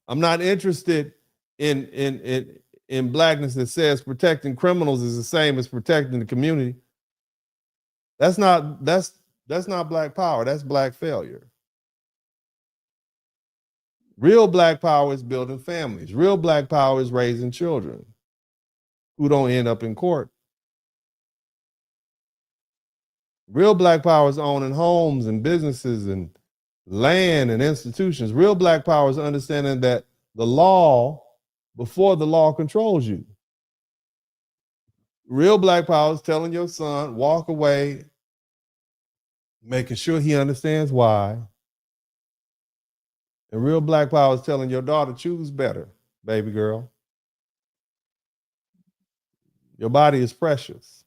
Speaker 2: I'm not interested in blackness that says protecting criminals is the same as protecting the community. That's not black power. That's black failure. Real black power is building families. Real black power is raising children who don't end up in court. Real black power is owning homes and businesses and land and institutions. Real black power is understanding that the law, before the law controls you. Real black power is telling your son, walk away, making sure he understands why. And real black power is telling your daughter, choose better. baby girl. Your body is precious.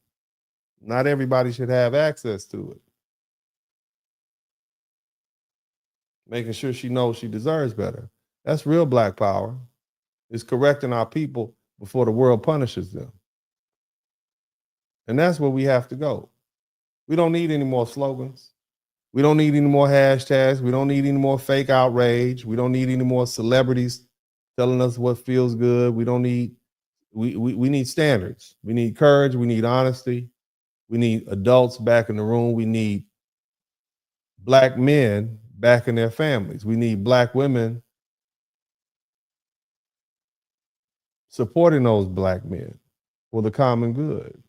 Speaker 2: Not everybody should have access to it. Making sure she knows she deserves better. That's real Black power. It's correcting our people before the world punishes them. And that's where we have to go. We don't need any more slogans. We don't need any more hashtags. We don't need any more fake outrage. We don't need any more celebrities telling us what feels good. We need standards. We need courage. We need honesty. We need adults back in the room. We need Black men back in their families. We need Black women supporting those Black men for the common good.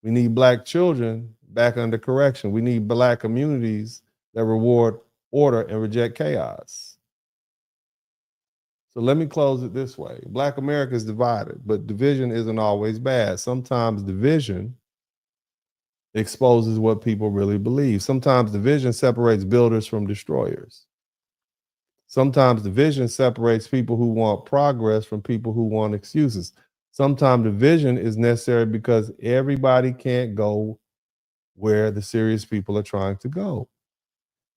Speaker 2: We need Black children back under correction. We need Black communities that reward order and reject chaos. So let me close it this way. Black America is divided, but division isn't always bad. Sometimes division exposes what people really believe. Sometimes division separates builders from destroyers. Sometimes division separates people who want progress from people who want excuses. Sometimes division is necessary because everybody can't go where the serious people are trying to go.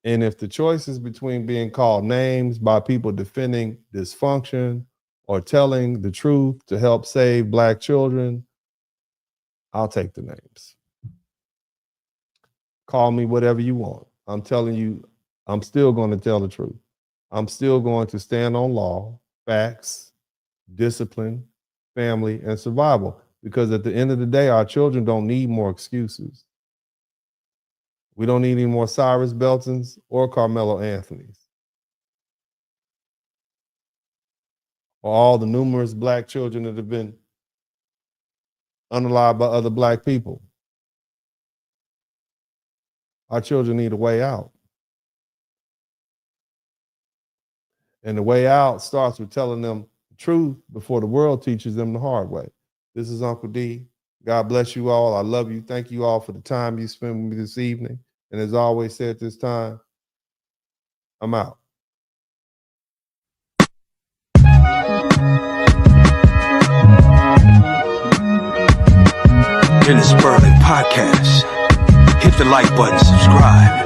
Speaker 2: And if the choice is between being called names by people defending dysfunction or telling the truth to help save Black children, I'll take the names. Call me whatever you want. I'm telling you, I'm still going to tell the truth. I'm still going to stand on law, facts, discipline, family, and survival. Because at the end of the day, our children don't need more excuses. We don't need any more Cyrus Beltons or Karmelo Anthonys. Or all the numerous Black children that have been unalived by other Black people. Our children need a way out. And the way out starts with telling them the truth before the world teaches them the hard way. This is Uncle D. God bless you all. I love you. Thank you all for the time you spent with me this evening. And as I always say at this time, I'm out.
Speaker 5: In the Spurling podcast. Hit the like button, subscribe.